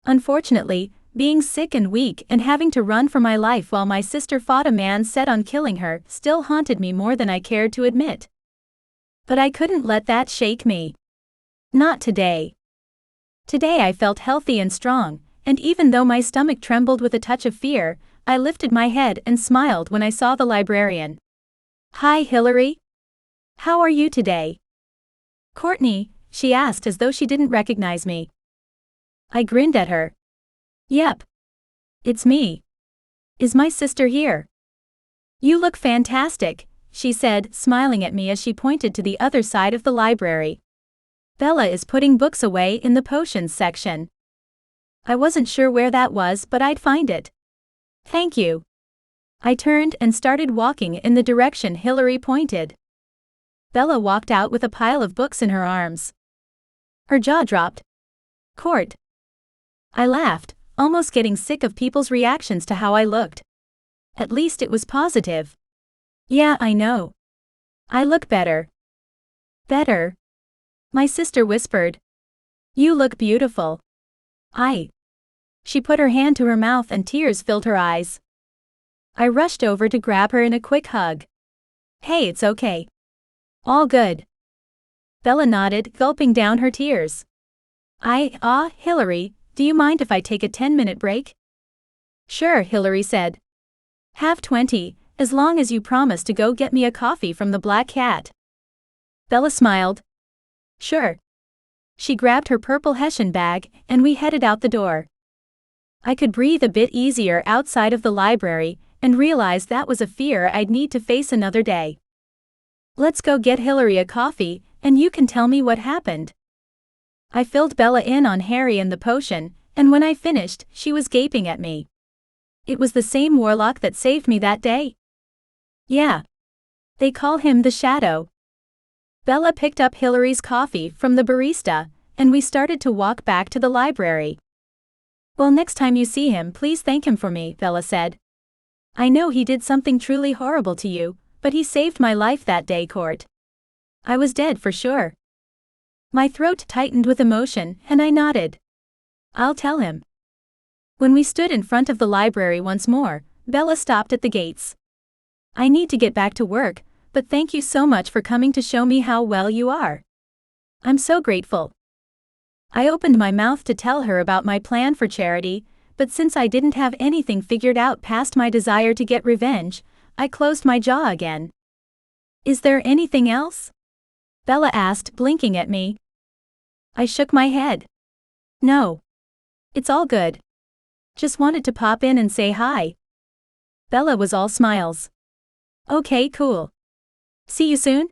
Unfortunately, being sick and weak and having to run for my life while my sister fought a man set on killing her still haunted me more than I cared to admit. But I couldn't let that shake me. Not today. Today I felt healthy and strong, and even though my stomach trembled with a touch of fear, I lifted my head and smiled when I saw the librarian. Hi, Hillary. How are you today? Courtney, she asked as though she didn't recognize me. I grinned at her. Yep. It's me. Is my sister here? You look fantastic, she said, smiling at me as she pointed to the other side of the library. Bella is putting books away in the potions section. I wasn't sure where that was, but I'd find it. Thank you. I turned and started walking in the direction Hillary pointed. Bella walked out with a pile of books in her arms. Her jaw dropped. Court. I laughed, almost getting sick of people's reactions to how I looked. At least it was positive. Yeah, I know. I look better. Better? My sister whispered. You look beautiful. She put her hand to her mouth and tears filled her eyes. I rushed over to grab her in a quick hug. Hey, it's okay. All good. Bella nodded, gulping down her tears. Hillary, do you mind if I take a 10-minute break? Sure, Hillary said. Have 20, as long as you promise to go get me a coffee from the Black Cat. Bella smiled. Sure. She grabbed her purple Hessian bag, and we headed out the door. I could breathe a bit easier outside of the library, and realized that was a fear I'd need to face another day. Let's go get Hillary a coffee, and you can tell me what happened. I filled Bella in on Harry and the potion, and when I finished, she was gaping at me. It was the same Warlock that saved me that day? Yeah. They call him the Shadow. Bella picked up Hillary's coffee from the barista, and we started to walk back to the library. Well, next time you see him, please thank him for me, Bella said. I know he did something truly horrible to you, but he saved my life that day, Court. I was dead for sure. My throat tightened with emotion, and I nodded. I'll tell him. When we stood in front of the library once more, Bella stopped at the gates. I need to get back to work, but thank you so much for coming to show me how well you are. I'm so grateful. I opened my mouth to tell her about my plan for charity, but since I didn't have anything figured out past my desire to get revenge, I closed my jaw again. Is there anything else? Bella asked, blinking at me. I shook my head. No. It's all good. Just wanted to pop in and say hi. Bella was all smiles. Okay, cool. See you soon?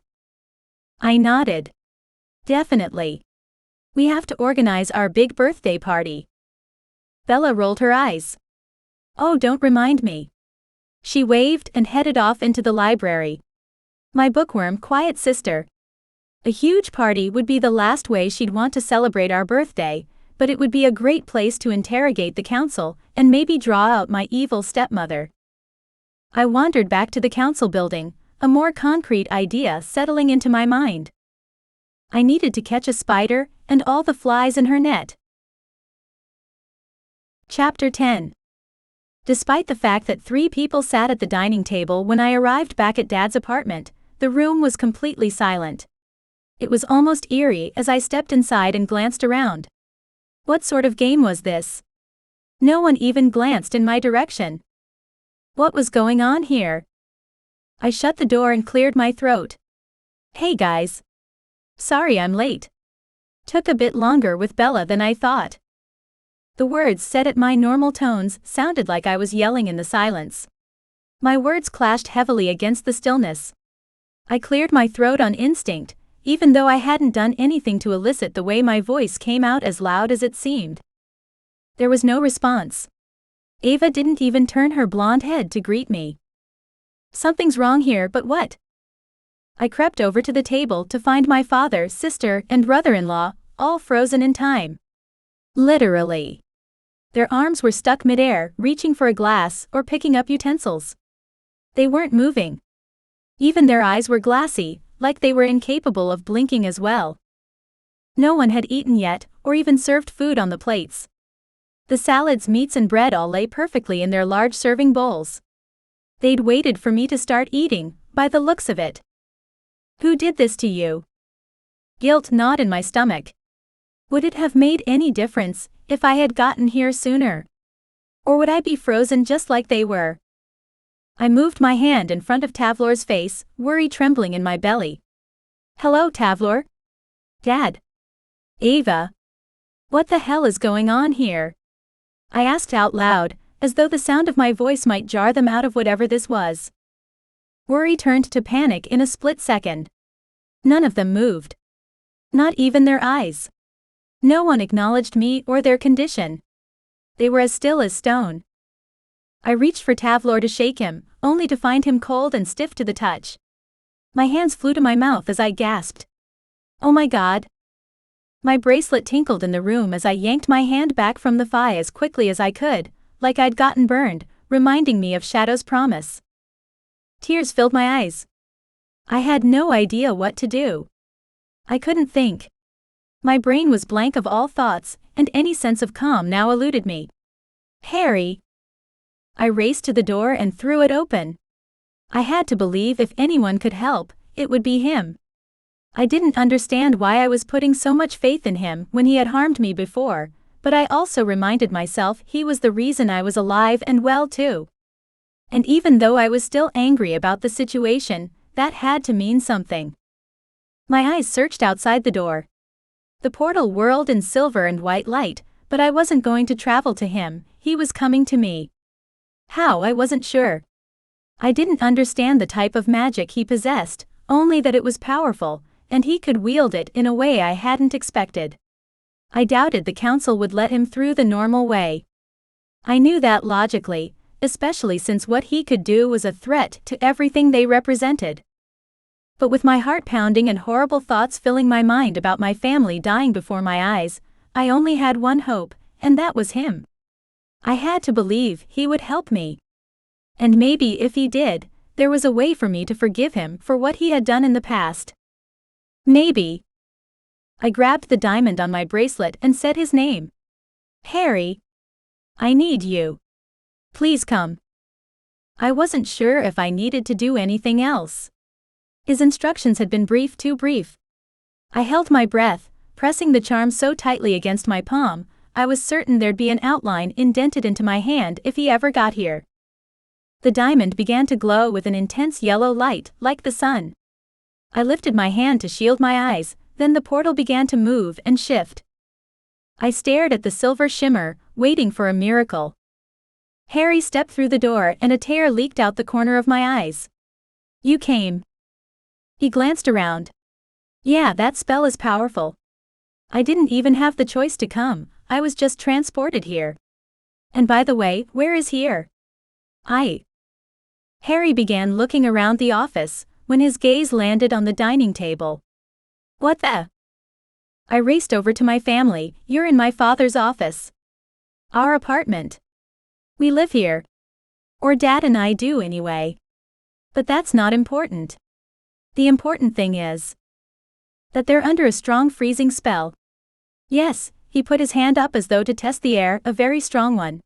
I nodded. Definitely. We have to organize our big birthday party. Bella rolled her eyes. Oh, don't remind me. She waved and headed off into the library. My bookworm, quiet sister. A huge party would be the last way she'd want to celebrate our birthday, but it would be a great place to interrogate the council and maybe draw out my evil stepmother. I wandered back to the council building, a more concrete idea settling into my mind. I needed to catch a spider and all the flies in her net. Chapter 10. Despite the fact that 3 people sat at the dining table when I arrived back at Dad's apartment, the room was completely silent. It was almost eerie as I stepped inside and glanced around. What sort of game was this? No one even glanced in my direction. What was going on here? I shut the door and cleared my throat. Hey guys. Sorry I'm late. Took a bit longer with Bella than I thought. The words said at my normal tones sounded like I was yelling in the silence. My words clashed heavily against the stillness. I cleared my throat on instinct, even though I hadn't done anything to elicit the way my voice came out as loud as it seemed. There was no response. Ava didn't even turn her blonde head to greet me. Something's wrong here, but what? I crept over to the table to find my father, sister, and brother-in-law, all frozen in time. Literally. Their arms were stuck midair, reaching for a glass or picking up utensils. They weren't moving. Even their eyes were glassy, like they were incapable of blinking as well. No one had eaten yet, or even served food on the plates. The salads, meats, and bread all lay perfectly in their large serving bowls. They'd waited for me to start eating, by the looks of it. Who did this to you? Guilt gnawed in my stomach. Would it have made any difference if I had gotten here sooner? Or would I be frozen just like they were? I moved my hand in front of Tavlor's face, worry trembling in my belly. Hello, Tavlor. Dad. Ava. What the hell is going on here? I asked out loud, as though the sound of my voice might jar them out of whatever this was. Worry turned to panic in a split second. None of them moved. Not even their eyes. No one acknowledged me or their condition. They were as still as stone. I reached for Tavlor to shake him, only to find him cold and stiff to the touch. My hands flew to my mouth as I gasped. Oh my God. My bracelet tinkled in the room as I yanked my hand back from the fire as quickly as I could, like I'd gotten burned, reminding me of Shadow's promise. Tears filled my eyes. I had no idea what to do. I couldn't think. My brain was blank of all thoughts, and any sense of calm now eluded me. Harry! I raced to the door and threw it open. I had to believe if anyone could help, it would be him. I didn't understand why I was putting so much faith in him when he had harmed me before, but I also reminded myself he was the reason I was alive and well too. And even though I was still angry about the situation, that had to mean something. My eyes searched outside the door. The portal whirled in silver and white light, but I wasn't going to travel to him, he was coming to me. How, I wasn't sure. I didn't understand the type of magic he possessed, only that it was powerful, and he could wield it in a way I hadn't expected. I doubted the council would let him through the normal way. I knew that logically, especially since what he could do was a threat to everything they represented. But with my heart pounding and horrible thoughts filling my mind about my family dying before my eyes, I only had one hope, and that was him. I had to believe he would help me. And maybe if he did, there was a way for me to forgive him for what he had done in the past. Maybe. I grabbed the diamond on my bracelet and said his name. Harry. I need you. Please come. I wasn't sure if I needed to do anything else. His instructions had been brief, too brief. I held my breath, pressing the charm so tightly against my palm, I was certain there'd be an outline indented into my hand if he ever got here. The diamond began to glow with an intense yellow light, like the sun. I lifted my hand to shield my eyes, then the portal began to move and shift. I stared at the silver shimmer, waiting for a miracle. Harry stepped through the door and a tear leaked out the corner of my eyes. You came. He glanced around. Yeah, that spell is powerful. I didn't even have the choice to come, I was just transported here. And by the way, where is here? Harry began looking around the office, when his gaze landed on the dining table. What the? I raced over to my family. You're in my father's office. Our apartment. We live here. Or Dad and I do anyway. But that's not important. The important thing is that they're under a strong freezing spell. Yes, he put his hand up as though to test the air, a very strong one.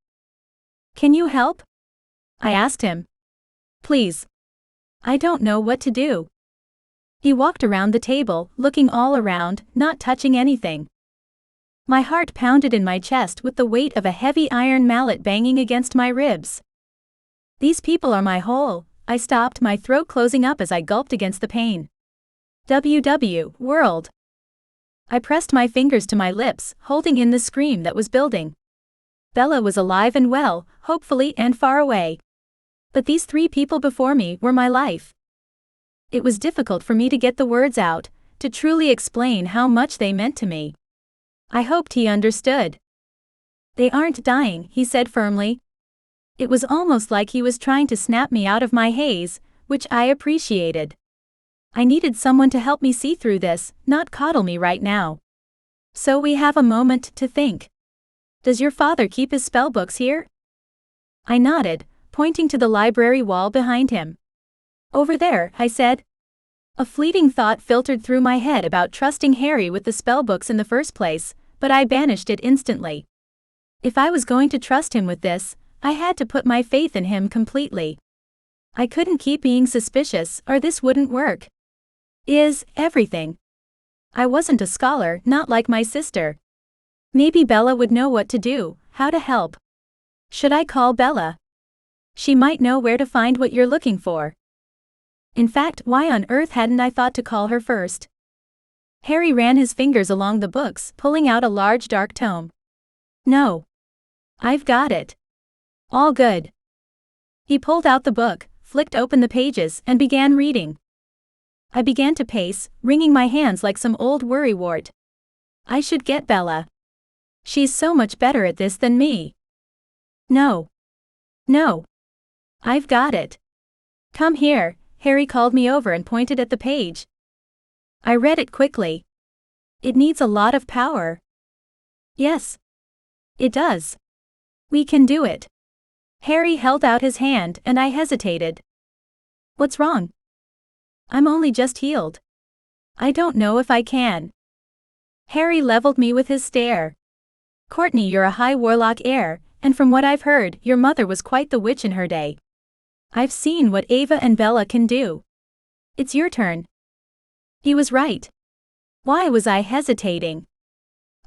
Can you help? I asked him. Please. I don't know what to do. He walked around the table, looking all around, not touching anything. My heart pounded in my chest with the weight of a heavy iron mallet banging against my ribs. These people are my whole. I stopped, my throat closing up as I gulped against the pain. World. I pressed my fingers to my lips, holding in the scream that was building. Bella was alive and well, hopefully, and far away. But these three people before me were my life. It was difficult for me to get the words out, to truly explain how much they meant to me. I hoped he understood. They aren't dying, he said firmly. It was almost like he was trying to snap me out of my haze, which I appreciated. I needed someone to help me see through this, not coddle me right now. So we have a moment to think. Does your father keep his spellbooks here? I nodded, pointing to the library wall behind him. Over there, I said. A fleeting thought filtered through my head about trusting Harry with the spellbooks in the first place, but I banished it instantly. If I was going to trust him with this, I had to put my faith in him completely. I couldn't keep being suspicious, or this wouldn't work. Everything. I wasn't a scholar, not like my sister. Maybe Bella would know what to do, how to help. Should I call Bella? She might know where to find what you're looking for. In fact, why on earth hadn't I thought to call her first? Harry ran his fingers along the books, pulling out a large dark tome. No. I've got it. All good. He pulled out the book, flicked open the pages, and began reading. I began to pace, wringing my hands like some old worrywart. I should get Bella. She's so much better at this than me. No. No. I've got it. Come here, Harry called me over and pointed at the page. I read it quickly. It needs a lot of power. Yes. It does. We can do it. Harry held out his hand and I hesitated. What's wrong? I'm only just healed. I don't know if I can. Harry leveled me with his stare. Courtney, you're a high Warlock heir, and from what I've heard, your mother was quite the witch in her day. I've seen what Ava and Bella can do. It's your turn. He was right. Why was I hesitating?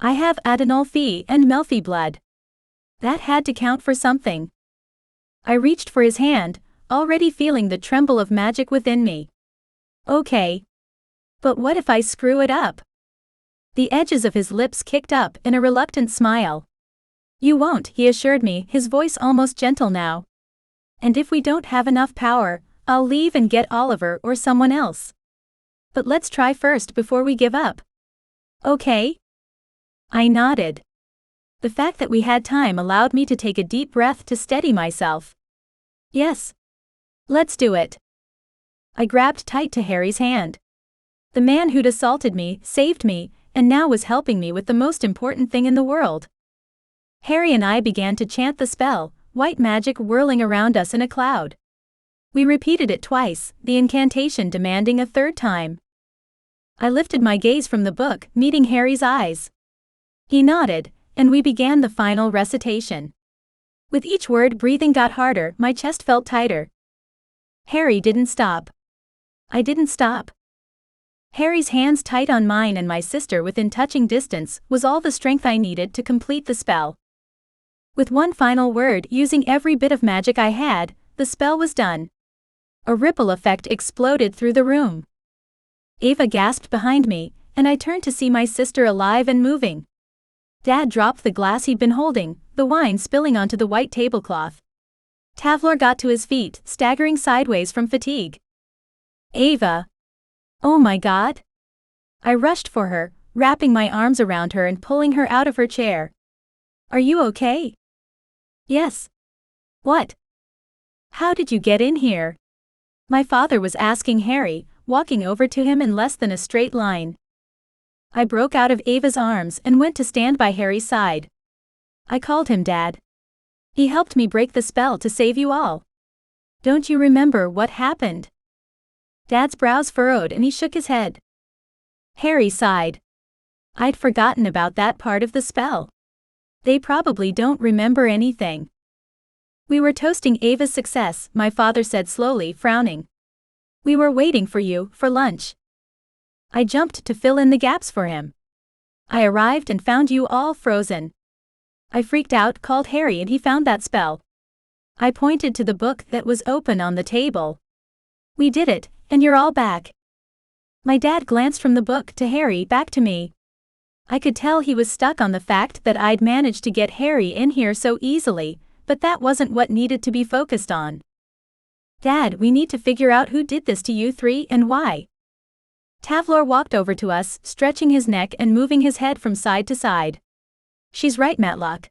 I have Adenolfi and Melfi blood. That had to count for something. I reached for his hand, already feeling the tremble of magic within me. Okay. But what if I screw it up? The edges of his lips kicked up in a reluctant smile. You won't, he assured me, his voice almost gentle now. And if we don't have enough power, I'll leave and get Oliver or someone else. But let's try first before we give up. Okay? I nodded. The fact that we had time allowed me to take a deep breath to steady myself. Yes. Let's do it. I grabbed tight to Harry's hand. The man who'd assaulted me, saved me, and now was helping me with the most important thing in the world. Harry and I began to chant the spell, white magic whirling around us in a cloud. We repeated it twice, the incantation demanding a third time. I lifted my gaze from the book, meeting Harry's eyes. He nodded, and we began the final recitation. With each word, breathing got harder, my chest felt tighter. Harry didn't stop. I didn't stop. Harry's hands tight on mine and my sister within touching distance was all the strength I needed to complete the spell. With one final word, using every bit of magic I had, the spell was done. A ripple effect exploded through the room. Ava gasped behind me, and I turned to see my sister alive and moving. Dad dropped the glass he'd been holding, the wine spilling onto the white tablecloth. Tavlor got to his feet, staggering sideways from fatigue. Ava! Oh my God! I rushed for her, wrapping my arms around her and pulling her out of her chair. Are you okay? Yes. What? How did you get in here? My father was asking Harry, walking over to him in less than a straight line. I broke out of Ava's arms and went to stand by Harry's side. I called him Dad. He helped me break the spell to save you all. Don't you remember what happened? Dad's brows furrowed and he shook his head. Harry sighed. I'd forgotten about that part of the spell. They probably don't remember anything. We were toasting Ava's success, my father said slowly, frowning. We were waiting for you, for lunch. I jumped to fill in the gaps for him. I arrived and found you all frozen. I freaked out, called Harry, and he found that spell. I pointed to the book that was open on the table. We did it, and you're all back. My dad glanced from the book to Harry back to me. I could tell he was stuck on the fact that I'd managed to get Harry in here so easily, but that wasn't what needed to be focused on. Dad, we need to figure out who did this to you three and why. Tavlor walked over to us, stretching his neck and moving his head from side to side. She's right, Matlock.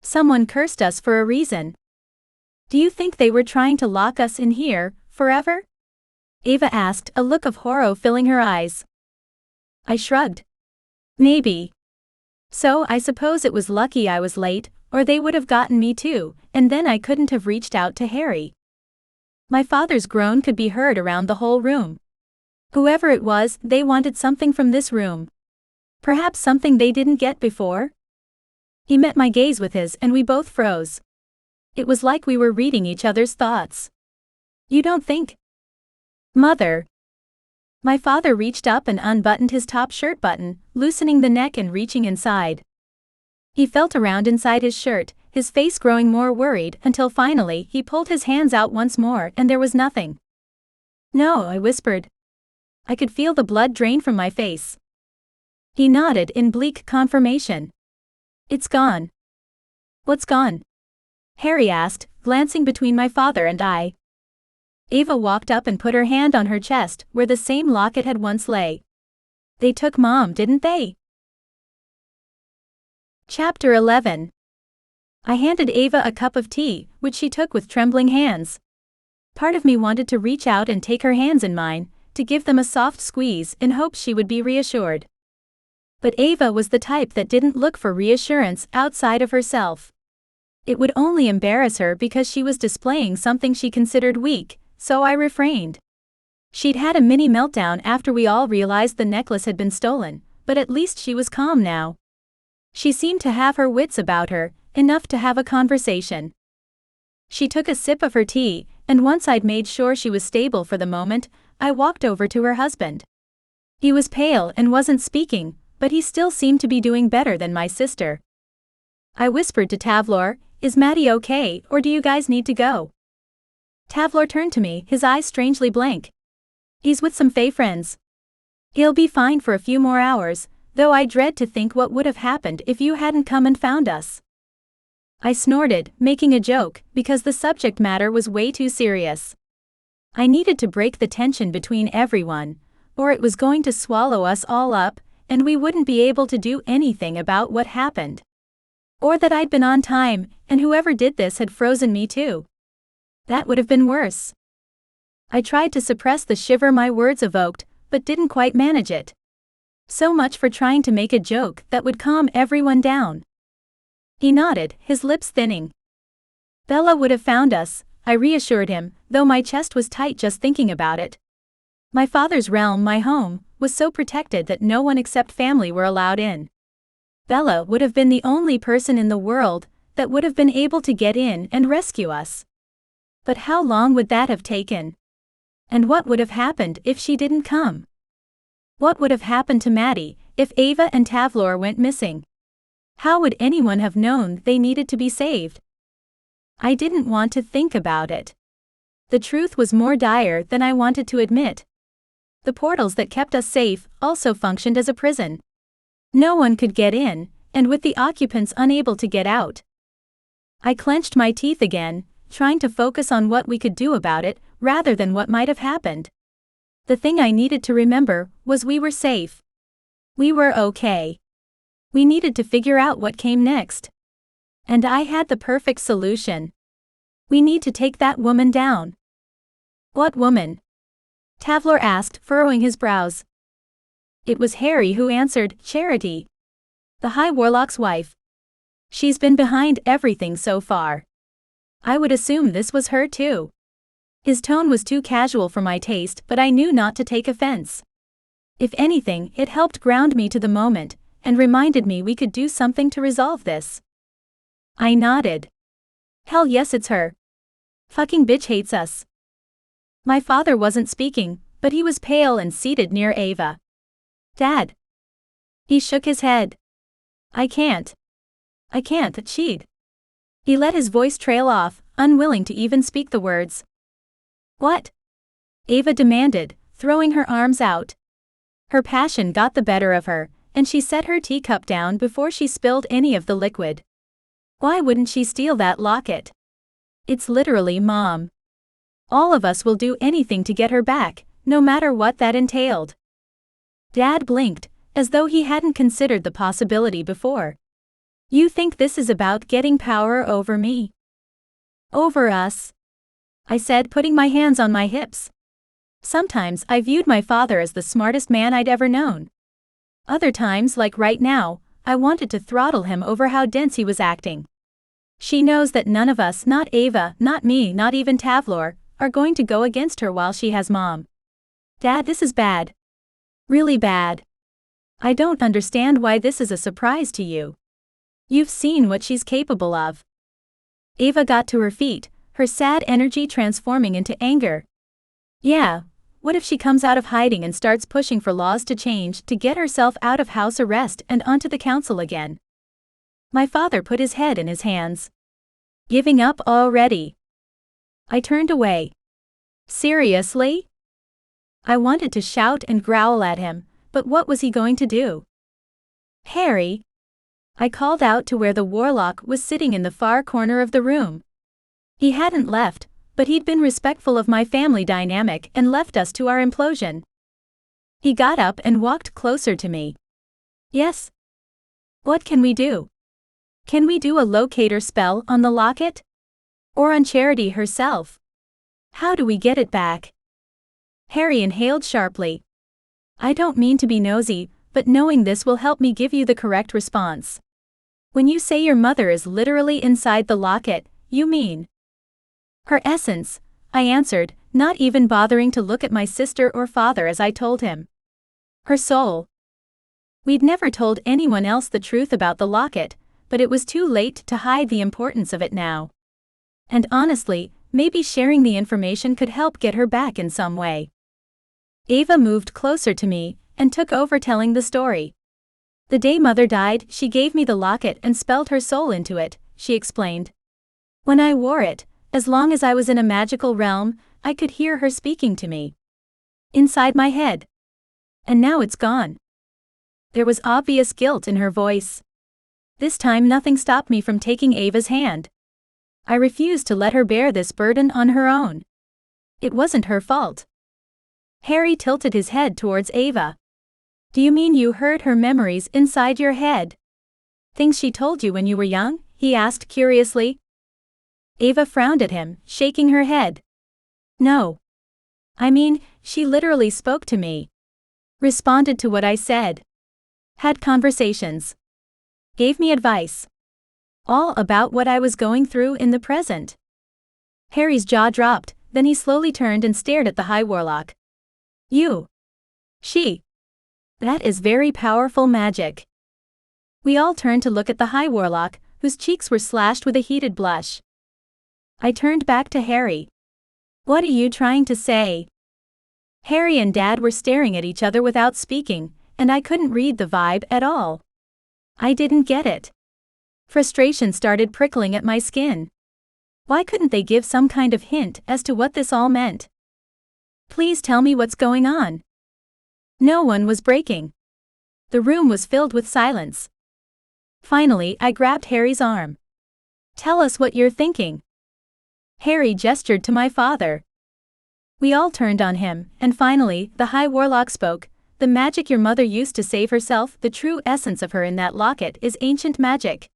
Someone cursed us for a reason. Do you think they were trying to lock us in here, forever? Ava asked, a look of horror filling her eyes. I shrugged. Maybe. So I suppose it was lucky I was late, or they would have gotten me too, and then I couldn't have reached out to Harry. My father's groan could be heard around the whole room. Whoever it was, they wanted something from this room. Perhaps something they didn't get before? He met my gaze with his and we both froze. It was like we were reading each other's thoughts. You don't think? Mother. My father reached up and unbuttoned his top shirt button, loosening the neck and reaching inside. He felt around inside his shirt, his face growing more worried until finally he pulled his hands out once more and there was nothing. No, I whispered. I could feel the blood drain from my face. He nodded in bleak confirmation. It's gone. What's gone? Harry asked, glancing between my father and I. Ava walked up and put her hand on her chest, where the same locket had once lay. They took Mom, didn't they? Chapter 11. I handed Ava a cup of tea, which she took with trembling hands. Part of me wanted to reach out and take her hands in mine, to give them a soft squeeze in hopes she would be reassured. But Ava was the type that didn't look for reassurance outside of herself. It would only embarrass her because she was displaying something she considered weak, so I refrained. She'd had a mini meltdown after we all realized the necklace had been stolen, but at least she was calm now. She seemed to have her wits about her, enough to have a conversation. She took a sip of her tea, and once I'd made sure she was stable for the moment, I walked over to her husband. He was pale and wasn't speaking, but he still seemed to be doing better than my sister. I whispered to Tavlor, "Is Maddie okay, or do you guys need to go?" Tavlor turned to me, his eyes strangely blank. "He's with some Fae friends. He'll be fine for a few more hours, though I dread to think what would have happened if you hadn't come and found us." I snorted, making a joke, because the subject matter was way too serious. I needed to break the tension between everyone, or it was going to swallow us all up, and we wouldn't be able to do anything about what happened. Or that I'd been on time, and whoever did this had frozen me too. That would have been worse. I tried to suppress the shiver my words evoked, but didn't quite manage it. So much for trying to make a joke that would calm everyone down. He nodded, his lips thinning. Bella would have found us, I reassured him, though my chest was tight just thinking about it. My father's realm, my home, was so protected that no one except family were allowed in. Bella would have been the only person in the world that would have been able to get in and rescue us. But how long would that have taken? And what would have happened if she didn't come? What would have happened to Maddie if Ava and Tavlor went missing? How would anyone have known they needed to be saved? I didn't want to think about it. The truth was more dire than I wanted to admit. The portals that kept us safe also functioned as a prison. No one could get in, and with the occupants unable to get out. I clenched my teeth again, trying to focus on what we could do about it, rather than what might have happened. The thing I needed to remember was we were safe. We were okay. We needed to figure out what came next. And I had the perfect solution. We need to take that woman down. What woman? Tavlor asked, furrowing his brows. It was Harry who answered, Charity. The High Warlock's wife. She's been behind everything so far. I would assume this was her too. His tone was too casual for my taste, but I knew not to take offense. If anything, it helped ground me to the moment, and reminded me we could do something to resolve this. I nodded. Hell yes, it's her. Fucking bitch hates us. My father wasn't speaking, but he was pale and seated near Ava. Dad. He shook his head. I can't, she'd. He let his voice trail off, unwilling to even speak the words. What? Ava demanded, throwing her arms out. Her passion got the better of her, and she set her teacup down before she spilled any of the liquid. Why wouldn't she steal that locket? It's literally Mom. All of us will do anything to get her back, no matter what that entailed. Dad blinked, as though he hadn't considered the possibility before. You think this is about getting power over me? Over us? I said, putting my hands on my hips. Sometimes I viewed my father as the smartest man I'd ever known. Other times, like right now, I wanted to throttle him over how dense he was acting. She knows that none of us, not Ava, not me, not even Tavlor, are going to go against her while she has Mom. Dad, this is bad. Really bad. I don't understand why this is a surprise to you. You've seen what she's capable of. Ava got to her feet, her sad energy transforming into anger. Yeah, what if she comes out of hiding and starts pushing for laws to change to get herself out of house arrest and onto the council again? My father put his head in his hands. Giving up already? I turned away. Seriously? I wanted to shout and growl at him, but what was he going to do? Harry! I called out to where the Warlock was sitting in the far corner of the room. He hadn't left, but he'd been respectful of my family dynamic and left us to our implosion. He got up and walked closer to me. Yes. What can we do? Can we do a locator spell on the locket? Or on Charity herself? How do we get it back? Harry inhaled sharply. I don't mean to be nosy, but knowing this will help me give you the correct response. When you say your mother is literally inside the locket, you mean her essence, I answered, not even bothering to look at my sister or father as I told him. Her soul. We'd never told anyone else the truth about the locket, but it was too late to hide the importance of it now. And honestly, maybe sharing the information could help get her back in some way. Ava moved closer to me and took over telling the story. The day Mother died, she gave me the locket and spelled her soul into it, she explained. When I wore it, as long as I was in a magical realm, I could hear her speaking to me. Inside my head. And now it's gone. There was obvious guilt in her voice. This time nothing stopped me from taking Ava's hand. I refused to let her bear this burden on her own. It wasn't her fault. Harry tilted his head towards Ava. Do you mean you heard her memories inside your head? Things she told you when you were young? He asked curiously. Ava frowned at him, shaking her head. No. I mean, she literally spoke to me. Responded to what I said. Had conversations. Gave me advice. All about what I was going through in the present. Harry's jaw dropped, then he slowly turned and stared at the High Warlock. You. She. That is very powerful magic. We all turned to look at the High Warlock, whose cheeks were slashed with a heated blush. I turned back to Harry. What are you trying to say? Harry and Dad were staring at each other without speaking, and I couldn't read the vibe at all. I didn't get it. Frustration started prickling at my skin. Why couldn't they give some kind of hint as to what this all meant? Please tell me what's going on. No one was breaking. The room was filled with silence. Finally, I grabbed Harry's arm. Tell us what you're thinking. Harry gestured to my father. We all turned on him, and finally, the High Warlock spoke. The magic your mother used to save herself, the true essence of her in that locket is ancient magic.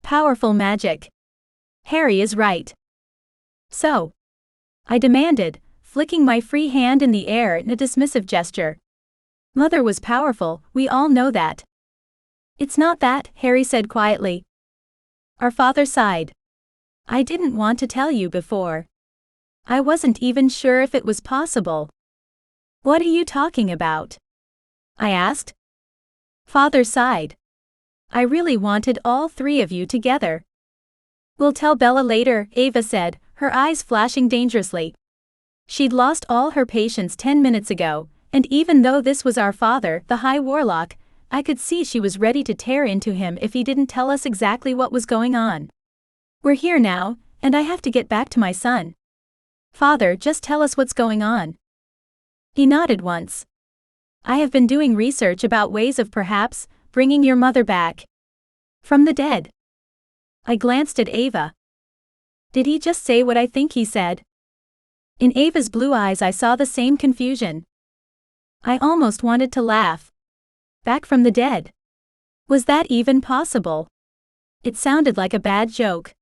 Powerful magic. Harry is right. So? I demanded, flicking my free hand in the air in a dismissive gesture. Mother was powerful, we all know that. It's not that, Harry said quietly. Our father sighed. I didn't want to tell you before. I wasn't even sure if it was possible. What are you talking about? I asked. Father sighed. I really wanted all three of you together. We'll tell Bella later, Ava said, her eyes flashing dangerously. She'd lost all her patience 10 minutes ago, and even though this was our father, the High Warlock, I could see she was ready to tear into him if he didn't tell us exactly what was going on. We're here now, and I have to get back to my son. Father, just tell us what's going on. He nodded once. I have been doing research about ways of perhaps bringing your mother back from the dead. I glanced at Ava. Did he just say what I think he said? In Ava's blue eyes I saw the same confusion. I almost wanted to laugh. Back from the dead. Was that even possible? It sounded like a bad joke.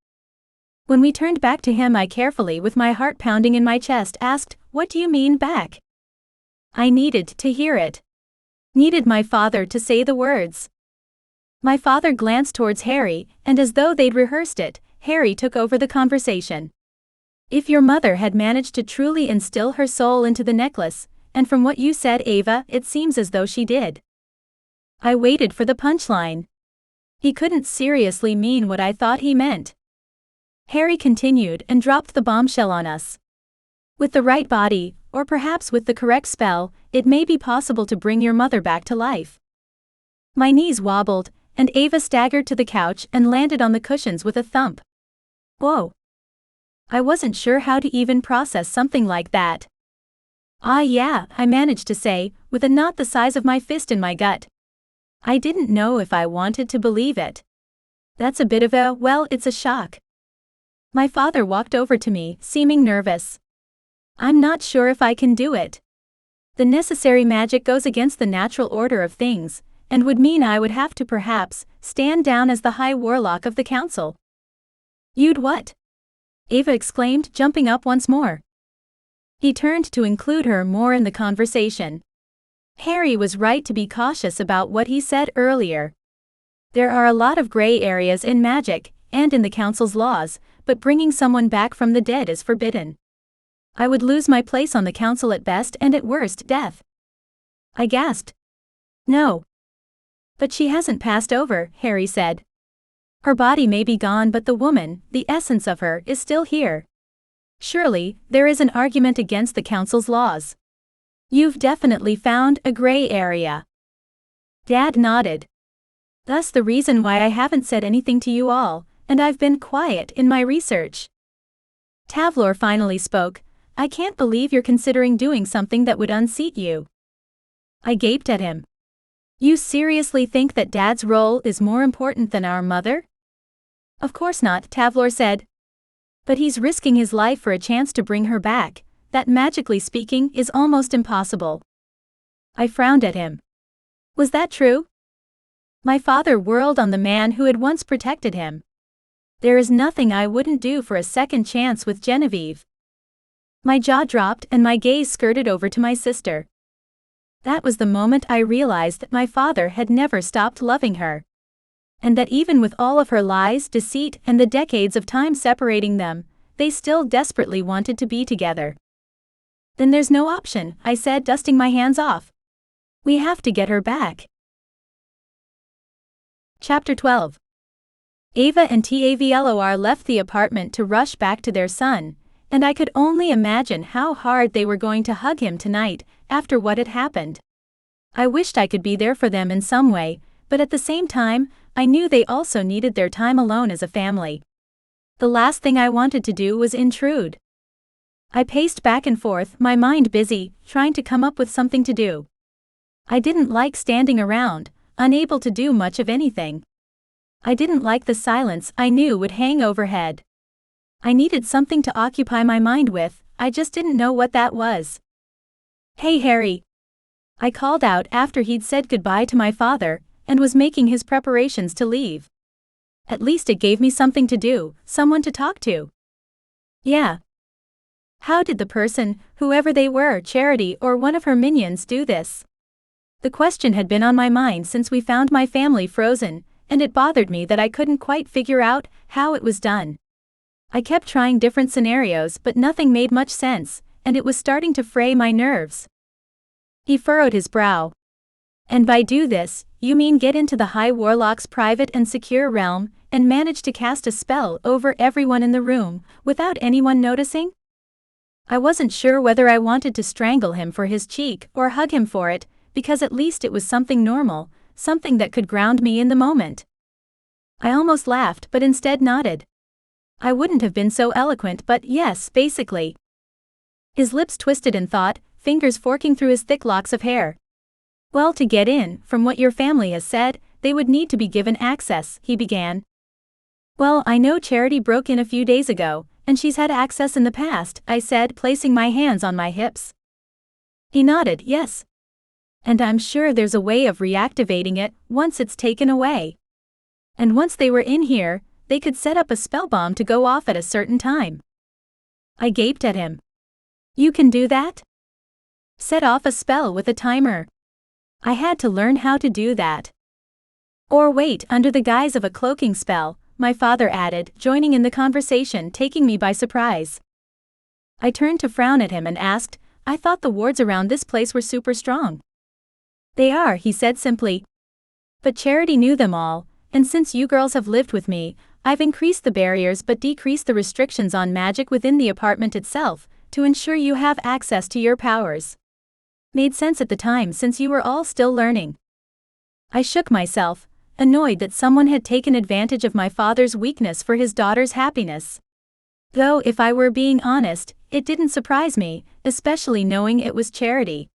When we turned back to him, I carefully, with my heart pounding in my chest, asked, What do you mean back? I needed to hear it. Needed my father to say the words. My father glanced towards Harry, and as though they'd rehearsed it, Harry took over the conversation. If your mother had managed to truly instill her soul into the necklace, and from what you said, Ava, it seems as though she did. I waited for the punchline. He couldn't seriously mean what I thought he meant. Harry continued and dropped the bombshell on us. With the right body, or perhaps with the correct spell, it may be possible to bring your mother back to life. My knees wobbled, and Ava staggered to the couch and landed on the cushions with a thump. Whoa. I wasn't sure how to even process something like that. Ah yeah, I managed to say, with a knot the size of my fist in my gut. I didn't know if I wanted to believe it. That's a bit of a, well, it's a shock. My father walked over to me, seeming nervous. I'm not sure if I can do it. The necessary magic goes against the natural order of things, and would mean I would have to perhaps stand down as the High Warlock of the Council. You'd what? Ava exclaimed, jumping up once more. He turned to include her more in the conversation. Harry was right to be cautious about what he said earlier. There are a lot of gray areas in magic, and in the Council's laws, but bringing someone back from the dead is forbidden. I would lose my place on the Council at best and at worst death. I gasped. No. But she hasn't passed over, Harry said. Her body may be gone but the woman, the essence of her, is still here. Surely, there is an argument against the Council's laws. You've definitely found a gray area. Dad nodded. Thus the reason why I haven't said anything to you all, and I've been quiet in my research. Tavlor finally spoke. I can't believe you're considering doing something that would unseat you. I gaped at him. You seriously think that Dad's role is more important than our mother? Of course not, Tavlor said. But he's risking his life for a chance to bring her back. That, magically speaking, is almost impossible. I frowned at him. Was that true? My father whirled on the man who had once protected him. There is nothing I wouldn't do for a second chance with Genevieve. My jaw dropped and my gaze skirted over to my sister. That was the moment I realized that my father had never stopped loving her. And that even with all of her lies, deceit, and the decades of time separating them, they still desperately wanted to be together. Then there's no option, I said, dusting my hands off. We have to get her back. Chapter 12. Ava and Tavlor left the apartment to rush back to their son, and I could only imagine how hard they were going to hug him tonight, after what had happened. I wished I could be there for them in some way, but at the same time, I knew they also needed their time alone as a family. The last thing I wanted to do was intrude. I paced back and forth, my mind busy, trying to come up with something to do. I didn't like standing around, unable to do much of anything. I didn't like the silence I knew would hang overhead. I needed something to occupy my mind with, I just didn't know what that was. Hey Harry! I called out after he'd said goodbye to my father, and was making his preparations to leave. At least it gave me something to do, someone to talk to. Yeah. How did the person, whoever they were, Charity or one of her minions, do this? The question had been on my mind since we found my family frozen, and it bothered me that I couldn't quite figure out how it was done. I kept trying different scenarios but nothing made much sense, and it was starting to fray my nerves. He furrowed his brow. And by do this, you mean get into the High Warlock's private and secure realm, and manage to cast a spell over everyone in the room, without anyone noticing? I wasn't sure whether I wanted to strangle him for his cheek or hug him for it, because at least it was something normal, something that could ground me in the moment. I almost laughed but instead nodded. I wouldn't have been so eloquent but yes, basically. His lips twisted in thought, fingers forking through his thick locks of hair. Well, to get in, from what your family has said, they would need to be given access, he began. Well, I know Charity broke in a few days ago, and she's had access in the past, I said, placing my hands on my hips. He nodded, yes. And I'm sure there's a way of reactivating it once it's taken away. And once they were in here, they could set up a spell bomb to go off at a certain time. I gaped at him. You can do that? Set off a spell with a timer. I had to learn how to do that. Or wait under the guise of a cloaking spell, my father added, joining in the conversation, taking me by surprise. I turned to frown at him and asked, I thought the wards around this place were super strong. They are, he said simply. But Charity knew them all, and since you girls have lived with me, I've increased the barriers but decreased the restrictions on magic within the apartment itself, to ensure you have access to your powers. Made sense at the time since you were all still learning. I shook myself, annoyed that someone had taken advantage of my father's weakness for his daughter's happiness. Though if I were being honest, it didn't surprise me, especially knowing it was Charity.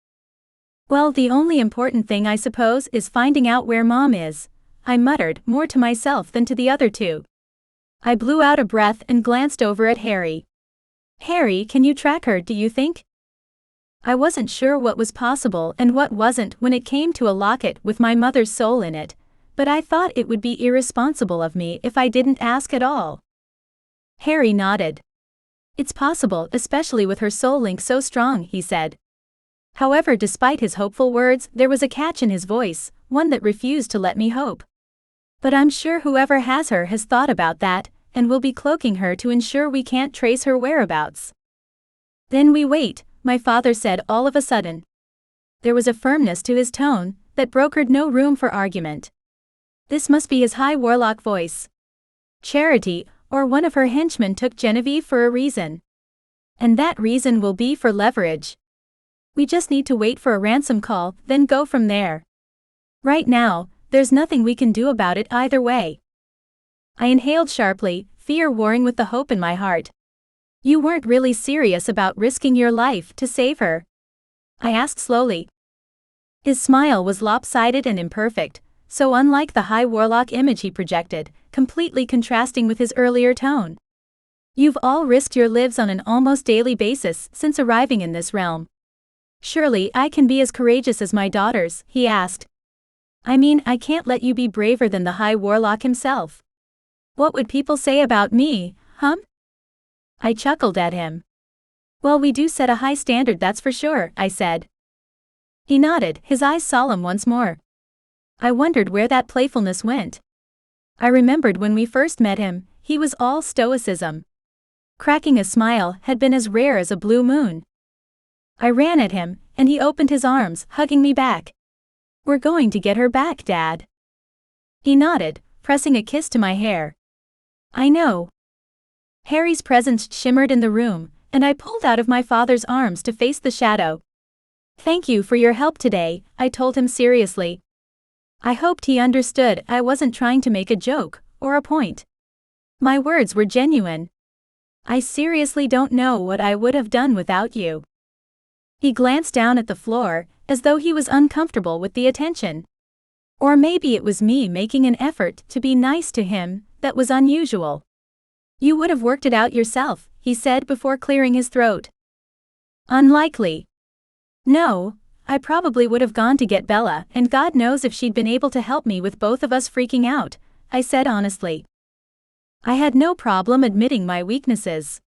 Well, the only important thing I suppose is finding out where Mom is, I muttered, more to myself than to the other two. I blew out a breath and glanced over at Harry. Harry, can you track her, do you think? I wasn't sure what was possible and what wasn't when it came to a locket with my mother's soul in it, but I thought it would be irresponsible of me if I didn't ask at all. Harry nodded. It's possible, especially with her soul link so strong, he said. However, despite his hopeful words, there was a catch in his voice, one that refused to let me hope. But I'm sure whoever has her has thought about that, and will be cloaking her to ensure we can't trace her whereabouts. Then we wait, my father said all of a sudden. There was a firmness to his tone that brokered no room for argument. This must be his high Warlock voice. Charity, or one of her henchmen, took Genevieve for a reason. And that reason will be for leverage. We just need to wait for a ransom call, then go from there. Right now, there's nothing we can do about it either way. I inhaled sharply, fear warring with the hope in my heart. You weren't really serious about risking your life to save her? I asked slowly. His smile was lopsided and imperfect, so unlike the high Warlock image he projected, completely contrasting with his earlier tone. You've all risked your lives on an almost daily basis since arriving in this realm. Surely I can be as courageous as my daughters, he asked. I mean, I can't let you be braver than the high Warlock himself. What would people say about me, I chuckled at him. Well, we do set a high standard, that's for sure, I said. He nodded, his eyes solemn once more. I wondered where that playfulness went. I remembered when we first met him, he was all stoicism. Cracking a smile had been as rare as a blue moon. I ran at him, and he opened his arms, hugging me back. We're going to get her back, Dad. He nodded, pressing a kiss to my hair. I know. Harry's presence shimmered in the room, and I pulled out of my father's arms to face the shadow. Thank you for your help today, I told him seriously. I hoped he understood I wasn't trying to make a joke or a point. My words were genuine. I seriously don't know what I would have done without you. He glanced down at the floor, as though he was uncomfortable with the attention. Or maybe it was me making an effort to be nice to him that was unusual. You would have worked it out yourself, he said before clearing his throat. Unlikely. No, I probably would have gone to get Bella, and God knows if she'd been able to help me with both of us freaking out, I said honestly. I had no problem admitting my weaknesses.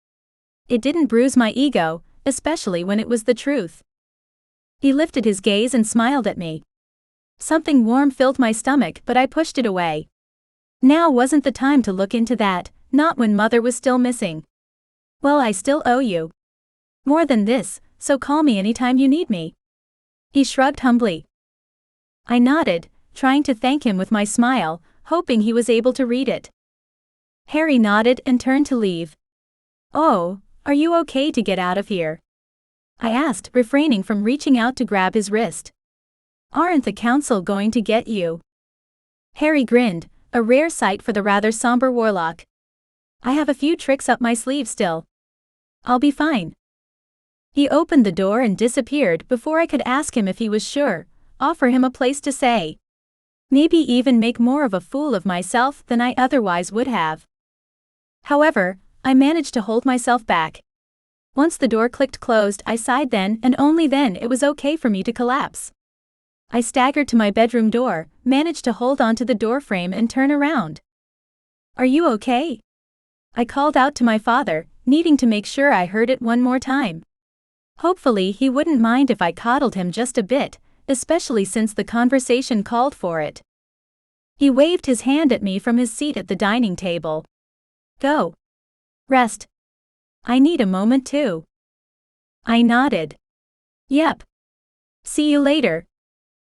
It didn't bruise my ego, especially when it was the truth. He lifted his gaze and smiled at me. Something warm filled my stomach, but I pushed it away. Now wasn't the time to look into that, not when Mother was still missing. Well, I still owe you more than this, so call me anytime you need me. He shrugged humbly. I nodded, trying to thank him with my smile, hoping he was able to read it. Harry nodded and turned to leave. Oh, are you okay to get out of here? I asked, refraining from reaching out to grab his wrist. Aren't the council going to get you? Harry grinned, a rare sight for the rather somber Warlock. I have a few tricks up my sleeve still. I'll be fine. He opened the door and disappeared before I could ask him if he was sure, offer him a place to stay. Maybe even make more of a fool of myself than I otherwise would have. However, I managed to hold myself back. Once the door clicked closed, I sighed, then and only then it was okay for me to collapse. I staggered to my bedroom door, managed to hold onto the doorframe and turn around. Are you okay? I called out to my father, needing to make sure I heard it one more time. Hopefully he wouldn't mind if I coddled him just a bit, especially since the conversation called for it. He waved his hand at me from his seat at the dining table. Go. Rest. I need a moment too. I nodded. Yep. See you later.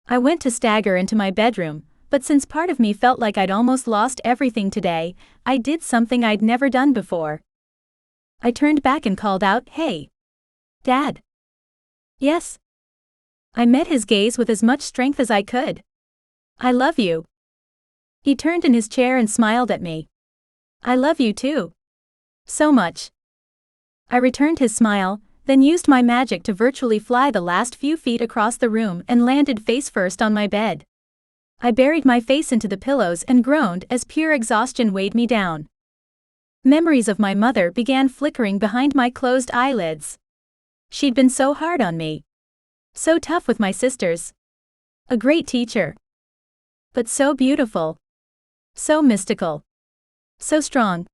I went to stagger into my bedroom, but since part of me felt like I'd almost lost everything today, I did something I'd never done before. I turned back and called out, Hey. Dad. Yes. I met his gaze with as much strength as I could. I love you. He turned in his chair and smiled at me. I love you too. So much. I returned his smile, then used my magic to virtually fly the last few feet across the room and landed face first on my bed. I buried my face into the pillows and groaned as pure exhaustion weighed me down. Memories of my mother began flickering behind my closed eyelids. She'd been so hard on me. So tough with my sisters. A great teacher. But so beautiful. So mystical. So strong.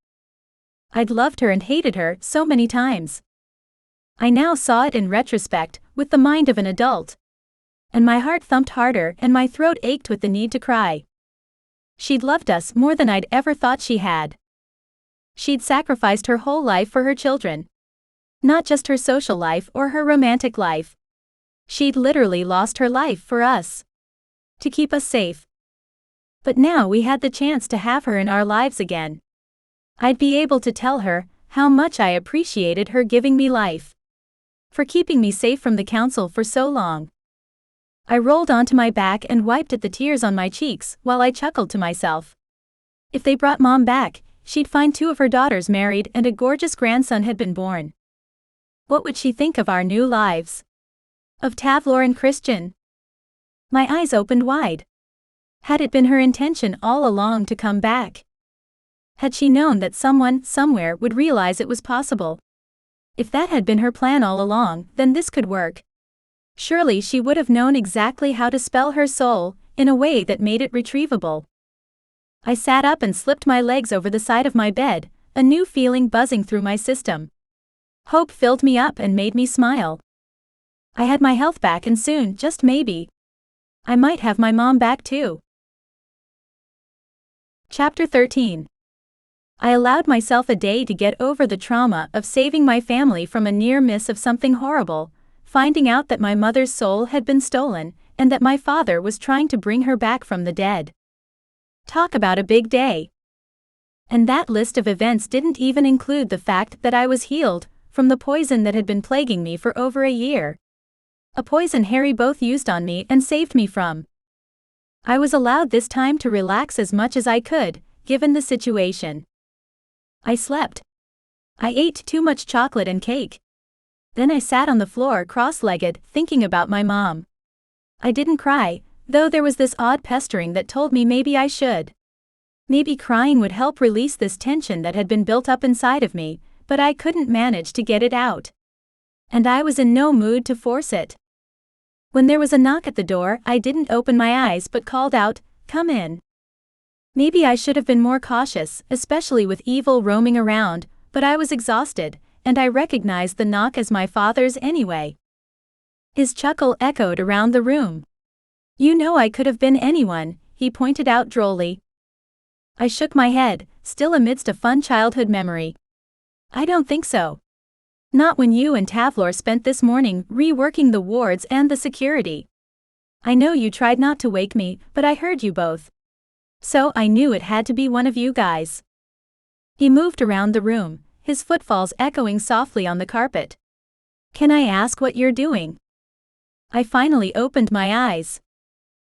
I'd loved her and hated her so many times. I now saw it in retrospect, with the mind of an adult. And my heart thumped harder and my throat ached with the need to cry. She'd loved us more than I'd ever thought she had. She'd sacrificed her whole life for her children. Not just her social life or her romantic life. She'd literally lost her life for us. To keep us safe. But now we had the chance to have her in our lives again. I'd be able to tell her how much I appreciated her giving me life. For keeping me safe from the council for so long. I rolled onto my back and wiped at the tears on my cheeks while I chuckled to myself. If they brought Mom back, she'd find 2 of her daughters married and a gorgeous grandson had been born. What would she think of our new lives? Of Tavlor and Christian? My eyes opened wide. Had it been her intention all along to come back? Had she known that someone, somewhere, would realize it was possible? If that had been her plan all along, then this could work. Surely she would have known exactly how to spell her soul, in a way that made it retrievable. I sat up and slipped my legs over the side of my bed, a new feeling buzzing through my system. Hope filled me up and made me smile. I had my health back and soon, just maybe, I might have my mom back too. Chapter 13. I allowed myself a day to get over the trauma of saving my family from a near miss of something horrible, finding out that my mother's soul had been stolen, and that my father was trying to bring her back from the dead. Talk about a big day. And that list of events didn't even include the fact that I was healed from the poison that had been plaguing me for over a year. A poison Harry both used on me and saved me from. I was allowed this time to relax as much as I could, given the situation. I slept. I ate too much chocolate and cake. Then I sat on the floor cross-legged, thinking about my mom. I didn't cry, though there was this odd pestering that told me maybe I should. Maybe crying would help release this tension that had been built up inside of me, but I couldn't manage to get it out. And I was in no mood to force it. When there was a knock at the door, I didn't open my eyes but called out, "Come in." Maybe I should have been more cautious, especially with evil roaming around, but I was exhausted, and I recognized the knock as my father's anyway. His chuckle echoed around the room. "You know I could have been anyone," he pointed out drolly. I shook my head, still amidst a fun childhood memory. "I don't think so. Not when you and Tavlor spent this morning reworking the wards and the security. I know you tried not to wake me, but I heard you both. So I knew it had to be one of you guys." He moved around the room, his footfalls echoing softly on the carpet. "Can I ask what you're doing?" I finally opened my eyes.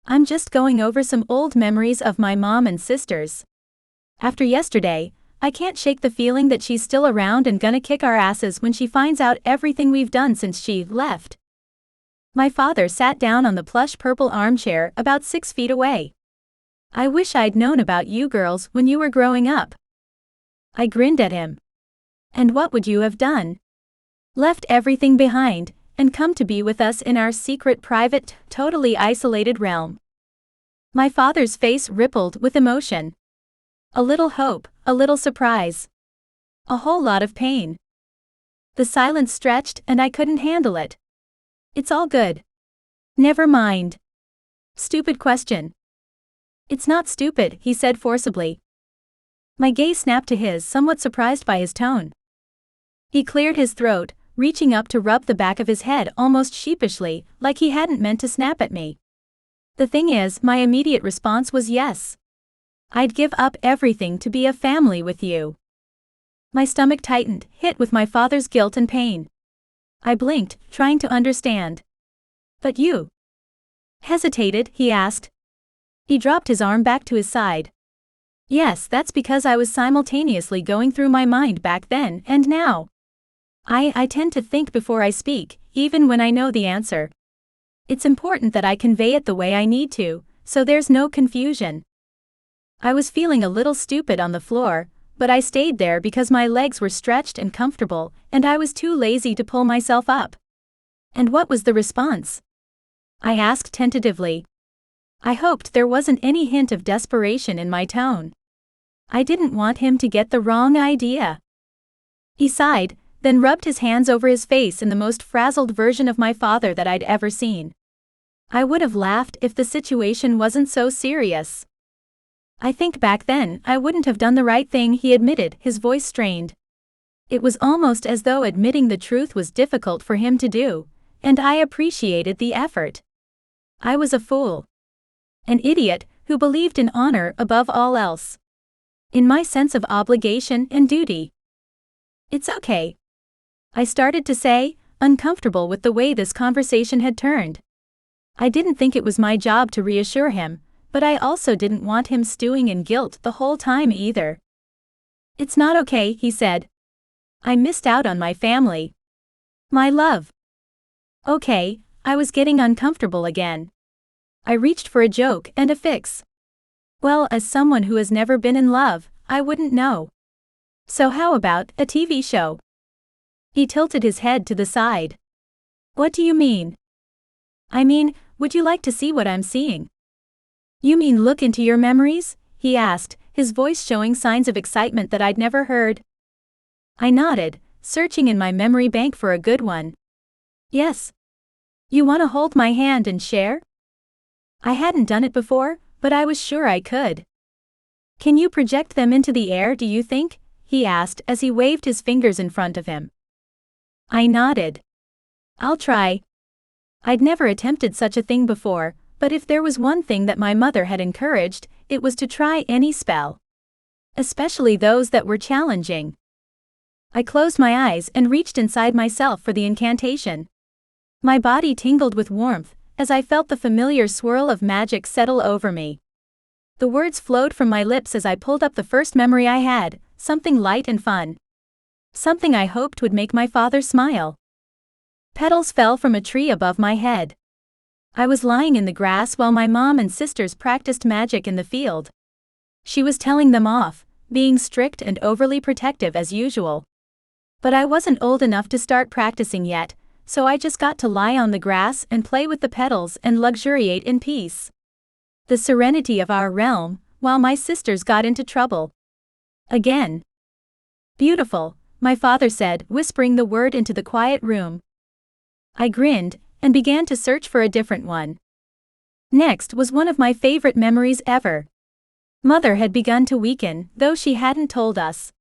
"I'm just going over some old memories of my mom and sisters. After yesterday, I can't shake the feeling that she's still around and gonna kick our asses when she finds out everything we've done since she left." My father sat down on the plush purple armchair about 6 feet away. "I wish I'd known about you girls when you were growing up." I grinned at him. "And what would you have done? Left everything behind, and come to be with us in our secret, private, totally isolated realm?" My father's face rippled with emotion. A little hope, a little surprise. A whole lot of pain. The silence stretched and I couldn't handle it. "It's all good. Never mind." "Stupid question." "It's not stupid," he said forcibly. My gaze snapped to his, somewhat surprised by his tone. He cleared his throat, reaching up to rub the back of his head almost sheepishly, like he hadn't meant to snap at me. The thing is, my immediate response was yes. I'd give up everything to be a family with you. My stomach tightened, hit with my father's guilt and pain. I blinked, trying to understand. "But you hesitated?" he asked. He dropped his arm back to his side. "Yes, that's because I was simultaneously going through my mind back then and now. I tend to think before I speak, even when I know the answer. It's important that I convey it the way I need to, so there's no confusion. I was feeling a little stupid on the floor, but I stayed there because my legs were stretched and comfortable, and I was too lazy to pull myself up. And what was the response? I asked tentatively. I hoped there wasn't any hint of desperation in my tone. I didn't want him to get the wrong idea. He sighed, then rubbed his hands over his face in the most frazzled version of my father that I'd ever seen. I would have laughed if the situation wasn't so serious. I think back then I wouldn't have done the right thing, he admitted, his voice strained. It was almost as though admitting the truth was difficult for him to do, and I appreciated the effort. I was a fool. An idiot who believed in honor above all else. In my sense of obligation and duty. It's okay, I started to say, uncomfortable with the way this conversation had turned. I didn't think it was my job to reassure him, but I also didn't want him stewing in guilt the whole time either. It's not okay, he said. I missed out on my family. My love. Okay, I was getting uncomfortable again. I reached for a joke and a fix. Well, as someone who has never been in love, I wouldn't know. So how about a TV show? He tilted his head to the side. What do you mean? I mean, would you like to see what I'm seeing? You mean look into your memories? He asked, his voice showing signs of excitement that I'd never heard. I nodded, searching in my memory bank for a good one. Yes. You want to hold my hand and share? I hadn't done it before, but I was sure I could. Can you project them into the air, do you think? He asked as he waved his fingers in front of him. I nodded. I'll try. I'd never attempted such a thing before, but if there was one thing that my mother had encouraged, it was to try any spell. Especially those that were challenging. I closed my eyes and reached inside myself for the incantation. My body tingled with warmth, as I felt the familiar swirl of magic settle over me. The words flowed from my lips as I pulled up the first memory I had, something light and fun. Something I hoped would make my father smile. Petals fell from a tree above my head. I was lying in the grass while my mom and sisters practiced magic in the field. She was telling them off, being strict and overly protective as usual. But I wasn't old enough to start practicing yet, so I just got to lie on the grass and play with the petals and luxuriate in peace. The serenity of our realm, while my sisters got into trouble. Again. Beautiful, my father said, whispering the word into the quiet room. I grinned, and began to search for a different one. Next was one of my favorite memories ever. Mother had begun to weaken, though she hadn't told us.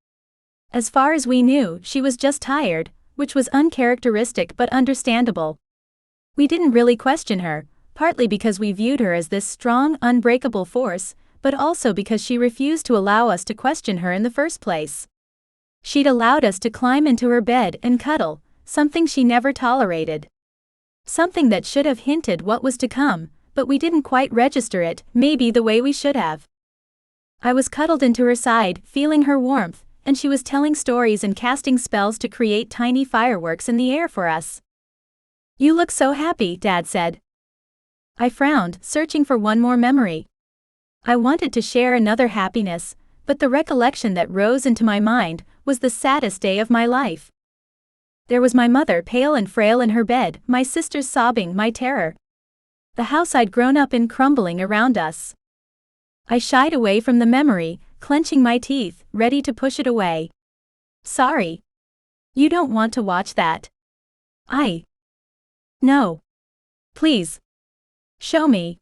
As far as we knew, she was just tired, which was uncharacteristic but understandable. We didn't really question her, partly because we viewed her as this strong, unbreakable force, but also because she refused to allow us to question her in the first place. She'd allowed us to climb into her bed and cuddle, something she never tolerated. Something that should have hinted what was to come, but we didn't quite register it, maybe the way we should have. I was cuddled into her side, feeling her warmth, and she was telling stories and casting spells to create tiny fireworks in the air for us. You look so happy, Dad said. I frowned, searching for one more memory. I wanted to share another happiness, but the recollection that rose into my mind was the saddest day of my life. There was my mother pale and frail in her bed, my sisters sobbing, my terror. The house I'd grown up in crumbling around us. I shied away from the memory, clenching my teeth, ready to push it away. Sorry. You don't want to watch that. No. Please. Show me.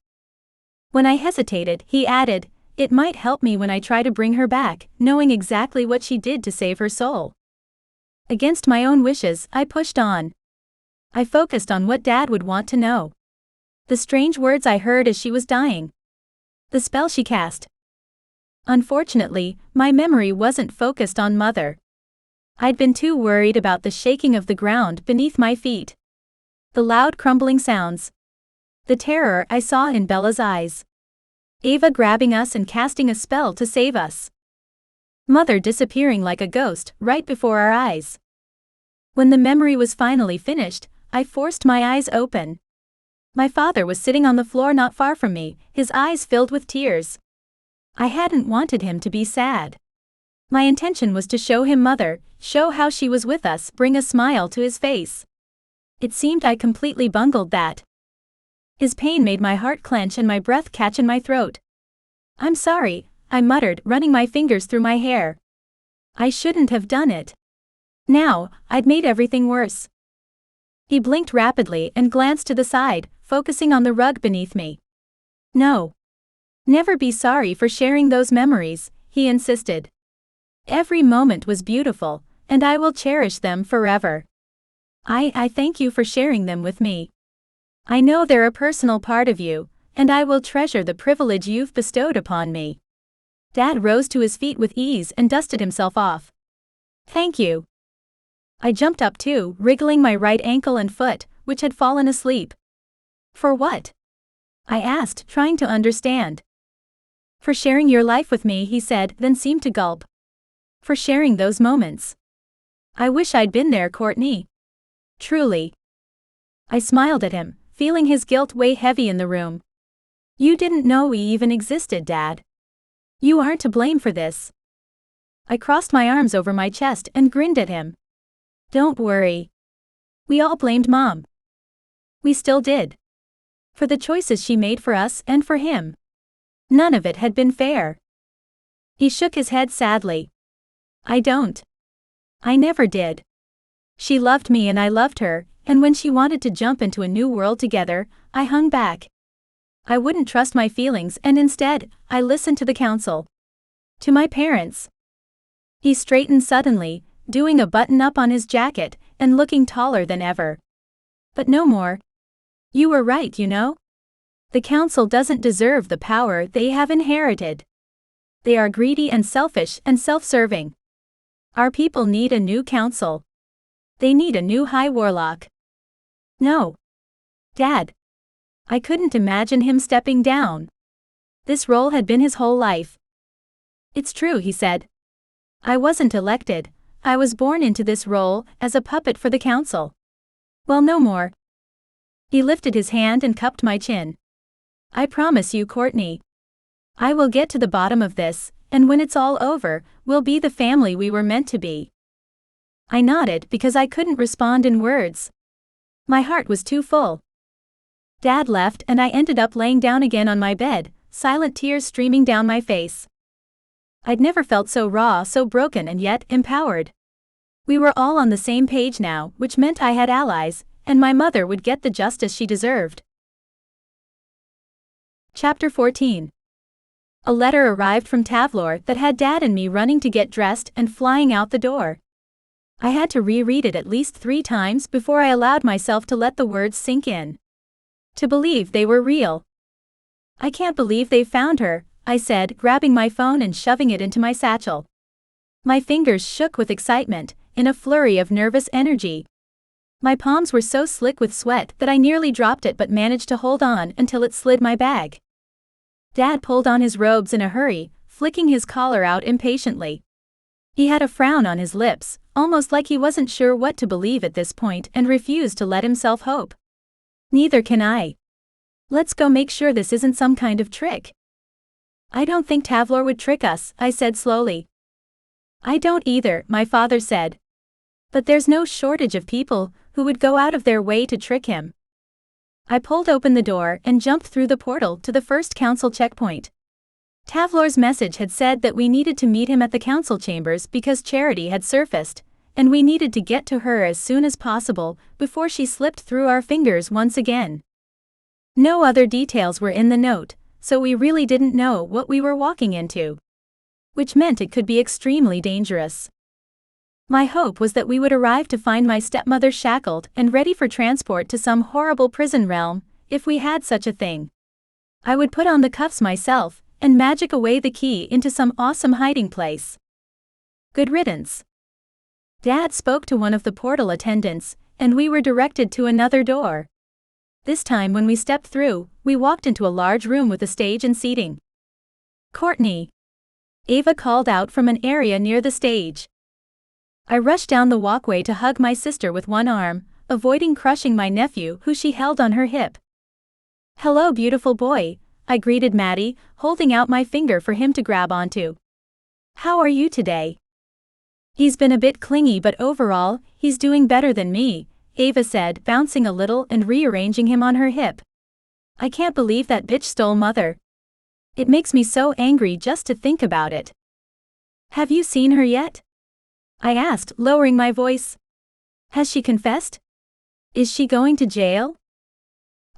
When I hesitated, he added, it might help me when I try to bring her back, knowing exactly what she did to save her soul. Against my own wishes, I pushed on. I focused on what Dad would want to know. The strange words I heard as she was dying. The spell she cast. Unfortunately, my memory wasn't focused on Mother. I'd been too worried about the shaking of the ground beneath my feet. The loud crumbling sounds. The terror I saw in Bella's eyes. Ava grabbing us and casting a spell to save us. Mother disappearing like a ghost right before our eyes. When the memory was finally finished, I forced my eyes open. My father was sitting on the floor not far from me, his eyes filled with tears. I hadn't wanted him to be sad. My intention was to show him Mother, show how she was with us, bring a smile to his face. It seemed I completely bungled that. His pain made my heart clench and my breath catch in my throat. "I'm sorry," I muttered, running my fingers through my hair. "I shouldn't have done it. Now, I'd made everything worse." He blinked rapidly and glanced to the side, focusing on the rug beneath me. "No. Never be sorry for sharing those memories," he insisted. "Every moment was beautiful, and I will cherish them forever. I thank you for sharing them with me. I know they're a personal part of you, and I will treasure the privilege you've bestowed upon me." Dad rose to his feet with ease and dusted himself off. "Thank you." I jumped up too, wriggling my right ankle and foot, which had fallen asleep. "For what?" I asked, trying to understand. "For sharing your life with me," he said, then seemed to gulp. "For sharing those moments. I wish I'd been there, Courtney. Truly." I smiled at him, feeling his guilt weigh heavy in the room. "You didn't know we even existed, Dad. You aren't to blame for this." I crossed my arms over my chest and grinned at him. "Don't worry. We all blamed Mom. We still did. For the choices she made for us and for him. None of it had been fair." He shook his head sadly. "I don't. I never did. She loved me and I loved her, and when she wanted to jump into a new world together, I hung back. I wouldn't trust my feelings and instead, I listened to the counsel. To my parents." He straightened suddenly, doing a button-up on his jacket, and looking taller than ever. "But no more. You were right, you know. The council doesn't deserve the power they have inherited. They are greedy and selfish and self-serving. Our people need a new council. They need a new High Warlock." "No. Dad." I couldn't imagine him stepping down. This role had been his whole life. "It's true," he said. "I wasn't elected. I was born into this role, as a puppet for the council. Well, no more." He lifted his hand and cupped my chin. "I promise you, Courtney. I will get to the bottom of this, and when it's all over, we'll be the family we were meant to be." I nodded because I couldn't respond in words. My heart was too full. Dad left and I ended up laying down again on my bed, silent tears streaming down my face. I'd never felt so raw, so broken and yet empowered. We were all on the same page now, which meant I had allies, and my mother would get the justice she deserved. Chapter 14. A letter arrived from Tavlor that had Dad and me running to get dressed and flying out the door. I had to reread it at least 3 times before I allowed myself to let the words sink in. To believe they were real. "I can't believe they found her," I said, grabbing my phone and shoving it into my satchel. My fingers shook with excitement, in a flurry of nervous energy. My palms were so slick with sweat that I nearly dropped it but managed to hold on until it slid my bag. Dad pulled on his robes in a hurry, flicking his collar out impatiently. He had a frown on his lips, almost like he wasn't sure what to believe at this point and refused to let himself hope. "Neither can I. Let's go make sure this isn't some kind of trick." "I don't think Tavlor would trick us," I said slowly. "I don't either," my father said. "But there's no shortage of people who would go out of their way to trick him." I pulled open the door and jumped through the portal to the first council checkpoint. Tavlor's message had said that we needed to meet him at the council chambers because Charity had surfaced, and we needed to get to her as soon as possible before she slipped through our fingers once again. No other details were in the note, so we really didn't know what we were walking into. Which meant it could be extremely dangerous. My hope was that we would arrive to find my stepmother shackled and ready for transport to some horrible prison realm, if we had such a thing. I would put on the cuffs myself, and magic away the key into some awesome hiding place. Good riddance. Dad spoke to one of the portal attendants, and we were directed to another door. This time when we stepped through, we walked into a large room with a stage and seating. "Courtney," Ava called out from an area near the stage. I rushed down the walkway to hug my sister with one arm, avoiding crushing my nephew who she held on her hip. "Hello, beautiful boy," I greeted Maddie, holding out my finger for him to grab onto. "How are you today?" "He's been a bit clingy, but overall, he's doing better than me," Ava said, bouncing a little and rearranging him on her hip. "I can't believe that bitch stole mother. It makes me so angry just to think about it." "Have you seen her yet?" I asked, lowering my voice. "Has she confessed? Is she going to jail?"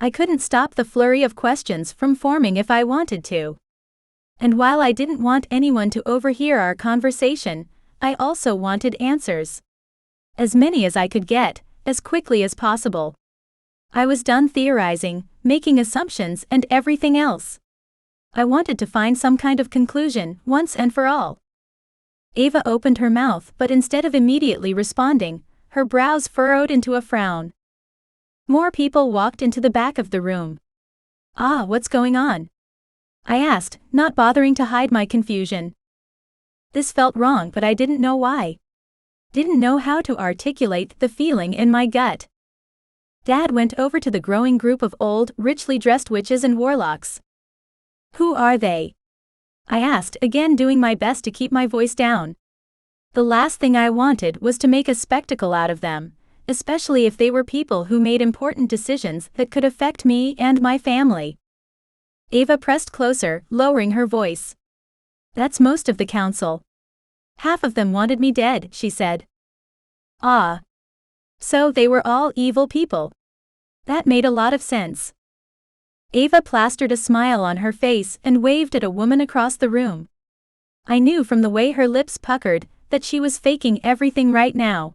I couldn't stop the flurry of questions from forming if I wanted to. And while I didn't want anyone to overhear our conversation, I also wanted answers. As many as I could get, as quickly as possible. I was done theorizing, making assumptions and everything else. I wanted to find some kind of conclusion, once and for all. Ava opened her mouth, but instead of immediately responding, her brows furrowed into a frown. More people walked into the back of the room. What's going on?" I asked, not bothering to hide my confusion. This felt wrong, but I didn't know why. Didn't know how to articulate the feeling in my gut. Dad went over to the growing group of old, richly dressed witches and warlocks. "Who are they?" I asked, again doing my best to keep my voice down. The last thing I wanted was to make a spectacle out of them, especially if they were people who made important decisions that could affect me and my family. Ava pressed closer, lowering her voice. "That's most of the council. Half of them wanted me dead," she said. So they were all evil people. That made a lot of sense. Ava plastered a smile on her face and waved at a woman across the room. I knew from the way her lips puckered that she was faking everything right now.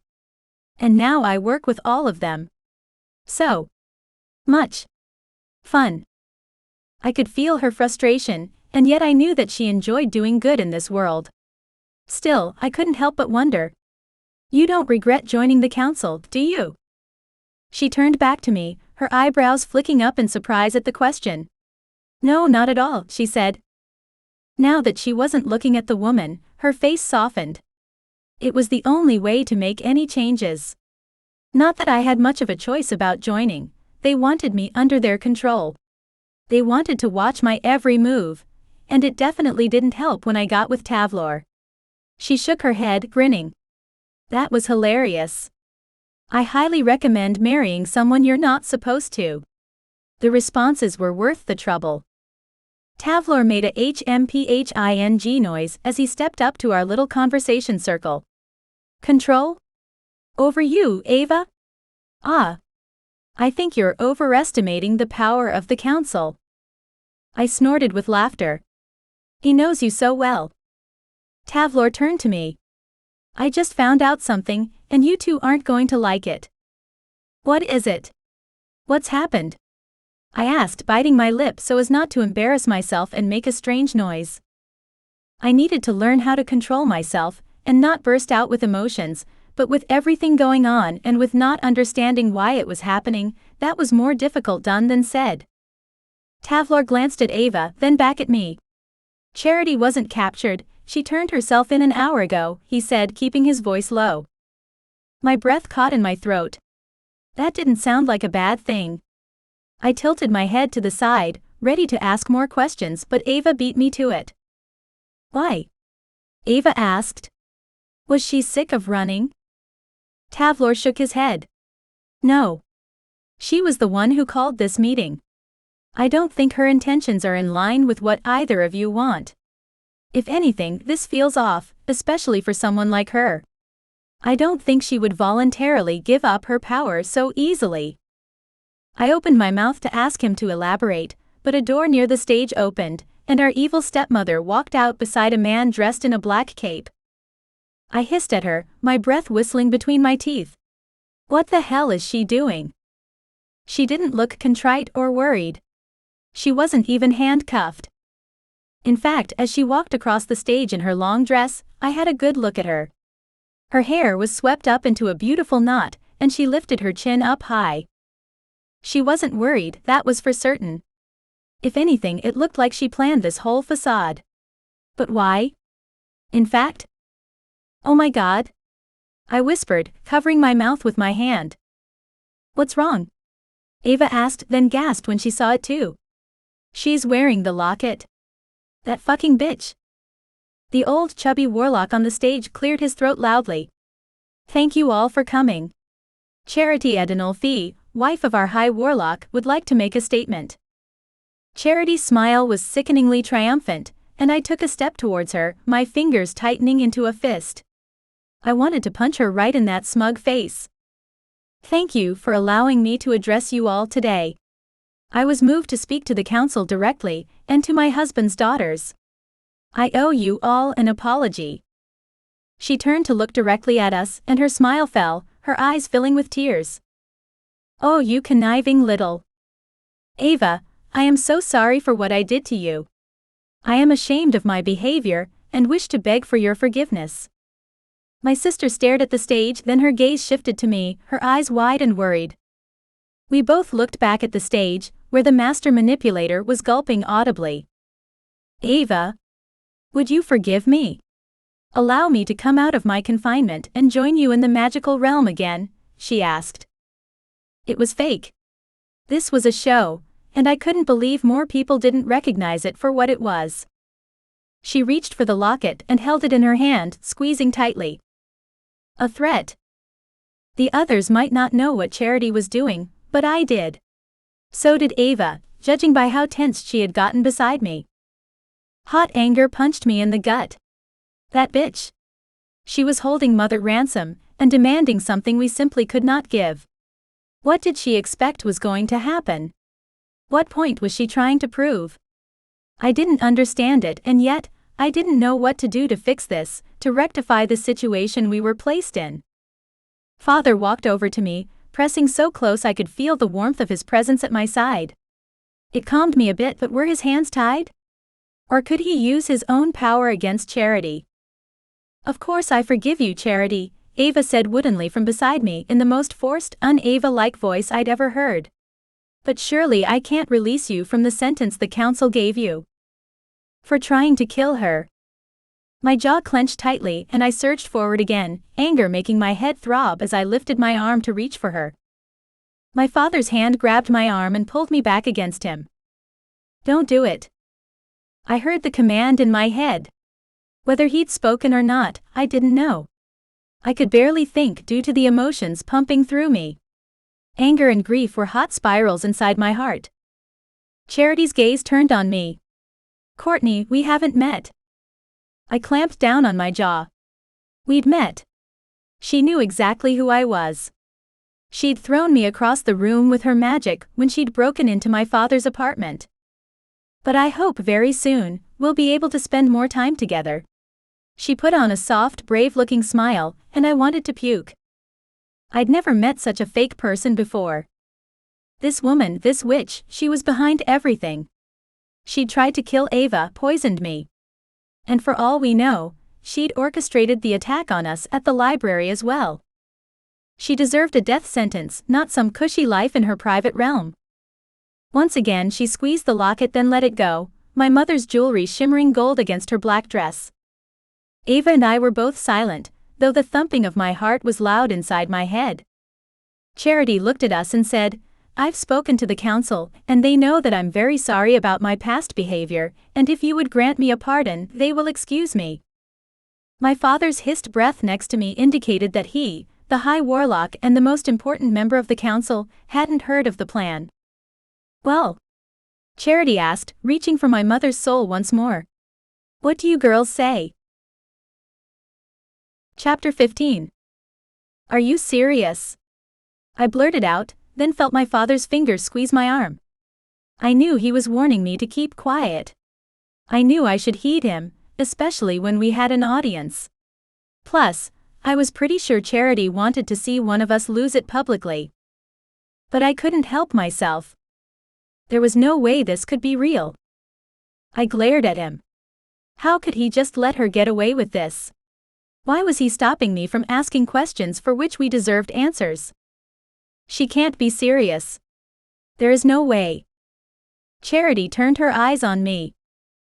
And now I work with all of them. So much fun. I could feel her frustration, and yet I knew that she enjoyed doing good in this world. Still, I couldn't help but wonder. "You don't regret joining the council, do you?" She turned back to me, her eyebrows flicking up in surprise at the question. "No, not at all," she said. Now that she wasn't looking at the woman, her face softened. It was the only way to make any changes. Not that I had much of a choice about joining, they wanted me under their control. They wanted to watch my every move, and it definitely didn't help when I got with Tavlor. She shook her head, grinning. "That was hilarious. I highly recommend marrying someone you're not supposed to." The responses were worth the trouble. Tavlor made a HMPHING noise as he stepped up to our little conversation circle. "Control? Over you, Ava? I think you're overestimating the power of the council." I snorted with laughter. "He knows you so well." Tavlor turned to me. "I just found out something, and you two aren't going to like it." "What is it? What's happened?" I asked, biting my lip so as not to embarrass myself and make a strange noise. I needed to learn how to control myself and not burst out with emotions, but with everything going on and with not understanding why it was happening, that was more difficult done than said. Tavlor glanced at Ava, then back at me. "Charity wasn't captured, she turned herself in an hour ago," he said, keeping his voice low. My breath caught in my throat. That didn't sound like a bad thing. I tilted my head to the side, ready to ask more questions, but Ava beat me to it. "Why?" Ava asked. "Was she sick of running?" Tavlor shook his head. "No. She was the one who called this meeting. I don't think her intentions are in line with what either of you want. If anything, this feels off, especially for someone like her. I don't think she would voluntarily give up her power so easily." I opened my mouth to ask him to elaborate, but a door near the stage opened, and our evil stepmother walked out beside a man dressed in a black cape. I hissed at her, my breath whistling between my teeth. What the hell is she doing? She didn't look contrite or worried. She wasn't even handcuffed. In fact, as she walked across the stage in her long dress, I had a good look at her. Her hair was swept up into a beautiful knot, and she lifted her chin up high. She wasn't worried, that was for certain. If anything, it looked like she planned this whole facade. But why? In fact, oh my God. I whispered, covering my mouth with my hand. What's wrong? Ava asked, then gasped when she saw it too. She's wearing the locket. That fucking bitch. The old chubby warlock on the stage cleared his throat loudly. Thank you all for coming. Charity Adenolfi, wife of our high warlock, would like to make a statement. Charity's smile was sickeningly triumphant, and I took a step towards her, my fingers tightening into a fist. I wanted to punch her right in that smug face. Thank you for allowing me to address you all today. I was moved to speak to the council directly, and to my husband's daughters. I owe you all an apology. She turned to look directly at us, and her smile fell, her eyes filling with tears. Oh, you conniving little. Ava, I am so sorry for what I did to you. I am ashamed of my behavior, and wish to beg for your forgiveness. My sister stared at the stage, then her gaze shifted to me, her eyes wide and worried. We both looked back at the stage, where the master manipulator was gulping audibly. Ava, would you forgive me? Allow me to come out of my confinement and join you in the magical realm again, she asked. It was fake. This was a show, and I couldn't believe more people didn't recognize it for what it was. She reached for the locket and held it in her hand, squeezing tightly. A threat. The others might not know what Charity was doing, but I did. So did Ava, judging by how tense she had gotten beside me. Hot anger punched me in the gut. That bitch. She was holding Mother ransom, and demanding something we simply could not give. What did she expect was going to happen? What point was she trying to prove? I didn't understand it, and yet, I didn't know what to do to fix this, to rectify the situation we were placed in. Father walked over to me, pressing so close I could feel the warmth of his presence at my side. It calmed me a bit, but were his hands tied? Or could he use his own power against Charity? Of course I forgive you, Charity, Ava said woodenly from beside me in the most forced, un-Ava-like voice I'd ever heard. But surely I can't release you from the sentence the council gave you. For trying to kill her. My jaw clenched tightly and I surged forward again, anger making my head throb as I lifted my arm to reach for her. My father's hand grabbed my arm and pulled me back against him. Don't do it. I heard the command in my head. Whether he'd spoken or not, I didn't know. I could barely think due to the emotions pumping through me. Anger and grief were hot spirals inside my heart. Charity's gaze turned on me. Courtney, we haven't met. I clamped down on my jaw. We'd met. She knew exactly who I was. She'd thrown me across the room with her magic when she'd broken into my father's apartment. But I hope very soon, we'll be able to spend more time together. She put on a soft, brave-looking smile, and I wanted to puke. I'd never met such a fake person before. This woman, this witch, she was behind everything. She'd tried to kill Ava, poisoned me. And for all we know, she'd orchestrated the attack on us at the library as well. She deserved a death sentence, not some cushy life in her private realm. Once again she squeezed the locket, then let it go, my mother's jewelry shimmering gold against her black dress. Ava and I were both silent, though the thumping of my heart was loud inside my head. Charity looked at us and said, I've spoken to the council, and they know that I'm very sorry about my past behavior, and if you would grant me a pardon, they will excuse me. My father's hissed breath next to me indicated that he, the High Warlock and the most important member of the council, hadn't heard of the plan. Well? Charity asked, reaching for my mother's soul once more. What do you girls say? Chapter 15. Are you serious? I blurted out, then felt my father's fingers squeeze my arm. I knew he was warning me to keep quiet. I knew I should heed him, especially when we had an audience. Plus, I was pretty sure Charity wanted to see one of us lose it publicly. But I couldn't help myself. There was no way this could be real. I glared at him. How could he just let her get away with this? Why was he stopping me from asking questions for which we deserved answers? She can't be serious. There is no way. Charity turned her eyes on me.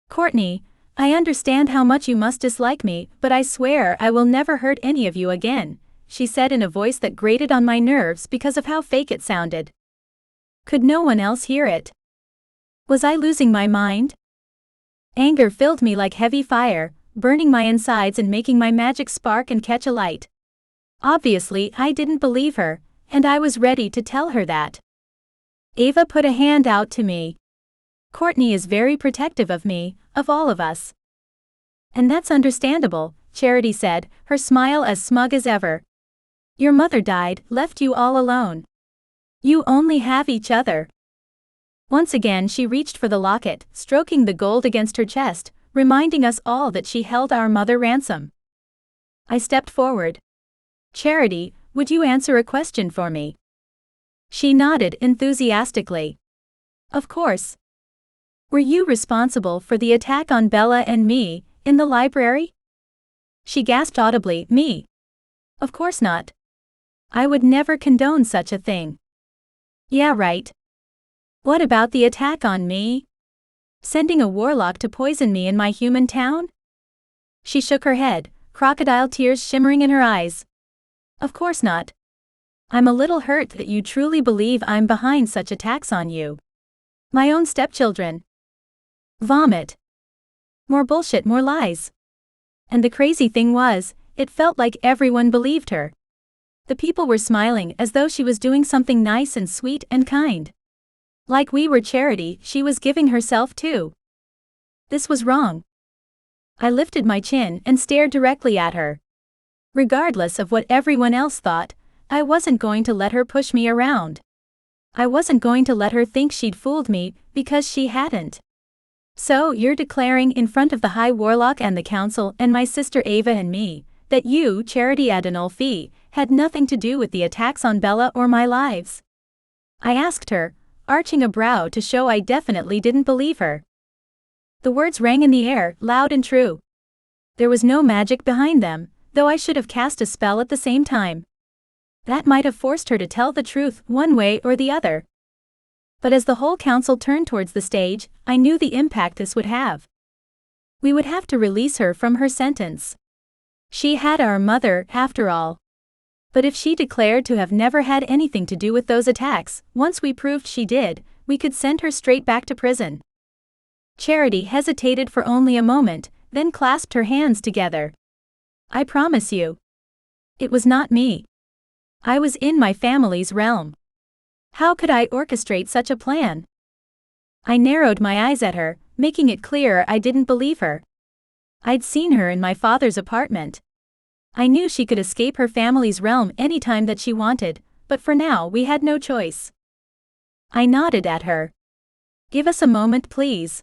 Courtney, I understand how much you must dislike me, but I swear I will never hurt any of you again, she said in a voice that grated on my nerves because of how fake it sounded. Could no one else hear it? Was I losing my mind? Anger filled me like heavy fire, burning my insides and making my magic spark and catch alight. Obviously, I didn't believe her, and I was ready to tell her that. Ava put a hand out to me. Courtney is very protective of me, of all of us. And that's understandable, Charity said, her smile as smug as ever. Your mother died, left you all alone. You only have each other. Once again she reached for the locket, stroking the gold against her chest, reminding us all that she held our mother ransom. I stepped forward. Charity, would you answer a question for me? She nodded enthusiastically. Of course. Were you responsible for the attack on Bella and me, in the library? She gasped audibly, me? Of course not. I would never condone such a thing. Yeah, right. What about the attack on me? Sending a warlock to poison me in my human town? She shook her head, crocodile tears shimmering in her eyes. Of course not. I'm a little hurt that you truly believe I'm behind such attacks on you. My own stepchildren. Vomit. More bullshit, more lies. And the crazy thing was, it felt like everyone believed her. The people were smiling as though she was doing something nice and sweet and kind. Like we were Charity, she was giving herself too. This was wrong. I lifted my chin and stared directly at her. Regardless of what everyone else thought, I wasn't going to let her push me around. I wasn't going to let her think she'd fooled me, because she hadn't. So you're declaring in front of the High Warlock and the Council and my sister Ava and me, that you, Charity Adenolfi, had nothing to do with the attacks on Bella or my lives? I asked her, arching a brow to show I definitely didn't believe her. The words rang in the air, loud and true. There was no magic behind them, though I should have cast a spell at the same time. That might have forced her to tell the truth one way or the other. But as the whole council turned towards the stage, I knew the impact this would have. We would have to release her from her sentence. She had our mother, after all. But if she declared to have never had anything to do with those attacks, once we proved she did, we could send her straight back to prison. Charity hesitated for only a moment, then clasped her hands together. I promise you. It was not me. I was in my family's realm. How could I orchestrate such a plan? I narrowed my eyes at her, making it clear I didn't believe her. I'd seen her in my father's apartment. I knew she could escape her family's realm any time that she wanted, but for now we had no choice. I nodded at her. Give us a moment, please.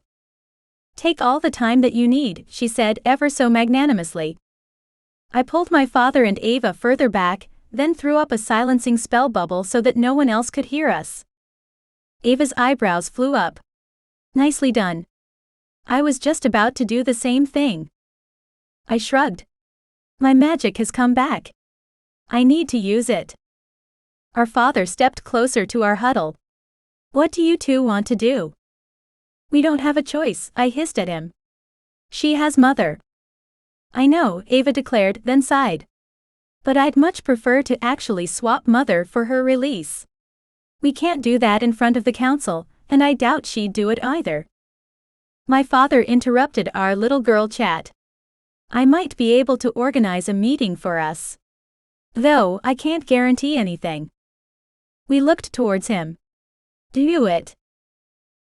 Take all the time that you need, she said ever so magnanimously. I pulled my father and Ava further back, then threw up a silencing spell bubble so that no one else could hear us. Ava's eyebrows flew up. Nicely done. I was just about to do the same thing. I shrugged. My magic has come back. I need to use it. Our father stepped closer to our huddle. What do you two want to do? We don't have a choice, I hissed at him. She has mother. I know, Ava declared, then sighed. But I'd much prefer to actually swap mother for her release. We can't do that in front of the council, and I doubt she'd do it either. My father interrupted our little girl chat. I might be able to organize a meeting for us. Though, I can't guarantee anything. We looked towards him. Do it.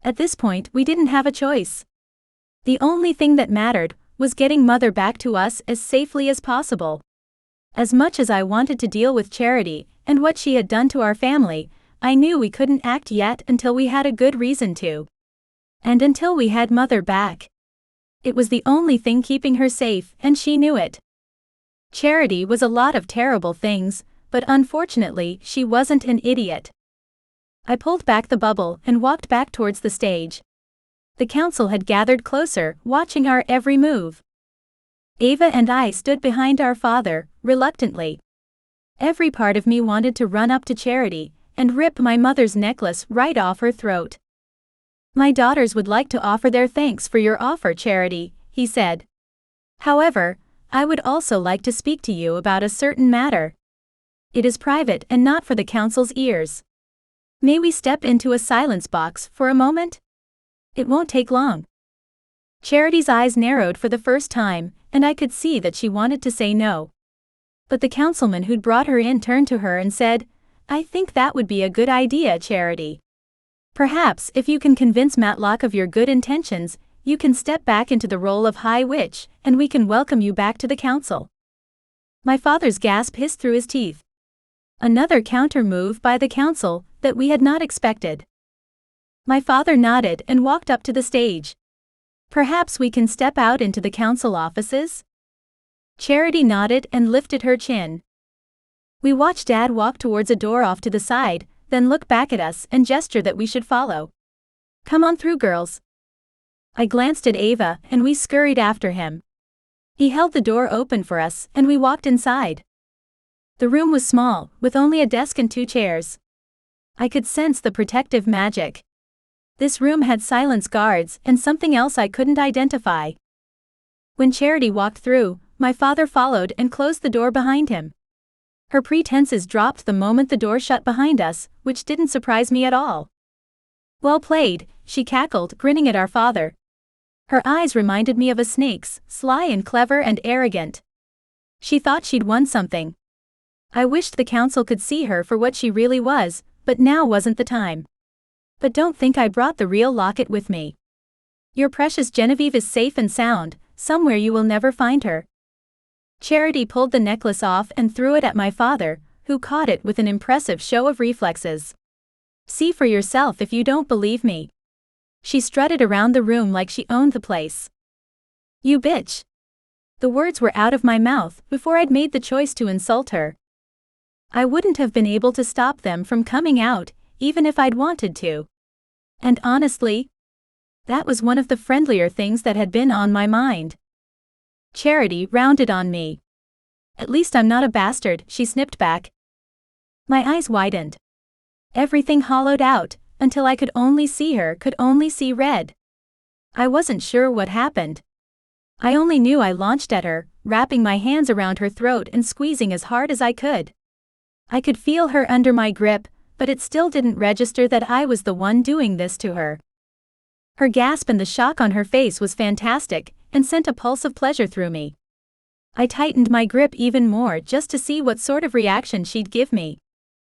At this point, we didn't have a choice. The only thing that mattered was getting mother back to us as safely as possible. As much as I wanted to deal with Charity and what she had done to our family, I knew we couldn't act yet until we had a good reason to. And until we had mother back. It was the only thing keeping her safe, and she knew it. Charity was a lot of terrible things, but unfortunately she wasn't an idiot. I pulled back the bubble and walked back towards the stage. The council had gathered closer, watching our every move. Ava and I stood behind our father, reluctantly. Every part of me wanted to run up to Charity and rip my mother's necklace right off her throat. My daughters would like to offer their thanks for your offer, Charity, he said. However, I would also like to speak to you about a certain matter. It is private and not for the council's ears. May we step into a silence box for a moment? It won't take long. Charity's eyes narrowed for the first time, and I could see that she wanted to say no. But the councilman who'd brought her in turned to her and said, "I think that would be a good idea, Charity. Perhaps if you can convince Matlock of your good intentions, you can step back into the role of High Witch, and we can welcome you back to the council." My father's gasp hissed through his teeth. Another counter move by the council that we had not expected. My father nodded and walked up to the stage. "Perhaps we can step out into the council offices?" Charity nodded and lifted her chin. We watched Dad walk towards a door off to the side, then look back at us and gesture that we should follow. "Come on through, girls." I glanced at Ava and we scurried after him. He held the door open for us and we walked inside. The room was small, with only a desk and 2 chairs. I could sense the protective magic. This room had silence guards and something else I couldn't identify. When Charity walked through, my father followed and closed the door behind him. Her pretenses dropped the moment the door shut behind us, which didn't surprise me at all. "Well played," she cackled, grinning at our father. Her eyes reminded me of a snake's, sly and clever and arrogant. She thought she'd won something. I wished the council could see her for what she really was, but now wasn't the time. But don't think I brought the real locket with me. Your precious Genevieve is safe and sound, somewhere you will never find her. Charity pulled the necklace off and threw it at my father, who caught it with an impressive show of reflexes. "See for yourself if you don't believe me." She strutted around the room like she owned the place. "You bitch." The words were out of my mouth before I'd made the choice to insult her. I wouldn't have been able to stop them from coming out, even if I'd wanted to. And honestly, that was one of the friendlier things that had been on my mind. Charity rounded on me. "At least I'm not a bastard," she snipped back. My eyes widened. Everything hollowed out, until I could only see red. I wasn't sure what happened. I only knew I launched at her, wrapping my hands around her throat and squeezing as hard as I could. I could feel her under my grip, but it still didn't register that I was the one doing this to her. Her gasp and the shock on her face was fantastic, and sent a pulse of pleasure through me. I tightened my grip even more just to see what sort of reaction she'd give me.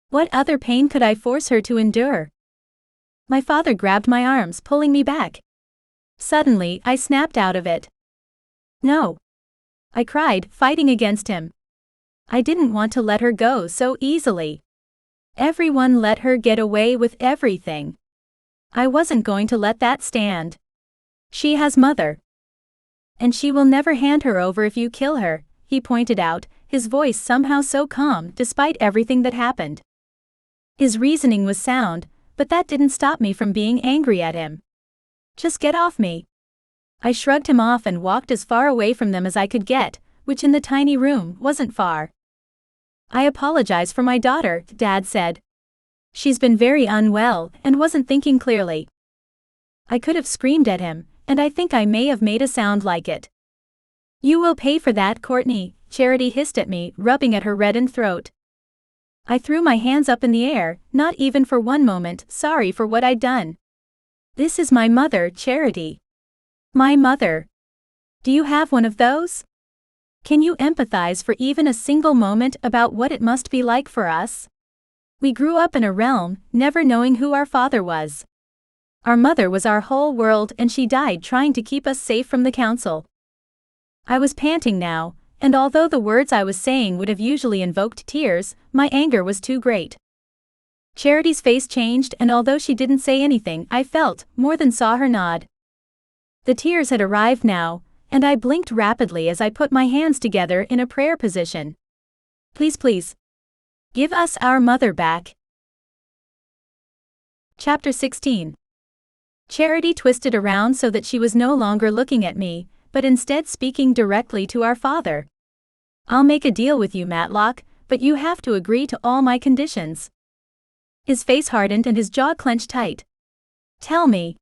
What other pain could I force her to endure? My father grabbed my arms, pulling me back. Suddenly, I snapped out of it. "No!" I cried, fighting against him. I didn't want to let her go so easily. Everyone let her get away with everything. I wasn't going to let that stand. She has mother. And she will never hand her over if you kill her, he pointed out, his voice somehow so calm despite everything that happened. His reasoning was sound, but that didn't stop me from being angry at him. "Just get off me." I shrugged him off and walked as far away from them as I could get, which in the tiny room wasn't far. "I apologize for my daughter," Dad said. "She's been very unwell and wasn't thinking clearly." I could have screamed at him, and I think I may have made a sound like it. "You will pay for that, Courtney," Charity hissed at me, rubbing at her reddened throat. I threw my hands up in the air, not even for one moment sorry for what I'd done. "This is my mother, Charity. My mother. Do you have one of those? Can you empathize for even a single moment about what it must be like for us? We grew up in a realm, never knowing who our father was. Our mother was our whole world and she died trying to keep us safe from the council." I was panting now, and although the words I was saying would have usually invoked tears, my anger was too great. Charity's face changed, and although she didn't say anything, I felt, more than saw her nod. The tears had arrived now, and I blinked rapidly as I put my hands together in a prayer position. "Please, please. Give us our mother back." Chapter 16. Charity twisted around so that she was no longer looking at me, but instead speaking directly to our father. "I'll make a deal with you, Matlock, but you have to agree to all my conditions." His face hardened and his jaw clenched tight. "Tell me."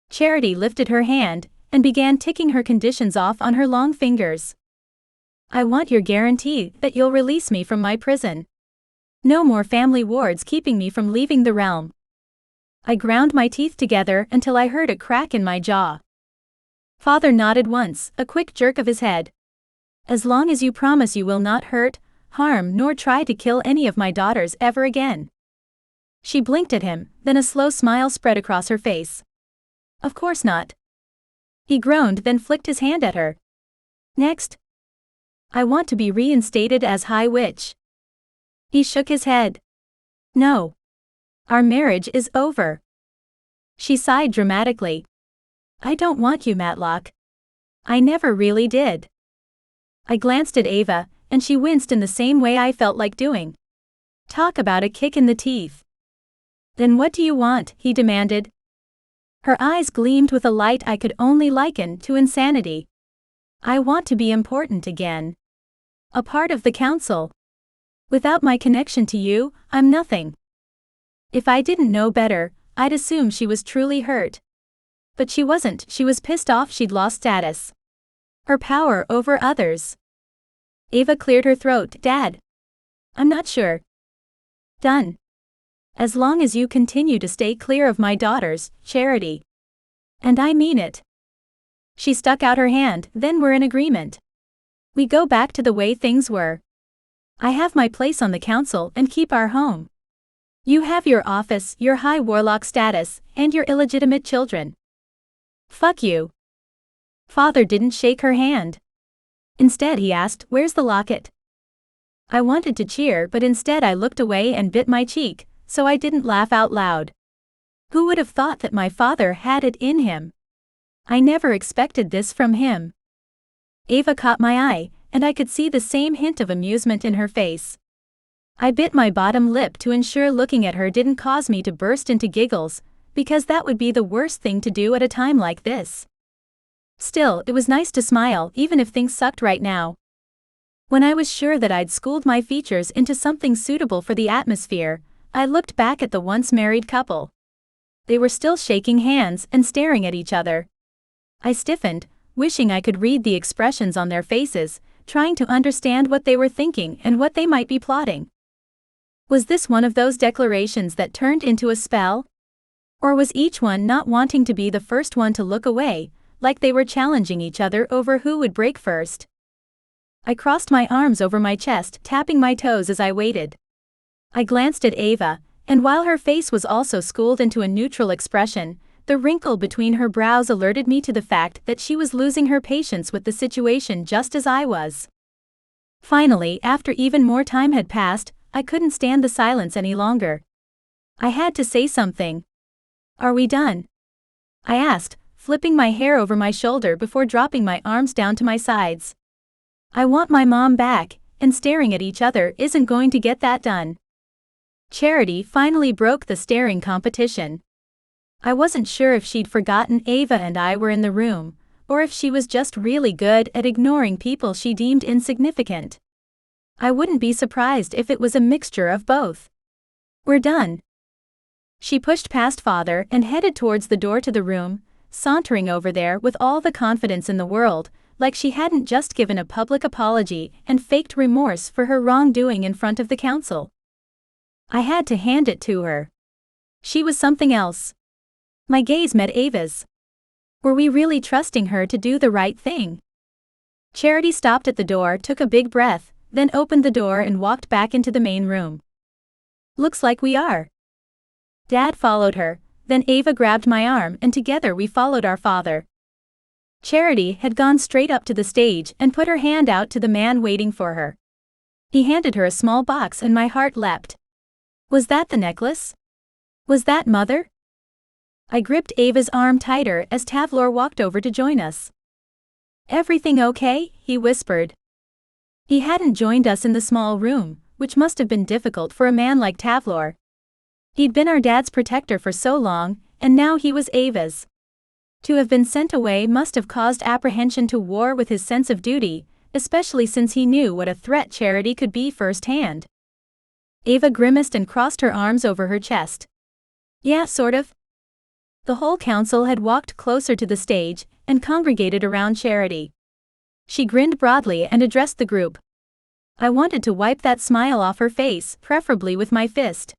Charity lifted her hand and began ticking her conditions off on her long fingers. "I want your guarantee that you'll release me from my prison. No more family wards keeping me from leaving the realm. I ground my teeth together until I heard a crack in my jaw. Father nodded once, a quick jerk of his head. As long as you promise you will not hurt, harm nor try to kill any of my daughters ever again. She blinked at him, then a slow smile spread across her face. Of course not. He groaned, then flicked his hand at her. Next. I want to be reinstated as High Witch. He shook his head. No. Our marriage is over. She sighed dramatically. I don't want you, Matlock. I never really did. I glanced at Ava, and she winced in the same way I felt like doing. Talk about a kick in the teeth. Then what do you want? He demanded. Her eyes gleamed with a light I could only liken to insanity. I want to be important again. A part of the council. Without my connection to you, I'm nothing. If I didn't know better, I'd assume she was truly hurt. But she wasn't. She was pissed off she'd lost status. Her power over others. Ava cleared her throat. Dad. I'm not sure. Done. As long as you continue to stay clear of my daughters, Charity. And I mean it. She stuck out her hand. Then we're in agreement. We go back to the way things were. I have my place on the council and keep our home. You have your office, your high warlock status, and your illegitimate children. Fuck you. Father didn't shake her hand. Instead he asked, where's the locket? I wanted to cheer, but instead I looked away and bit my cheek, so I didn't laugh out loud. Who would have thought that my father had it in him? I never expected this from him. Ava caught my eye, and I could see the same hint of amusement in her face. I bit my bottom lip to ensure looking at her didn't cause me to burst into giggles, because that would be the worst thing to do at a time like this. Still, it was nice to smile, even if things sucked right now. When I was sure that I'd schooled my features into something suitable for the atmosphere, I looked back at the once married couple. They were still shaking hands and staring at each other. I stiffened, wishing I could read the expressions on their faces, trying to understand what they were thinking and what they might be plotting. Was this one of those declarations that turned into a spell? Or was each one not wanting to be the first one to look away, like they were challenging each other over who would break first? I crossed my arms over my chest, tapping my toes as I waited. I glanced at Ava, and while her face was also schooled into a neutral expression, the wrinkle between her brows alerted me to the fact that she was losing her patience with the situation just as I was. Finally, after even more time had passed, I couldn't stand the silence any longer. I had to say something. Are we done? I asked, flipping my hair over my shoulder before dropping my arms down to my sides. I want my mom back, and staring at each other isn't going to get that done. Charity finally broke the staring competition. I wasn't sure if she'd forgotten Ava and I were in the room, or if she was just really good at ignoring people she deemed insignificant. I wouldn't be surprised if it was a mixture of both. We're done. She pushed past Father and headed towards the door to the room, sauntering over there with all the confidence in the world, like she hadn't just given a public apology and faked remorse for her wrongdoing in front of the council. I had to hand it to her. She was something else. My gaze met Ava's. Were we really trusting her to do the right thing? Charity stopped at the door, took a big breath, then opened the door and walked back into the main room. Looks like we are. Dad followed her, then Ava grabbed my arm and together we followed our father. Charity had gone straight up to the stage and put her hand out to the man waiting for her. He handed her a small box and my heart leapt. Was that the necklace? Was that Mother? I gripped Ava's arm tighter as Tavlor walked over to join us. Everything okay? He whispered. He hadn't joined us in the small room, which must have been difficult for a man like Tavlor. He'd been our dad's protector for so long, and now he was Ava's. To have been sent away must have caused apprehension to war with his sense of duty, especially since he knew what a threat Charity could be firsthand. Ava grimaced and crossed her arms over her chest. Yeah, sort of. The whole council had walked closer to the stage and congregated around Charity. She grinned broadly and addressed the group. I wanted to wipe that smile off her face, preferably with my fist.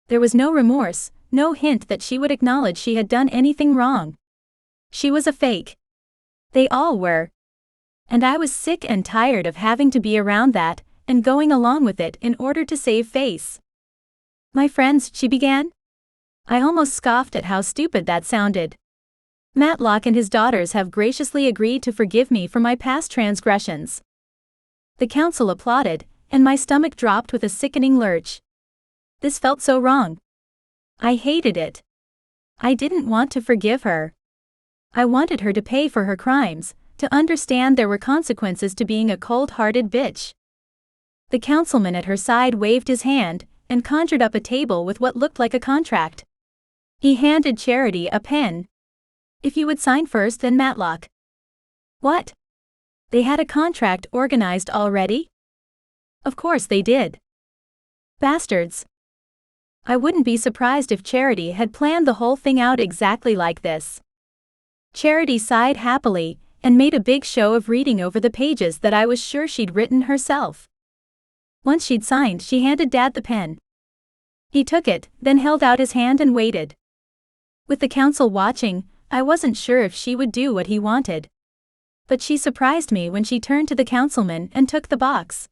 There was no remorse, no hint that she would acknowledge she had done anything wrong. She was a fake. They all were. And I was sick and tired of having to be around that, and going along with it in order to save face. My friends, she began. I almost scoffed at how stupid that sounded. Matlock and his daughters have graciously agreed to forgive me for my past transgressions. The council applauded, and my stomach dropped with a sickening lurch. This felt so wrong. I hated it. I didn't want to forgive her. I wanted her to pay for her crimes, to understand there were consequences to being a cold-hearted bitch. The councilman at her side waved his hand, and conjured up a table with what looked like a contract. He handed Charity a pen. If you would sign first, then Matlock. What? They had a contract organized already? Of course they did. Bastards. I wouldn't be surprised if Charity had planned the whole thing out exactly like this. Charity sighed happily, and made a big show of reading over the pages that I was sure she'd written herself. Once she'd signed, she handed Dad the pen. He took it, then held out his hand and waited. With the council watching, I wasn't sure if she would do what he wanted. But she surprised me when she turned to the councilman and took the box.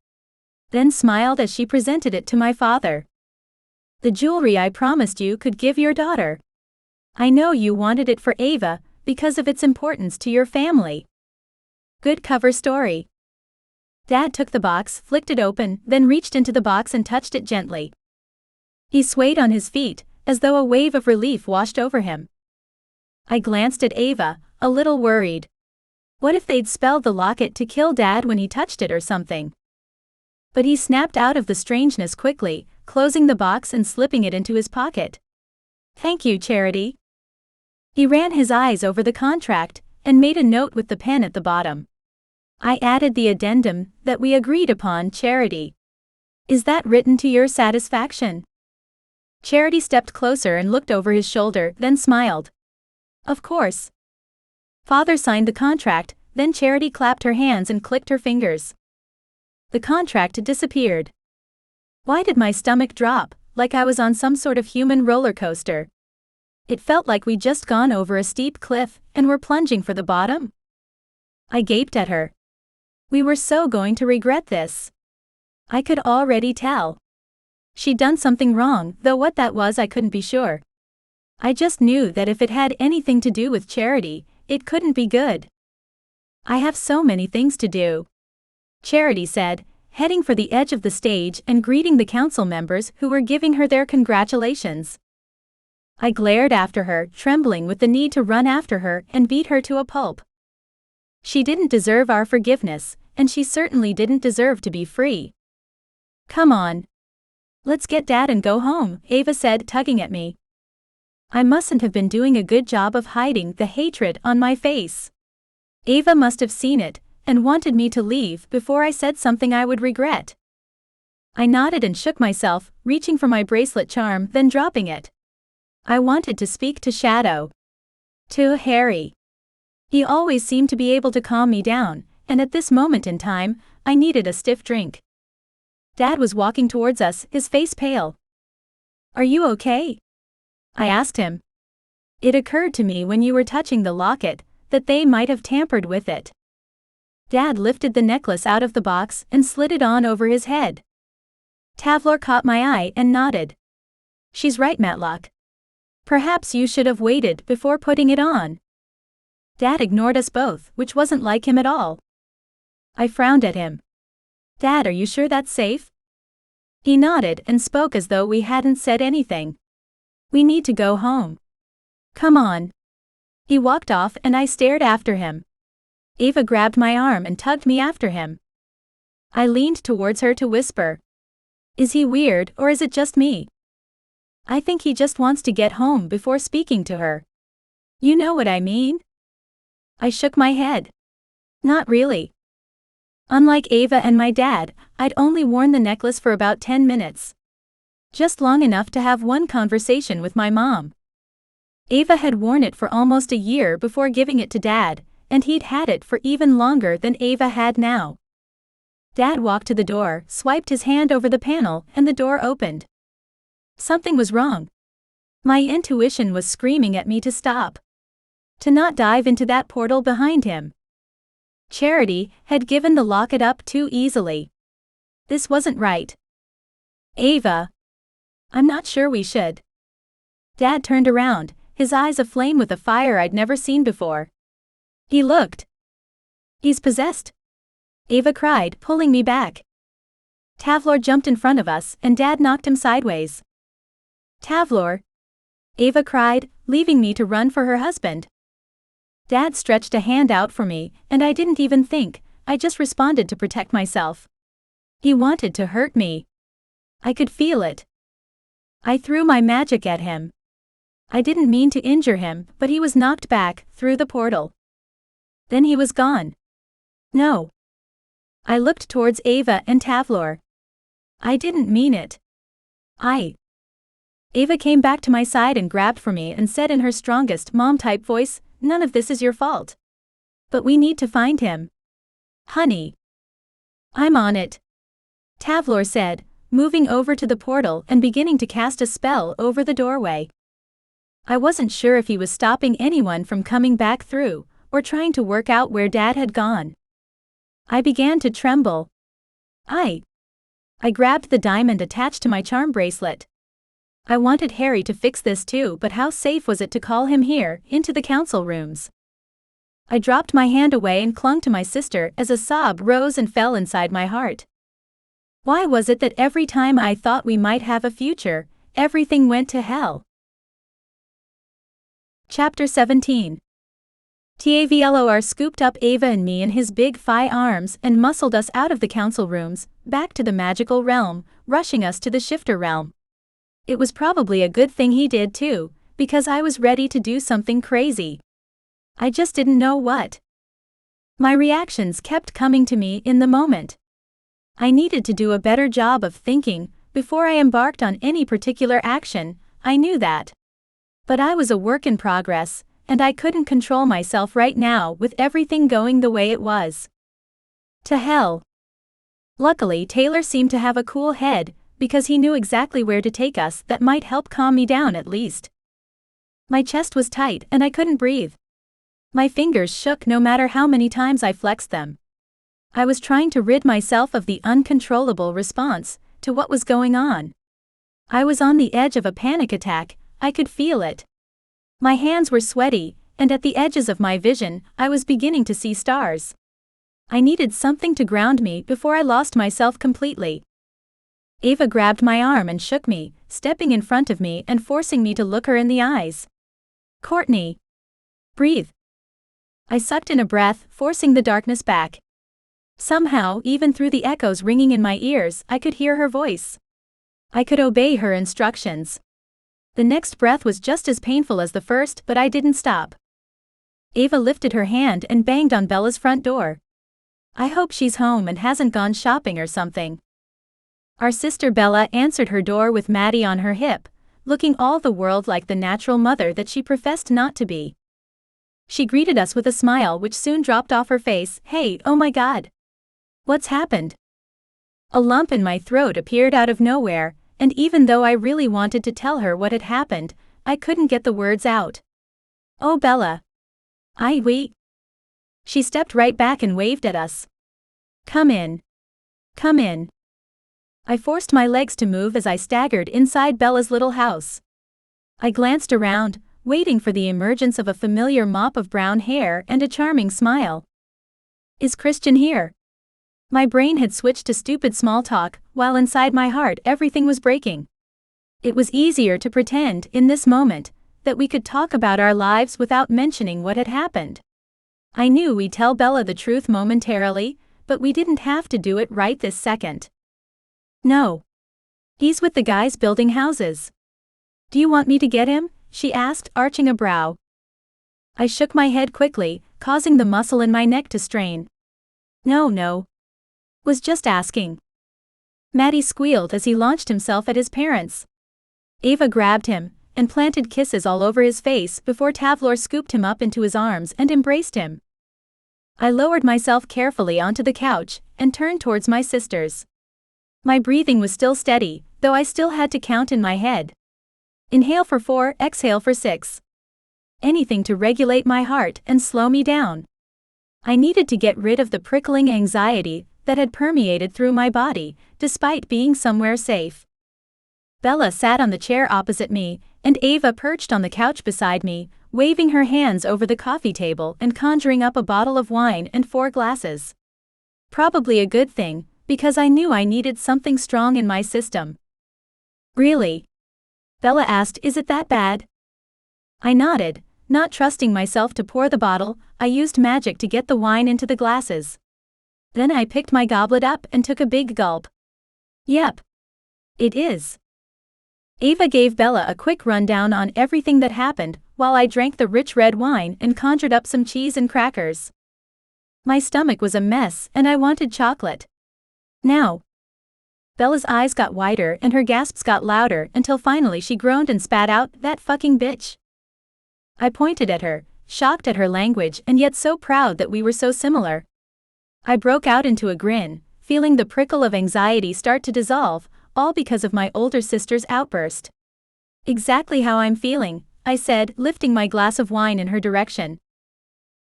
Then smiled as she presented it to my father. The jewelry I promised you could give your daughter. I know you wanted it for Ava, because of its importance to your family. Good cover story. Dad took the box, flicked it open, then reached into the box and touched it gently. He swayed on his feet, as though a wave of relief washed over him. I glanced at Ava, a little worried. What if they'd spelled the locket to kill Dad when he touched it or something? But he snapped out of the strangeness quickly, closing the box and slipping it into his pocket. Thank you, Charity. He ran his eyes over the contract, and made a note with the pen at the bottom. I added the addendum that we agreed upon, Charity. Is that written to your satisfaction? Charity stepped closer and looked over his shoulder, then smiled. Of course. Father signed the contract, then Charity clapped her hands and clicked her fingers. The contract disappeared. Why did my stomach drop, like I was on some sort of human roller coaster? It felt like we'd just gone over a steep cliff, and were plunging for the bottom. I gaped at her. We were so going to regret this. I could already tell. She'd done something wrong, though what that was I couldn't be sure. I just knew that if it had anything to do with Charity, it couldn't be good. I have so many things to do, Charity said, heading for the edge of the stage and greeting the council members who were giving her their congratulations. I glared after her, trembling with the need to run after her and beat her to a pulp. She didn't deserve our forgiveness, and she certainly didn't deserve to be free. Come on. Let's get Dad and go home, Ava said, tugging at me. I mustn't have been doing a good job of hiding the hatred on my face. Ava must have seen it, and wanted me to leave before I said something I would regret. I nodded and shook myself, reaching for my bracelet charm, then dropping it. I wanted to speak to Shadow. To Harry. He always seemed to be able to calm me down, and at this moment in time, I needed a stiff drink. Dad was walking towards us, his face pale. Are you okay? I asked him. It occurred to me when you were touching the locket, that they might have tampered with it. Dad lifted the necklace out of the box and slid it on over his head. Tavlor caught my eye and nodded. She's right, Matlock. Perhaps you should have waited before putting it on. Dad ignored us both, which wasn't like him at all. I frowned at him. Dad, are you sure that's safe? He nodded and spoke as though we hadn't said anything. We need to go home. Come on. He walked off and I stared after him. Ava grabbed my arm and tugged me after him. I leaned towards her to whisper. Is he weird or is it just me? I think he just wants to get home before speaking to her. You know what I mean? I shook my head. Not really. Unlike Ava and my dad, I'd only worn the necklace for about 10 minutes. Just long enough to have one conversation with my mom. Ava had worn it for almost a year before giving it to Dad, and he'd had it for even longer than Ava had now. Dad walked to the door, swiped his hand over the panel, and the door opened. Something was wrong. My intuition was screaming at me to stop. To not dive into that portal behind him. Charity had given the locket up too easily. This wasn't right. Ava. I'm not sure we should. Dad turned around, his eyes aflame with a fire I'd never seen before. He looked. He's possessed. Ava cried, pulling me back. Tavlor jumped in front of us, and Dad knocked him sideways. Tavlor. Ava cried, leaving me to run for her husband. Dad stretched a hand out for me, and I didn't even think, I just responded to protect myself. He wanted to hurt me. I could feel it. I threw my magic at him. I didn't mean to injure him, but he was knocked back, through the portal. Then he was gone. No. I looked towards Ava and Tavlor. I didn't mean it. Ava came back to my side and grabbed for me and said in her strongest mom-type voice, "None of this is your fault. But we need to find him. Honey." "I'm on it," Tavlor said, moving over to the portal and beginning to cast a spell over the doorway. I wasn't sure if he was stopping anyone from coming back through, or trying to work out where Dad had gone. I began to tremble. I grabbed the diamond attached to my charm bracelet. I wanted Harry to fix this too, but how safe was it to call him here, into the council rooms? I dropped my hand away and clung to my sister as a sob rose and fell inside my heart. Why was it that every time I thought we might have a future, everything went to hell? Chapter 17. Tavlor scooped up Ava and me in his big fire arms and muscled us out of the council rooms, back to the magical realm, rushing us to the shifter realm. It was probably a good thing he did too, because I was ready to do something crazy. I just didn't know what. My reactions kept coming to me in the moment. I needed to do a better job of thinking before I embarked on any particular action, I knew that. But I was a work in progress, and I couldn't control myself right now with everything going the way it was. To hell. Luckily, Taylor seemed to have a cool head, because he knew exactly where to take us that might help calm me down at least. My chest was tight and I couldn't breathe. My fingers shook no matter how many times I flexed them. I was trying to rid myself of the uncontrollable response to what was going on. I was on the edge of a panic attack, I could feel it. My hands were sweaty, and at the edges of my vision, I was beginning to see stars. I needed something to ground me before I lost myself completely. Ava grabbed my arm and shook me, stepping in front of me and forcing me to look her in the eyes. "Courtney. Breathe." I sucked in a breath, forcing the darkness back. Somehow, even through the echoes ringing in my ears, I could hear her voice. I could obey her instructions. The next breath was just as painful as the first, but I didn't stop. Ava lifted her hand and banged on Bella's front door. I hope she's home and hasn't gone shopping or something. Our sister Bella answered her door with Maddie on her hip, looking all the world like the natural mother that she professed not to be. She greeted us with a smile which soon dropped off her face. "Hey, oh my God. What's happened?" A lump in my throat appeared out of nowhere, and even though I really wanted to tell her what had happened, I couldn't get the words out. "Oh Bella. We." She stepped right back and waved at us. Come in. Come in." I forced my legs to move as I staggered inside Bella's little house. I glanced around, waiting for the emergence of a familiar mop of brown hair and a charming smile. Is Christian here? My brain had switched to stupid small talk, while inside my heart everything was breaking. It was easier to pretend, in this moment, that we could talk about our lives without mentioning what had happened. I knew we'd tell Bella the truth momentarily, but we didn't have to do it right this second. "No. He's with the guys building houses." "Do you want me to get him?" she asked, arching a brow. I shook my head quickly, causing the muscle in my neck to strain. No. Was just asking." Maddie squealed as he launched himself at his parents. Ava grabbed him and planted kisses all over his face before Tavlor scooped him up into his arms and embraced him. I lowered myself carefully onto the couch and turned towards my sisters. My breathing was still steady, though I still had to count in my head. Inhale for 4, exhale for 6. Anything to regulate my heart and slow me down. I needed to get rid of the prickling anxiety that had permeated through my body, despite being somewhere safe. Bella sat on the chair opposite me, and Ava perched on the couch beside me, waving her hands over the coffee table and conjuring up a bottle of wine and 4 glasses. Probably a good thing, because I knew I needed something strong in my system. Really? Bella asked, is it that bad? I nodded, not trusting myself to pour the bottle. I used magic to get the wine into the glasses. Then I picked my goblet up and took a big gulp. Yep. It is. Ava gave Bella a quick rundown on everything that happened, while I drank the rich red wine and conjured up some cheese and crackers. My stomach was a mess and I wanted chocolate. Now. Bella's eyes got wider and her gasps got louder until finally she groaned and spat out, that fucking bitch. I pointed at her, shocked at her language and yet so proud that we were so similar. I broke out into a grin, feeling the prickle of anxiety start to dissolve, all because of my older sister's outburst. Exactly how I'm feeling, I said, lifting my glass of wine in her direction.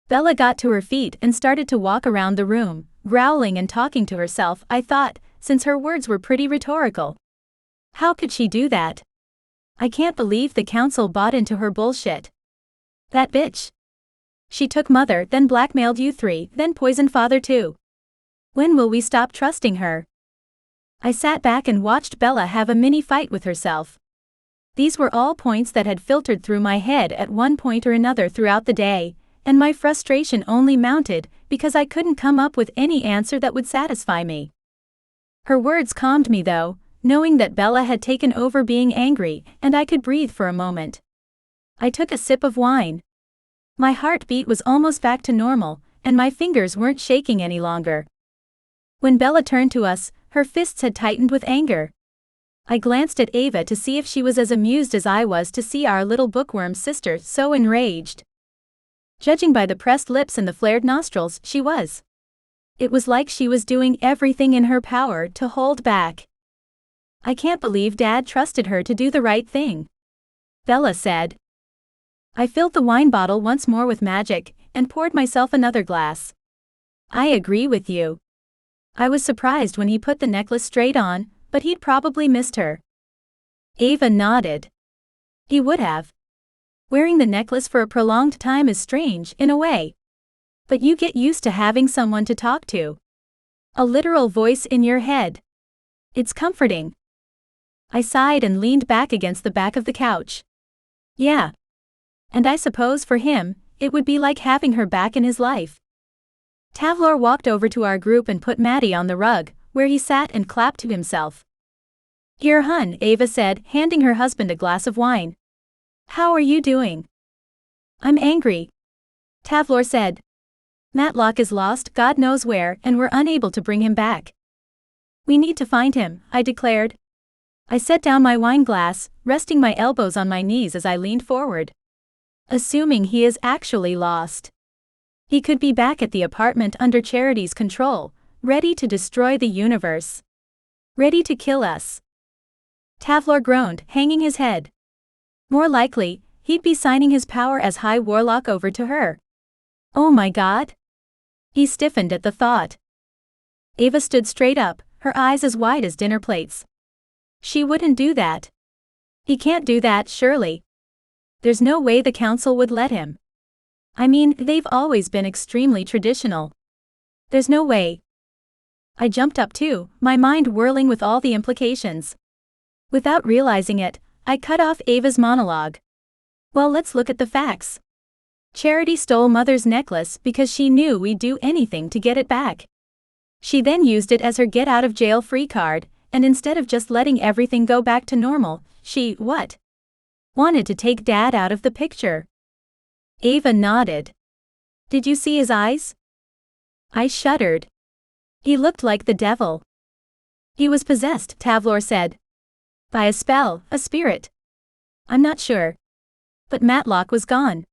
Bella got to her feet and started to walk around the room, growling and talking to herself, I thought, since her words were pretty rhetorical. How could she do that? I can't believe the council bought into her bullshit. That bitch. She took mother, then blackmailed you 3, then poisoned father too. When will we stop trusting her? I sat back and watched Bella have a mini fight with herself. These were all points that had filtered through my head at one point or another throughout the day, and my frustration only mounted because I couldn't come up with any answer that would satisfy me. Her words calmed me though, knowing that Bella had taken over being angry, and I could breathe for a moment. I took a sip of wine. My heartbeat was almost back to normal, and my fingers weren't shaking any longer. When Bella turned to us, her fists had tightened with anger. I glanced at Ava to see if she was as amused as I was to see our little bookworm sister so enraged. Judging by the pressed lips and the flared nostrils, she was. It was like she was doing everything in her power to hold back. I can't believe Dad trusted her to do the right thing, Bella said. I filled the wine bottle once more with magic and poured myself another glass. I agree with you. I was surprised when he put the necklace straight on, but he'd probably missed her. Ava nodded. He would have. Wearing the necklace for a prolonged time is strange, in a way. But you get used to having someone to talk to. A literal voice in your head. It's comforting. I sighed and leaned back against the back of the couch. Yeah. And I suppose for him, it would be like having her back in his life. Tavlor walked over to our group and put Maddie on the rug, where he sat and clapped to himself. Here, hun, Ava said, handing her husband a glass of wine. How are you doing? I'm angry, Tavlor said. Matlock is lost, God knows where, and we're unable to bring him back. We need to find him, I declared. I set down my wine glass, resting my elbows on my knees as I leaned forward. Assuming he is actually lost. He could be back at the apartment under Charity's control, ready to destroy the universe. Ready to kill us. Tavlor groaned, hanging his head. More likely, he'd be signing his power as High Warlock over to her. Oh my God. He stiffened at the thought. Ava stood straight up, her eyes as wide as dinner plates. She wouldn't do that. He can't do that, surely. There's no way the council would let him. I mean, they've always been extremely traditional. There's no way. I jumped up too, my mind whirling with all the implications. Without realizing it, I cut off Ava's monologue. Well, let's look at the facts. Charity stole Mother's necklace because she knew we'd do anything to get it back. She then used it as her get-out-of-jail-free card, and instead of just letting everything go back to normal, she, what? Wanted to take Dad out of the picture. Ava nodded. Did you see his eyes? I shuddered. He looked like the devil. He was possessed, Tavlor said. By a spell, a spirit. I'm not sure. But Matlock was gone.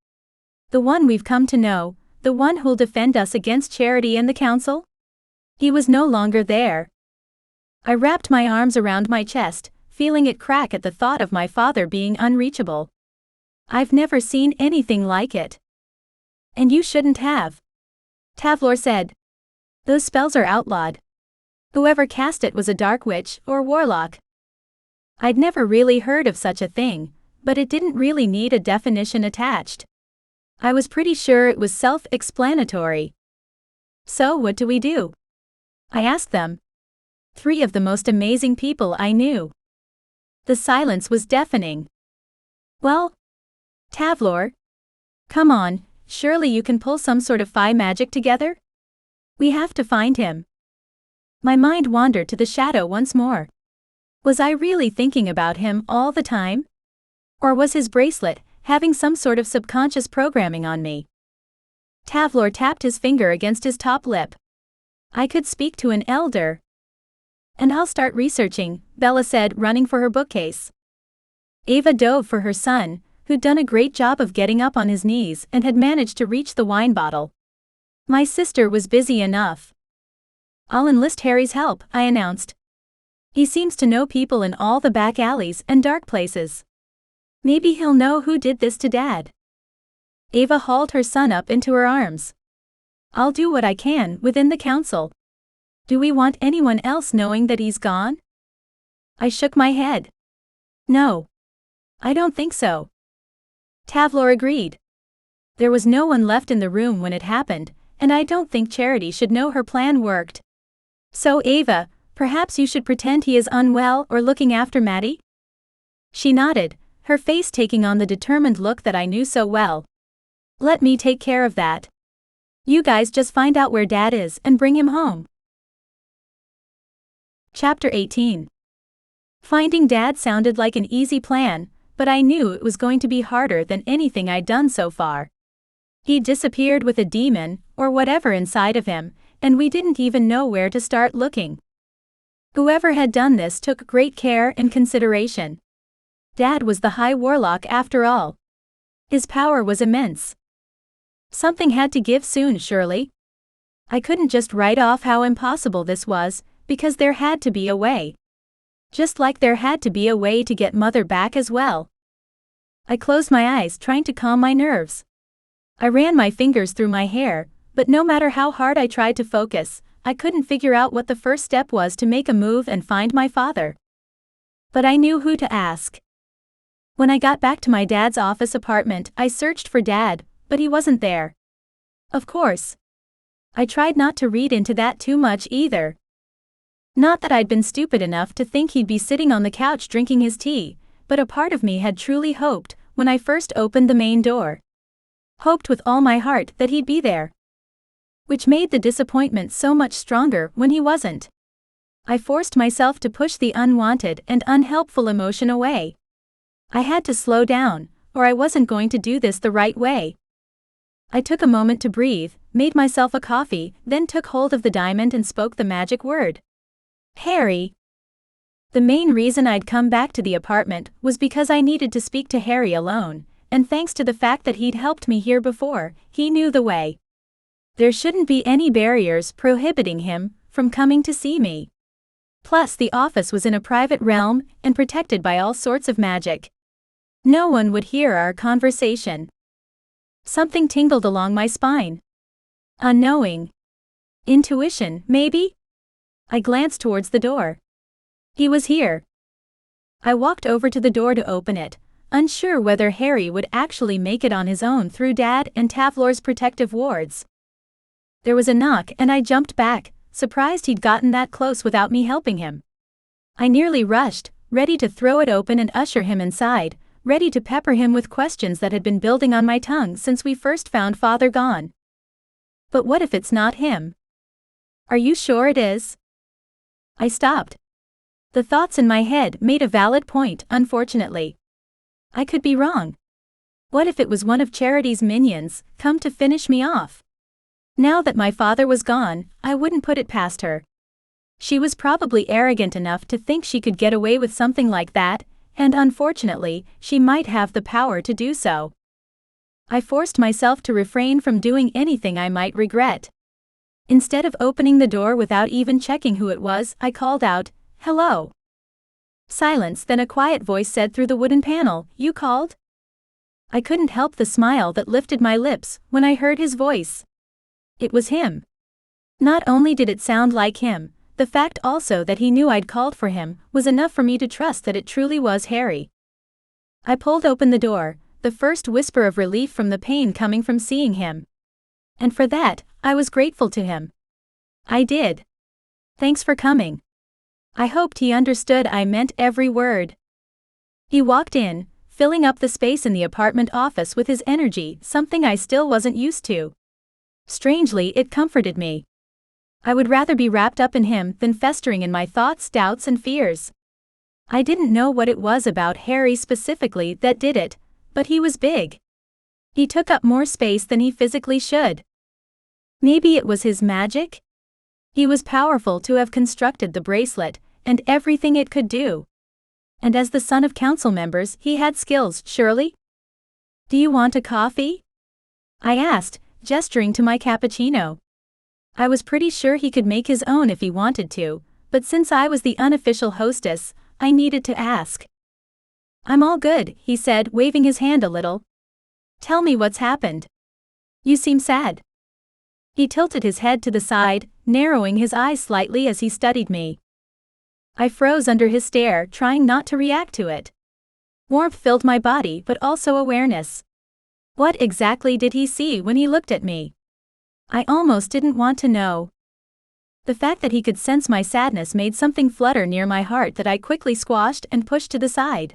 The one we've come to know, The one who'll defend us against Charity and the council? He was no longer there. I wrapped my arms around my chest, feeling it crack at the thought of my father being unreachable. I've never seen anything like it. And you shouldn't have. Tavlor said. Those spells are outlawed. Whoever cast it was a dark witch or warlock. I'd never really heard of such a thing, but it didn't really need a definition attached. I was pretty sure it was self-explanatory. So what do we do? I asked them. 3 of the most amazing people I knew. The silence was deafening. Well, Tavlor, come on, surely you can pull some sort of magic together? We have to find him. My mind wandered to the shadow once more. Was I really thinking about him all the time? Or was his bracelet having some sort of subconscious programming on me? Tavlor tapped his finger against his top lip. I could speak to an elder. And I'll start researching, Bella said, running for her bookcase. Ava dove for her son, who'd done a great job of getting up on his knees and had managed to reach the wine bottle. My sister was busy enough. I'll enlist Harry's help, I announced. He seems to know people in all the back alleys and dark places. Maybe he'll know who did this to Dad. Ava hauled her son up into her arms. I'll do what I can within the council. Do we want anyone else knowing that he's gone? I shook my head. No. I don't think so. Tavlor agreed. There was no one left in the room when it happened, and I don't think Charity should know her plan worked. So Ava, perhaps you should pretend he is unwell or looking after Maddie? She nodded, her face taking on the determined look that I knew so well. Let me take care of that. You guys just find out where Dad is and bring him home. Chapter 18. Finding Dad sounded like an easy plan, but I knew it was going to be harder than anything I'd done so far. He disappeared with a demon, or whatever inside of him, and we didn't even know where to start looking. Whoever had done this took great care and consideration. Dad was the High Warlock after all. His power was immense. Something had to give soon, surely. I couldn't just write off how impossible this was, because there had to be a way. Just like there had to be a way to get Mother back as well. I closed my eyes, trying to calm my nerves. I ran my fingers through my hair, but no matter how hard I tried to focus, I couldn't figure out what the first step was to make a move and find my father. But I knew who to ask. When I got back to my dad's office apartment, I searched for Dad, but he wasn't there. Of course. I tried not to read into that too much either. Not that I'd been stupid enough to think he'd be sitting on the couch drinking his tea, but a part of me had truly hoped, when I first opened the main door. Hoped with all my heart that he'd be there. Which made the disappointment so much stronger when he wasn't. I forced myself to push the unwanted and unhelpful emotion away. I had to slow down, or I wasn't going to do this the right way. I took a moment to breathe, made myself a coffee, then took hold of the diamond and spoke the magic word. Harry. The main reason I'd come back to the apartment was because I needed to speak to Harry alone, and thanks to the fact that he'd helped me here before, he knew the way. There shouldn't be any barriers prohibiting him from coming to see me. Plus, the office was in a private realm and protected by all sorts of magic. No one would hear our conversation. Something tingled along my spine. Unknowing. Intuition, maybe? I glanced towards the door. He was here. I walked over to the door to open it, unsure whether Harry would actually make it on his own through Dad and Tavlor's protective wards. There was a knock and I jumped back, surprised he'd gotten that close without me helping him. I nearly rushed, ready to throw it open and usher him inside, ready to pepper him with questions that had been building on my tongue since we first found Father gone. But what if it's not him? Are you sure it is? I stopped. The thoughts in my head made a valid point, unfortunately. I could be wrong. What if it was one of Charity's minions, come to finish me off? Now that my father was gone, I wouldn't put it past her. She was probably arrogant enough to think she could get away with something like that, and unfortunately, she might have the power to do so. I forced myself to refrain from doing anything I might regret. Instead of opening the door without even checking who it was, I called out, "Hello." Silence, then a quiet voice said through the wooden panel, "You called?" I couldn't help the smile that lifted my lips when I heard his voice. It was him. Not only did it sound like him, the fact also that he knew I'd called for him was enough for me to trust that it truly was Harry. I pulled open the door, the first whisper of relief from the pain coming from seeing him. And for that, I was grateful to him. I did. "Thanks for coming." I hoped he understood I meant every word. He walked in, filling up the space in the apartment office with his energy, something I still wasn't used to. Strangely, it comforted me. I would rather be wrapped up in him than festering in my thoughts, doubts, and fears. I didn't know what it was about Harry specifically that did it, but he was big. He took up more space than he physically should. Maybe it was his magic? He was powerful to have constructed the bracelet, and everything it could do. And as the son of council members, he had skills, surely? "Do you want a coffee?" I asked, gesturing to my cappuccino. I was pretty sure he could make his own if he wanted to, but since I was the unofficial hostess, I needed to ask. "I'm all good," he said, waving his hand a little. "Tell me what's happened. You seem sad." He tilted his head to the side, narrowing his eyes slightly as he studied me. I froze under his stare, trying not to react to it. Warmth filled my body, but also awareness. What exactly did he see when he looked at me? I almost didn't want to know. The fact that he could sense my sadness made something flutter near my heart that I quickly squashed and pushed to the side.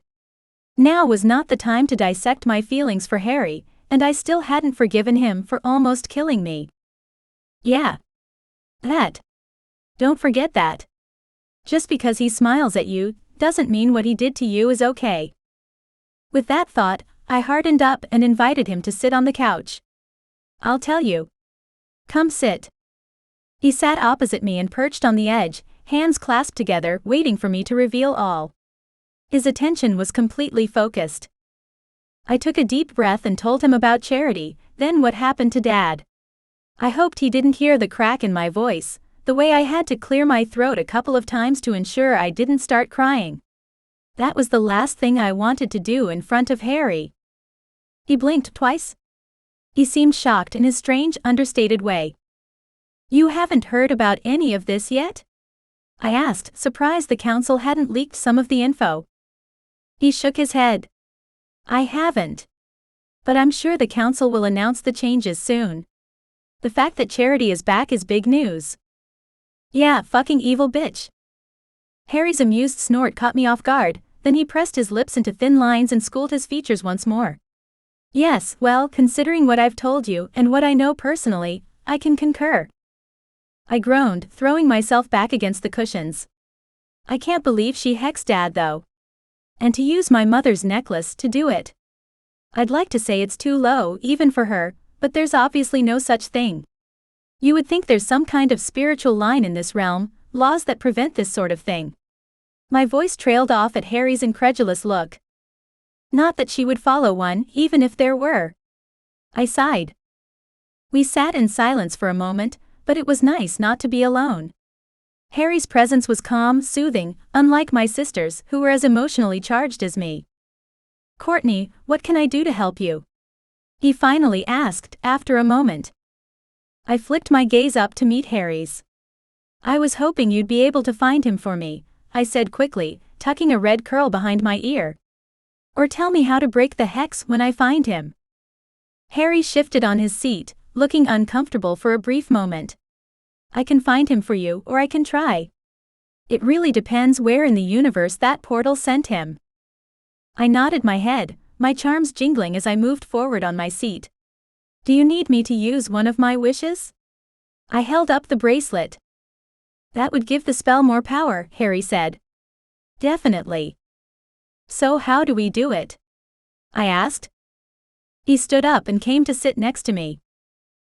Now was not the time to dissect my feelings for Harry, and I still hadn't forgiven him for almost killing me. Yeah. That. Don't forget that. Just because he smiles at you, doesn't mean what he did to you is okay. With that thought, I hardened up and invited him to sit on the couch. "I'll tell you. Come sit." He sat opposite me and perched on the edge, hands clasped together, waiting for me to reveal all. His attention was completely focused. I took a deep breath and told him about Charity, then what happened to Dad. I hoped he didn't hear the crack in my voice, the way I had to clear my throat a couple of times to ensure I didn't start crying. That was the last thing I wanted to do in front of Harry. He blinked twice. He seemed shocked in his strange, understated way. "You haven't heard about any of this yet?" I asked, surprised the council hadn't leaked some of the info. He shook his head. "I haven't. But I'm sure the council will announce the changes soon. The fact that Charity is back is big news." "Yeah, fucking evil bitch." Harry's amused snort caught me off guard, then he pressed his lips into thin lines and schooled his features once more. "Yes, well, considering what I've told you and what I know personally, I can concur." I groaned, throwing myself back against the cushions. I can't believe she hexed Dad though. And to use my mother's necklace to do it. I'd like to say it's too low, even for her, but there's obviously no such thing. You would think there's some kind of spiritual line in this realm, laws that prevent this sort of thing. My voice trailed off at Harry's incredulous look. Not that she would follow one, even if there were. I sighed. We sat in silence for a moment, but it was nice not to be alone. Harry's presence was calm, soothing, unlike my sisters, who were as emotionally charged as me. "Courtney, what can I do to help you?" he finally asked, after a moment. I flicked my gaze up to meet Harry's. "I was hoping you'd be able to find him for me," I said quickly, tucking a red curl behind my ear. "Or tell me how to break the hex when I find him." Harry shifted on his seat, looking uncomfortable for a brief moment. "I can find him for you, or I can try. It really depends where in the universe that portal sent him." I nodded my head, my charms jingling as I moved forward on my seat. "Do you need me to use one of my wishes?" I held up the bracelet. "That would give the spell more power," Harry said. "Definitely. So how do we do it?" I asked. He stood up and came to sit next to me.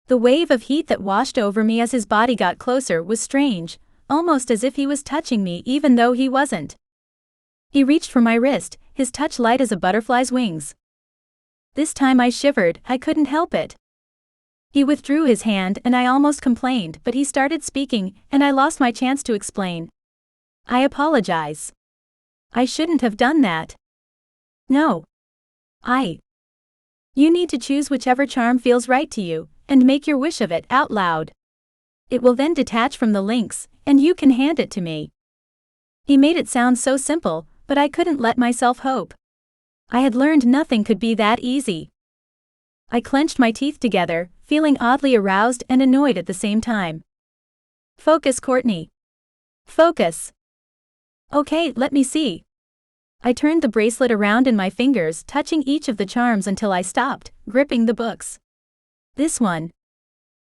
The wave of heat that washed over me as his body got closer was strange, almost as if he was touching me even though he wasn't. He reached for my wrist, his touch light as a butterfly's wings. This time I shivered, I couldn't help it. He withdrew his hand and I almost complained, but he started speaking, and I lost my chance to explain. I apologize. I shouldn't have done that. No. You need to choose whichever charm feels right to you, and make your wish of it out loud. It will then detach from the links, and you can hand it to me. He made it sound so simple, but I couldn't let myself hope. I had learned nothing could be that easy. I clenched my teeth together, feeling oddly aroused and annoyed at the same time. Focus, Courtney. Focus. Okay, let me see. I turned the bracelet around in my fingers, touching each of the charms until I stopped, gripping the books. This one.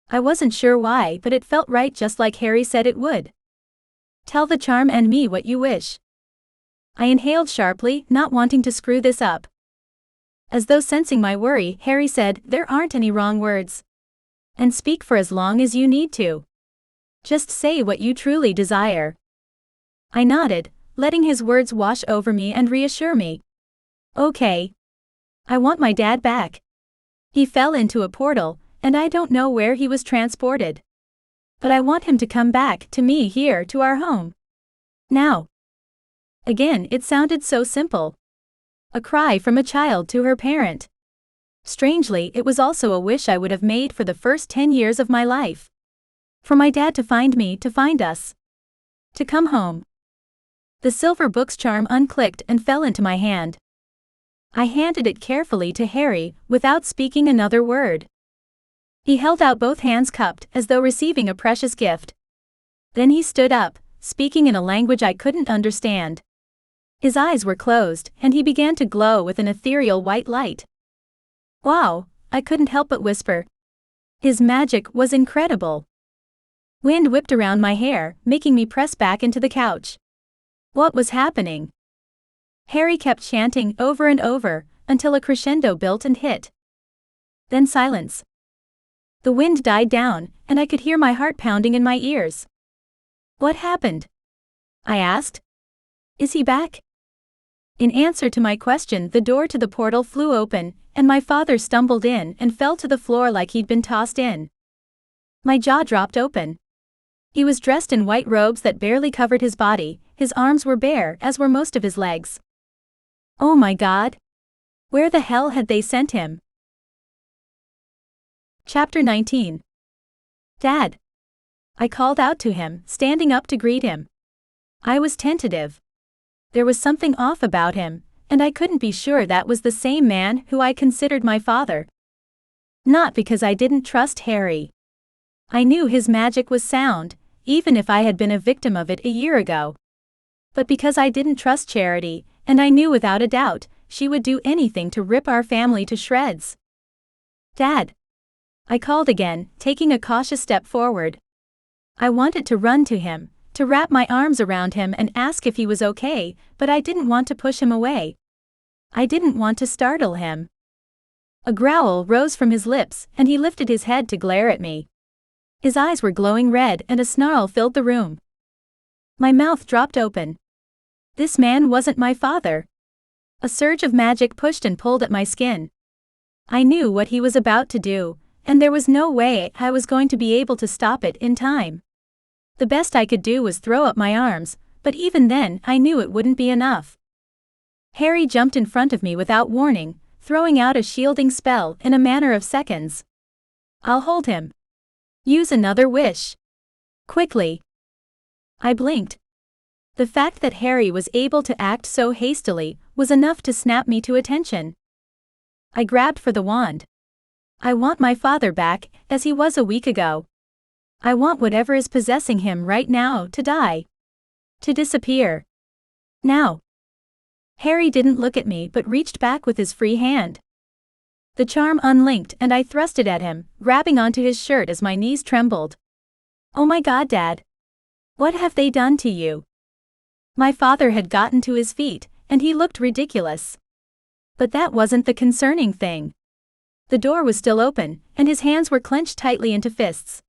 I wasn't sure why, but it felt right, just like Harry said it would. Tell the charm and me what you wish. I inhaled sharply, not wanting to screw this up. As though sensing my worry, Harry said, "There aren't any wrong words. And speak for as long as you need to. Just say what you truly desire." I nodded, letting his words wash over me and reassure me. Okay. I want my dad back. He fell into a portal, and I don't know where he was transported. But I want him to come back to me here, to our home. Now. Again, it sounded so simple. A cry from a child to her parent. Strangely, it was also a wish I would have made for the first 10 years of my life. For my dad to find me, to find us. To come home. The silver book's charm unclicked and fell into my hand. I handed it carefully to Harry, without speaking another word. He held out both hands cupped, as though receiving a precious gift. Then he stood up, speaking in a language I couldn't understand. His eyes were closed, and he began to glow with an ethereal white light. Wow, I couldn't help but whisper. His magic was incredible. Wind whipped around my hair, making me press back into the couch. What was happening? Harry kept chanting over and over, until a crescendo built and hit. Then silence. The wind died down, and I could hear my heart pounding in my ears. What happened? I asked. Is he back? In answer to my question, the door to the portal flew open, and my father stumbled in and fell to the floor like he'd been tossed in. My jaw dropped open. He was dressed in white robes that barely covered his body, his arms were bare, as were most of his legs. Oh my God! Where the hell had they sent him? Chapter 19. Dad! I called out to him, standing up to greet him. I was tentative. There was something off about him, and I couldn't be sure that was the same man who I considered my father. Not because I didn't trust Harry. I knew his magic was sound, even if I had been a victim of it a year ago. But because I didn't trust Charity, and I knew without a doubt, she would do anything to rip our family to shreds. Dad! I called again, taking a cautious step forward. I wanted to run to him, to wrap my arms around him and ask if he was okay, but I didn't want to push him away. I didn't want to startle him. A growl rose from his lips, and he lifted his head to glare at me. His eyes were glowing red, and a snarl filled the room. My mouth dropped open. This man wasn't my father. A surge of magic pushed and pulled at my skin. I knew what he was about to do, and there was no way I was going to be able to stop it in time. The best I could do was throw up my arms, but even then I knew it wouldn't be enough. Harry jumped in front of me without warning, throwing out a shielding spell in a matter of seconds. I'll hold him. Use another wish. Quickly. I blinked. The fact that Harry was able to act so hastily was enough to snap me to attention. I grabbed for the wand. I want my father back, as he was a week ago. I want whatever is possessing him right now to die. To disappear. Now. Harry didn't look at me but reached back with his free hand. The charm unlinked and I thrust it at him, grabbing onto his shirt as my knees trembled. Oh my God, Dad! What have they done to you? My father had gotten to his feet, and he looked ridiculous. But that wasn't the concerning thing. The door was still open, and his hands were clenched tightly into fists.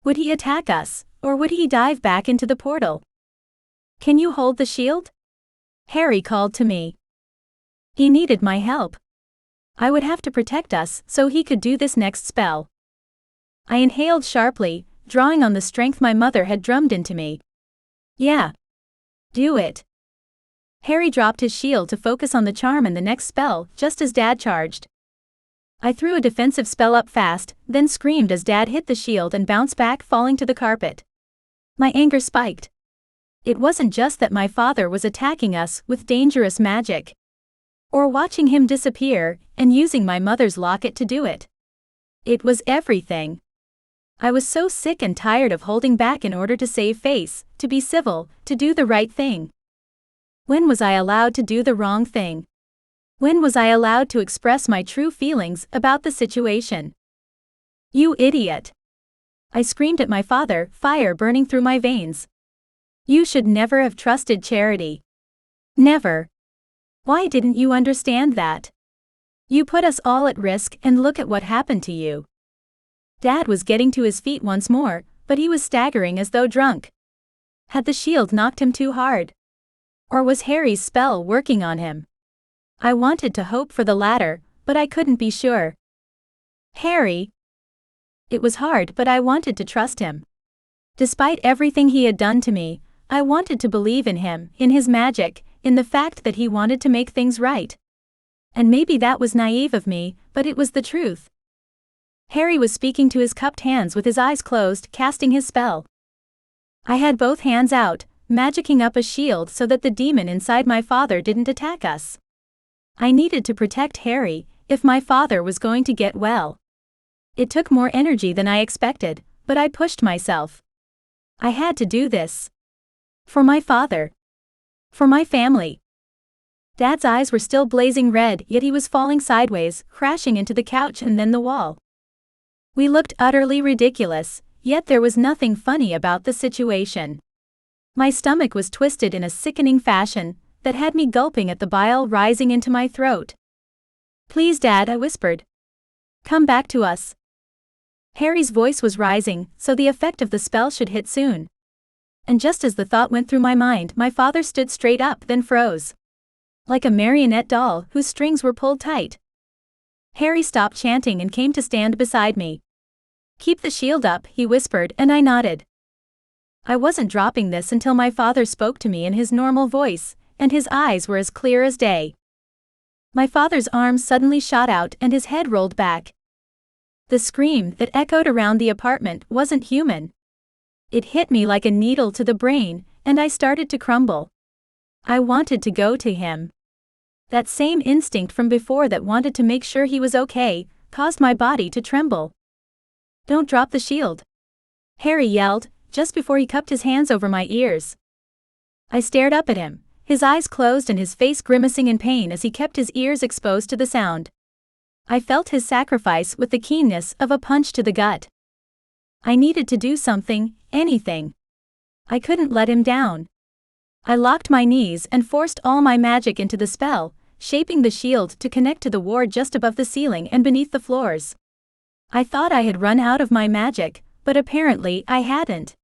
Would he attack us, or would he dive back into the portal? Can you hold the shield? Harry called to me. He needed my help. I would have to protect us so he could do this next spell. I inhaled sharply, drawing on the strength my mother had drummed into me. Yeah. Do it. Harry dropped his shield to focus on the charm and the next spell, just as Dad charged. I threw a defensive spell up fast, then screamed as Dad hit the shield and bounced back, falling to the carpet. My anger spiked. It wasn't just that my father was attacking us with dangerous magic, or watching him disappear and using my mother's locket to do it. It was everything. I was so sick and tired of holding back in order to save face, to be civil, to do the right thing. When was I allowed to do the wrong thing? When was I allowed to express my true feelings about the situation? You idiot! I screamed at my father, fire burning through my veins. You should never have trusted Charity. Never. Why didn't you understand that? You put us all at risk and look at what happened to you. Dad was getting to his feet once more, but he was staggering as though drunk. Had the shield knocked him too hard? Or was Harry's spell working on him? I wanted to hope for the latter, but I couldn't be sure. Harry. It was hard, but I wanted to trust him. Despite everything he had done to me, I wanted to believe in him, in his magic, in the fact that he wanted to make things right. And maybe that was naive of me, but it was the truth. Harry was speaking to his cupped hands with his eyes closed, casting his spell. I had both hands out, magicking up a shield so that the demon inside my father didn't attack us. I needed to protect Harry, if my father was going to get well. It took more energy than I expected, but I pushed myself. I had to do this. For my father. For my family. Dad's eyes were still blazing red, yet he was falling sideways, crashing into the couch and then the wall. We looked utterly ridiculous, yet there was nothing funny about the situation. My stomach was twisted in a sickening fashion that had me gulping at the bile rising into my throat. Please, Dad, I whispered. Come back to us. Harry's voice was rising, so the effect of the spell should hit soon. And just as the thought went through my mind, my father stood straight up, then froze. Like a marionette doll whose strings were pulled tight. Harry stopped chanting and came to stand beside me. Keep the shield up, he whispered, and I nodded. I wasn't dropping this until my father spoke to me in his normal voice, and his eyes were as clear as day. My father's arms suddenly shot out and his head rolled back. The scream that echoed around the apartment wasn't human. It hit me like a needle to the brain, and I started to crumble. I wanted to go to him. That same instinct from before that wanted to make sure he was okay, caused my body to tremble. Don't drop the shield, Harry yelled, just before he cupped his hands over my ears. I stared up at him, his eyes closed and his face grimacing in pain as he kept his ears exposed to the sound. I felt his sacrifice with the keenness of a punch to the gut. I needed to do something, anything. I couldn't let him down. I locked my knees and forced all my magic into the spell, shaping the shield to connect to the ward just above the ceiling and beneath the floors. I thought I had run out of my magic, but apparently I hadn't.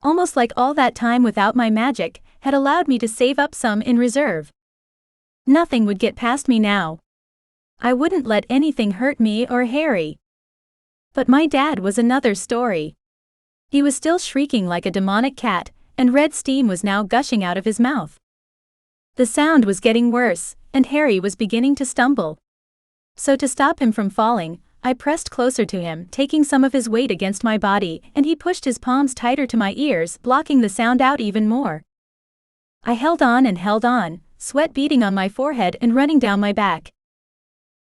Almost like all that time without my magic had allowed me to save up some in reserve. Nothing would get past me now. I wouldn't let anything hurt me or Harry. But my dad was another story. He was still shrieking like a demonic cat, and red steam was now gushing out of his mouth. The sound was getting worse, and Harry was beginning to stumble. So to stop him from falling, I pressed closer to him, taking some of his weight against my body, and he pushed his palms tighter to my ears, blocking the sound out even more. I held on and held on, sweat beading on my forehead and running down my back.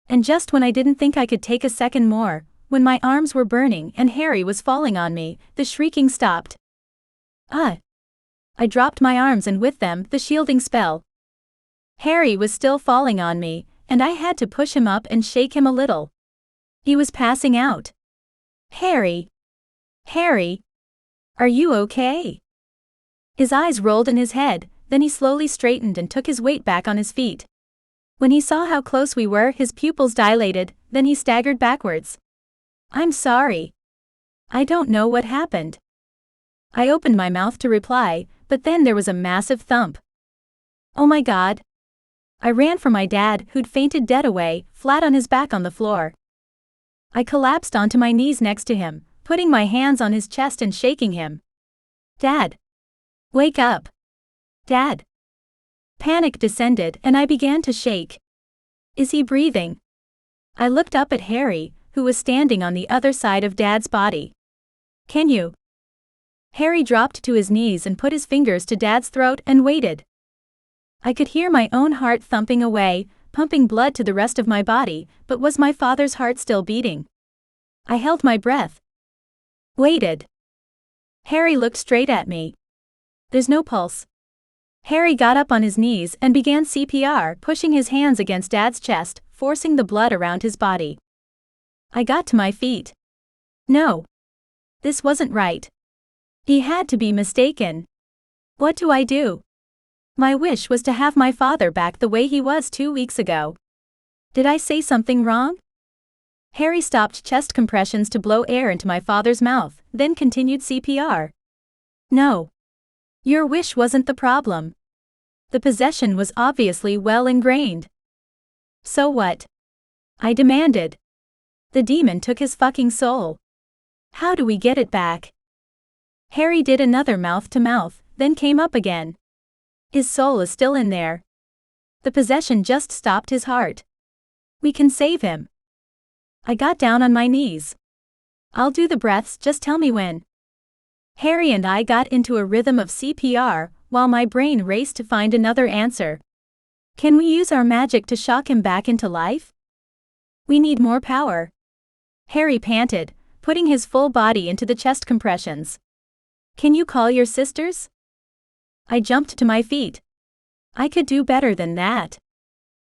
And just when I didn't think I could take a second more, when my arms were burning and Harry was falling on me, the shrieking stopped. I dropped my arms and with them, the shielding spell. Harry was still falling on me, and I had to push him up and shake him a little. He was passing out. Harry! Harry! Are you okay? His eyes rolled in his head, then he slowly straightened and took his weight back on his feet. When he saw how close we were, his pupils dilated, then he staggered backwards. I'm sorry. I don't know what happened. I opened my mouth to reply, but then there was a massive thump. Oh my God! I ran for my dad, who'd fainted dead away, flat on his back on the floor. I collapsed onto my knees next to him, putting my hands on his chest and shaking him. Dad! Wake up! Dad! Panic descended and I began to shake. Is he breathing? I looked up at Harry, who was standing on the other side of Dad's body. Can you? Harry dropped to his knees and put his fingers to Dad's throat and waited. I could hear my own heart thumping away, pumping blood to the rest of my body, but was my father's heart still beating? I held my breath. Waited. Harry looked straight at me. There's no pulse. Harry got up on his knees and began CPR, pushing his hands against Dad's chest, forcing the blood around his body. I got to my feet. No. This wasn't right. He had to be mistaken. What do I do? My wish was to have my father back the way he was 2 weeks ago. Did I say something wrong? Harry stopped chest compressions to blow air into my father's mouth, then continued CPR. No. Your wish wasn't the problem. The possession was obviously well ingrained. So what? I demanded. The demon took his fucking soul. How do we get it back? Harry did another mouth-to-mouth, then came up again. His soul is still in there. The possession just stopped his heart. We can save him. I got down on my knees. I'll do the breaths, just tell me when. Harry and I got into a rhythm of CPR, while my brain raced to find another answer. Can we use our magic to shock him back into life? We need more power. Harry panted, putting his full body into the chest compressions. Can you call your sisters? I jumped to my feet. I could do better than that.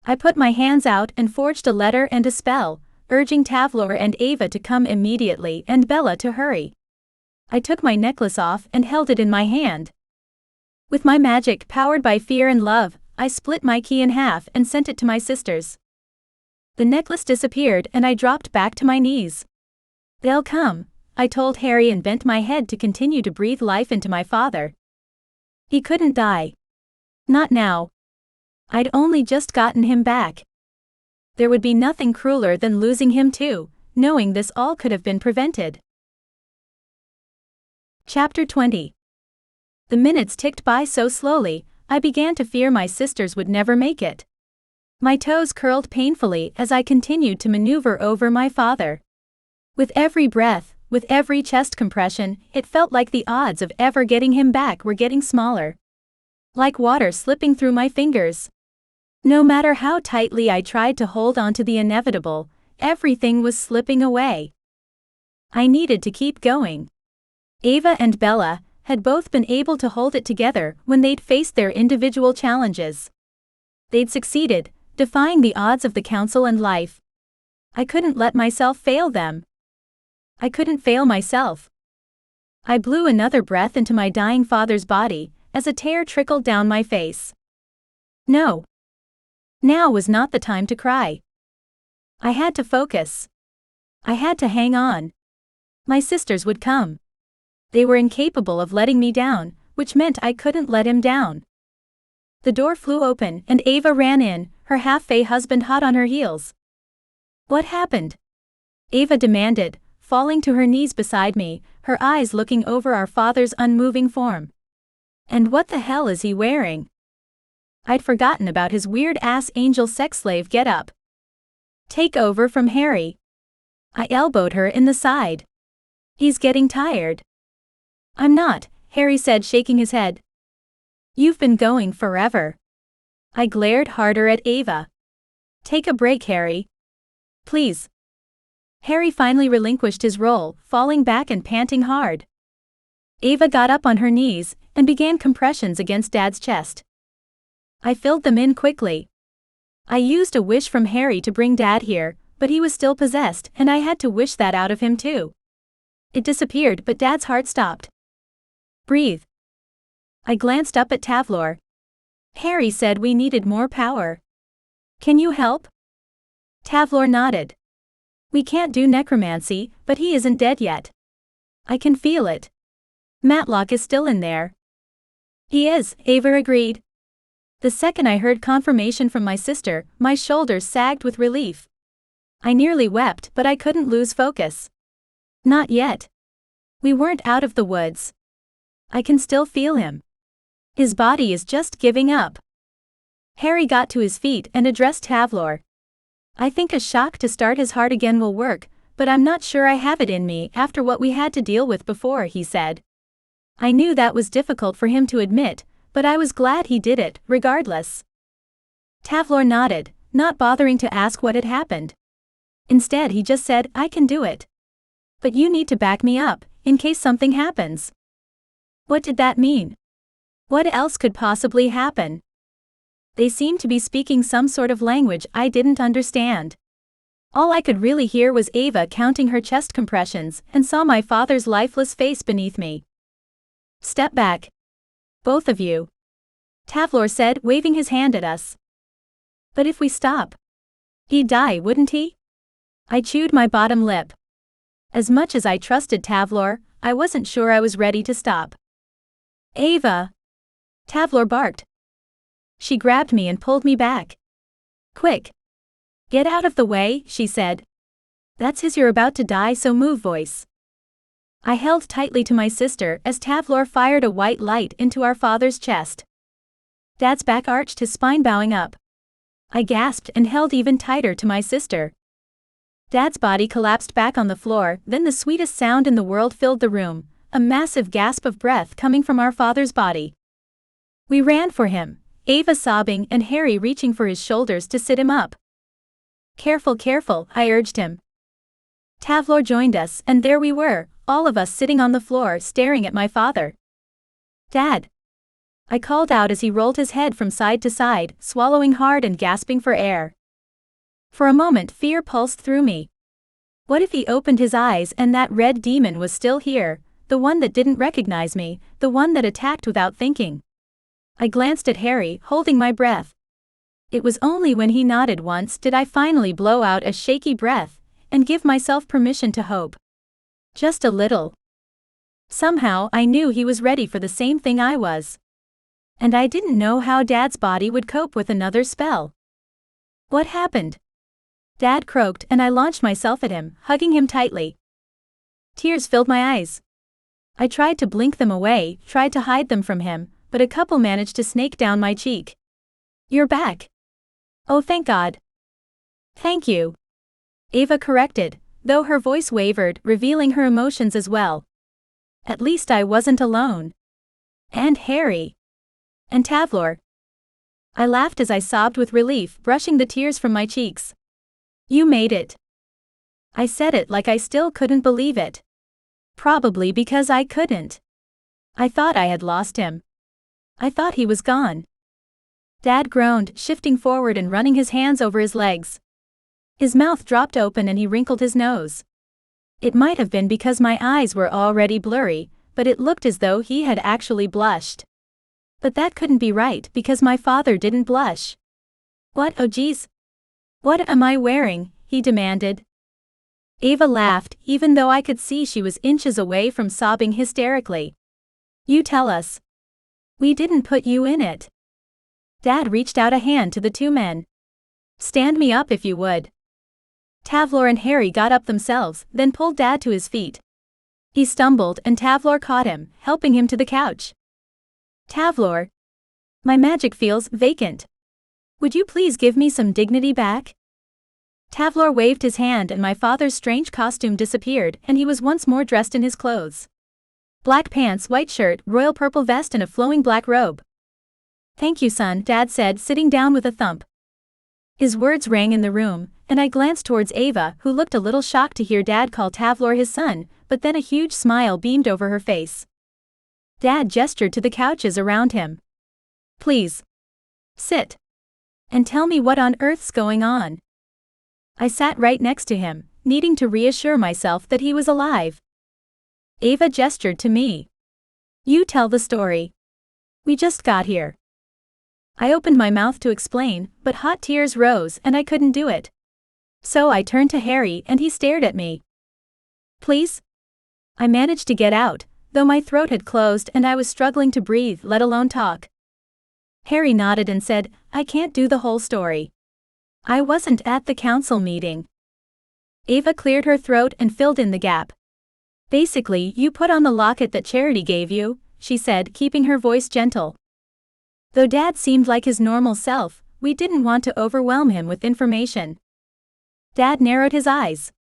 I put my hands out and forged a letter and a spell, urging Tavlor and Ava to come immediately and Bella to hurry. I took my necklace off and held it in my hand. With my magic powered by fear and love, I split my key in half and sent it to my sisters. The necklace disappeared and I dropped back to my knees. They'll come, I told Harry and bent my head to continue to breathe life into my father. He couldn't die. Not now. I'd only just gotten him back. There would be nothing crueler than losing him too, knowing this all could have been prevented. Chapter 20. The minutes ticked by so slowly, I began to fear my sisters would never make it. My toes curled painfully as I continued to maneuver over my father. With every breath, with every chest compression, it felt like the odds of ever getting him back were getting smaller. Like water slipping through my fingers. No matter how tightly I tried to hold on to the inevitable, everything was slipping away. I needed to keep going. Ava and Bella had both been able to hold it together when they'd faced their individual challenges. They'd succeeded, defying the odds of the council and life. I couldn't let myself fail them. I couldn't fail myself. I blew another breath into my dying father's body, as a tear trickled down my face. No. Now was not the time to cry. I had to focus. I had to hang on. My sisters would come. They were incapable of letting me down, which meant I couldn't let him down. The door flew open and Ava ran in, her half-fey husband hot on her heels. What happened? Ava demanded, falling to her knees beside me, her eyes looking over our father's unmoving form. And what the hell is he wearing? I'd forgotten about his weird-ass angel sex slave get-up. Take over from Harry. I elbowed her in the side. He's getting tired. I'm not, Harry said, shaking his head. You've been going forever. I glared harder at Ava. Take a break, Harry. Please. Harry finally relinquished his role, falling back and panting hard. Ava got up on her knees and began compressions against Dad's chest. I filled them in quickly. I used a wish from Harry to bring Dad here, but he was still possessed and I had to wish that out of him too. It disappeared, but Dad's heart stopped. Breathe. I glanced up at Tavlor. Harry said we needed more power. Can you help? Tavlor nodded. We can't do necromancy, but he isn't dead yet. I can feel it. Matlock is still in there. He is, Ava agreed. The second I heard confirmation from my sister, my shoulders sagged with relief. I nearly wept, but I couldn't lose focus. Not yet. We weren't out of the woods. I can still feel him. His body is just giving up. Harry got to his feet and addressed Tavlor. I think a shock to start his heart again will work, but I'm not sure I have it in me after what we had to deal with before, he said. I knew that was difficult for him to admit, but I was glad he did it, regardless. Tavlor nodded, not bothering to ask what had happened. Instead he just said, I can do it. But you need to back me up, in case something happens. What did that mean? What else could possibly happen? They seemed to be speaking some sort of language I didn't understand. All I could really hear was Ava counting her chest compressions and saw my father's lifeless face beneath me. Step back. Both of you. Tavlor said, waving his hand at us. But if we stop, he'd die, wouldn't he? I chewed my bottom lip. As much as I trusted Tavlor, I wasn't sure I was ready to stop. Ava! Tavlor barked. She grabbed me and pulled me back. Quick! Get out of the way, she said. That's his you're about to die, so move voice. I held tightly to my sister as Tavlor fired a white light into our father's chest. Dad's back arched, his spine bowing up. I gasped and held even tighter to my sister. Dad's body collapsed back on the floor, then the sweetest sound in the world filled the room, a massive gasp of breath coming from our father's body. We ran for him, Ava sobbing and Harry reaching for his shoulders to sit him up. Careful, careful, I urged him. Tavlor joined us, and there we were, all of us sitting on the floor staring at my father. Dad! I called out as he rolled his head from side to side, swallowing hard and gasping for air. For a moment fear pulsed through me. What if he opened his eyes and that red demon was still here, the one that didn't recognize me, the one that attacked without thinking? I glanced at Harry, holding my breath. It was only when he nodded once did I finally blow out a shaky breath and give myself permission to hope. Just a little. Somehow I knew he was ready for the same thing I was. And I didn't know how Dad's body would cope with another spell. What happened? Dad croaked and I launched myself at him, hugging him tightly. Tears filled my eyes. I tried to blink them away, tried to hide them from him, but a couple managed to snake down my cheek. You're back. Oh, thank God. Thank you. Ava corrected, though her voice wavered, revealing her emotions as well. At least I wasn't alone. And Harry. And Tavlor. I laughed as I sobbed with relief, brushing the tears from my cheeks. You made it. I said it like I still couldn't believe it. Probably because I couldn't. I thought I had lost him. I thought he was gone. Dad groaned, shifting forward and running his hands over his legs. His mouth dropped open and he wrinkled his nose. It might have been because my eyes were already blurry, but it looked as though he had actually blushed. But that couldn't be right because my father didn't blush. What, oh geez? What am I wearing? He demanded. Ava laughed, even though I could see she was inches away from sobbing hysterically. You tell us. We didn't put you in it. Dad reached out a hand to the two men. Stand me up if you would. Tavlor and Harry got up themselves, then pulled Dad to his feet. He stumbled and Tavlor caught him, helping him to the couch. Tavlor. My magic feels vacant. Would you please give me some dignity back? Tavlor waved his hand and my father's strange costume disappeared and he was once more dressed in his clothes. Black pants, white shirt, royal purple vest and a flowing black robe. Thank you, son, Dad said, sitting down with a thump. His words rang in the room, and I glanced towards Ava, who looked a little shocked to hear Dad call Tavlor his son, but then a huge smile beamed over her face. Dad gestured to the couches around him. Please. Sit. And tell me what on earth's going on. I sat right next to him, needing to reassure myself that he was alive. Ava gestured to me. You tell the story. We just got here. I opened my mouth to explain, but hot tears rose and I couldn't do it. So I turned to Harry and he stared at me. Please? I managed to get out, though my throat had closed and I was struggling to breathe, let alone talk. Harry nodded and said, I can't do the whole story. I wasn't at the council meeting. Ava cleared her throat and filled in the gap. Basically, you put on the locket that Charity gave you, she said, keeping her voice gentle. Though Dad seemed like his normal self, we didn't want to overwhelm him with information. Dad narrowed his eyes.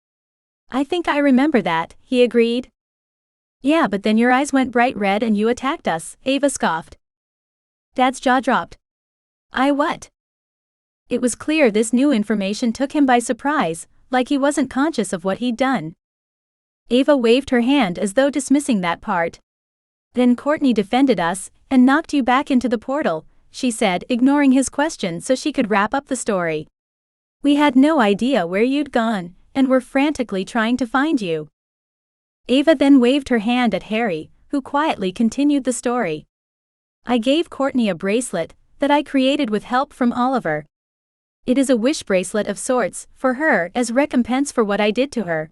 I think I remember that, he agreed. Yeah, but then your eyes went bright red and you attacked us, Ava scoffed. Dad's jaw dropped. I what? It was clear this new information took him by surprise, like he wasn't conscious of what he'd done. Ava waved her hand as though dismissing that part. Then Courtney defended us, and knocked you back into the portal, she said, ignoring his question so she could wrap up the story. We had no idea where you'd gone, and were frantically trying to find you. Ava then waved her hand at Harry, who quietly continued the story. I gave Courtney a bracelet that I created with help from Oliver. It is a wish bracelet of sorts, for her, as recompense for what I did to her.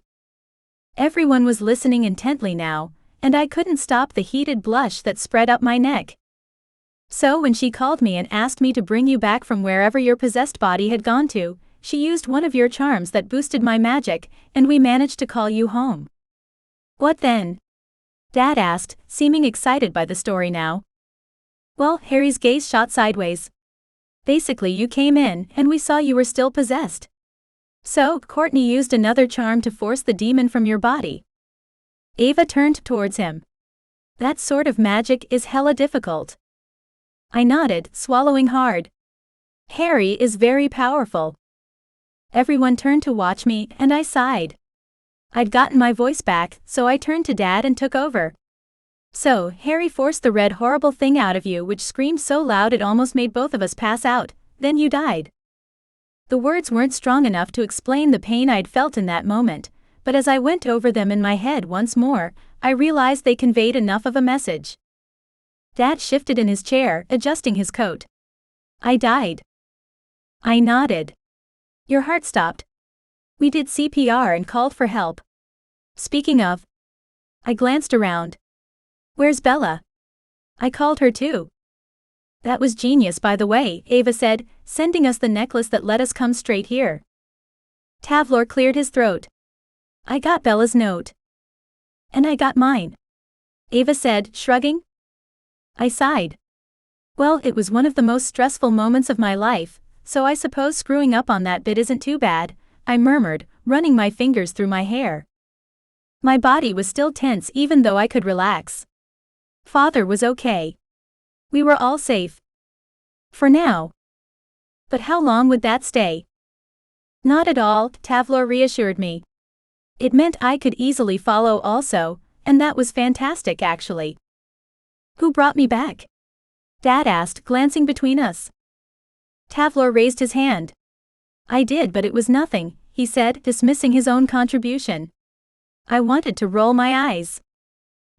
Everyone was listening intently now, and I couldn't stop the heated blush that spread up my neck. So when she called me and asked me to bring you back from wherever your possessed body had gone to, she used one of your charms that boosted my magic, and we managed to call you home. What then? Dad asked, seeming excited by the story now. Well, Harry's gaze shot sideways. Basically, you came in, and we saw you were still possessed. So, Courtney used another charm to force the demon from your body. Ava turned towards him. That sort of magic is hella difficult. I nodded, swallowing hard. Harry is very powerful. Everyone turned to watch me, and I sighed. I'd gotten my voice back, so I turned to Dad and took over. So, Harry forced the red horrible thing out of you, which screamed so loud it almost made both of us pass out, then you died. The words weren't strong enough to explain the pain I'd felt in that moment, but as I went over them in my head once more, I realized they conveyed enough of a message. Dad shifted in his chair, adjusting his coat. I died. I nodded. Your heart stopped. We did CPR and called for help. Speaking of. I glanced around. Where's Bella? I called her too. That was genius, by the way, Ava said, sending us the necklace that let us come straight here. Tavlor cleared his throat. I got Bella's note. And I got mine. Ava said, shrugging. I sighed. Well, it was one of the most stressful moments of my life, so I suppose screwing up on that bit isn't too bad, I murmured, running my fingers through my hair. My body was still tense even though I could relax. Father was okay. We were all safe. For now. But how long would that stay? Not at all, Tavlor reassured me. It meant I could easily follow also, and that was fantastic actually. Who brought me back? Dad asked, glancing between us. Tavlor raised his hand. I did, but it was nothing, he said, dismissing his own contribution. I wanted to roll my eyes.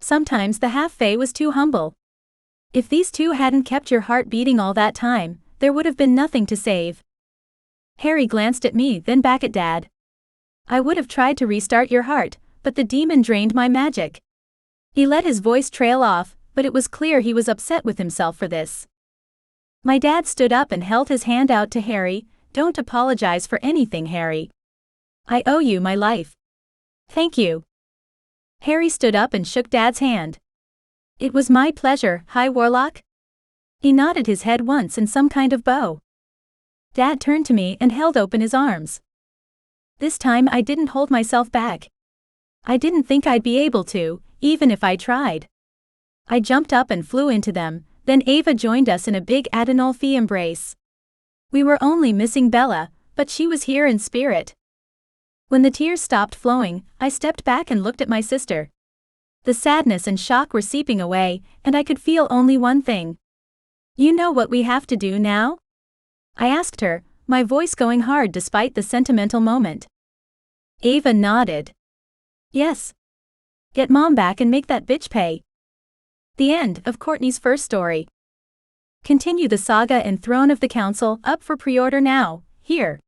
Sometimes the half-fae was too humble. If these two hadn't kept your heart beating all that time, there would have been nothing to save. Harry glanced at me, then back at Dad. I would have tried to restart your heart, but the demon drained my magic. He let his voice trail off, but it was clear he was upset with himself for this. My dad stood up and held his hand out to Harry. Don't apologize for anything, Harry. I owe you my life. Thank you. Harry stood up and shook Dad's hand. It was my pleasure, hi Warlock. He nodded his head once in some kind of bow. Dad turned to me and held open his arms. This time I didn't hold myself back. I didn't think I'd be able to, even if I tried. I jumped up and flew into them, then Ava joined us in a big Adonolfi embrace. We were only missing Bella, but she was here in spirit. When the tears stopped flowing, I stepped back and looked at my sister. The sadness and shock were seeping away, and I could feel only one thing. You know what we have to do now? I asked her, my voice going hard despite the sentimental moment. Ava nodded. Yes. Get Mom back and make that bitch pay. The end of Courtney's first story. Continue the saga and Throne of the Council up for pre-order now, here.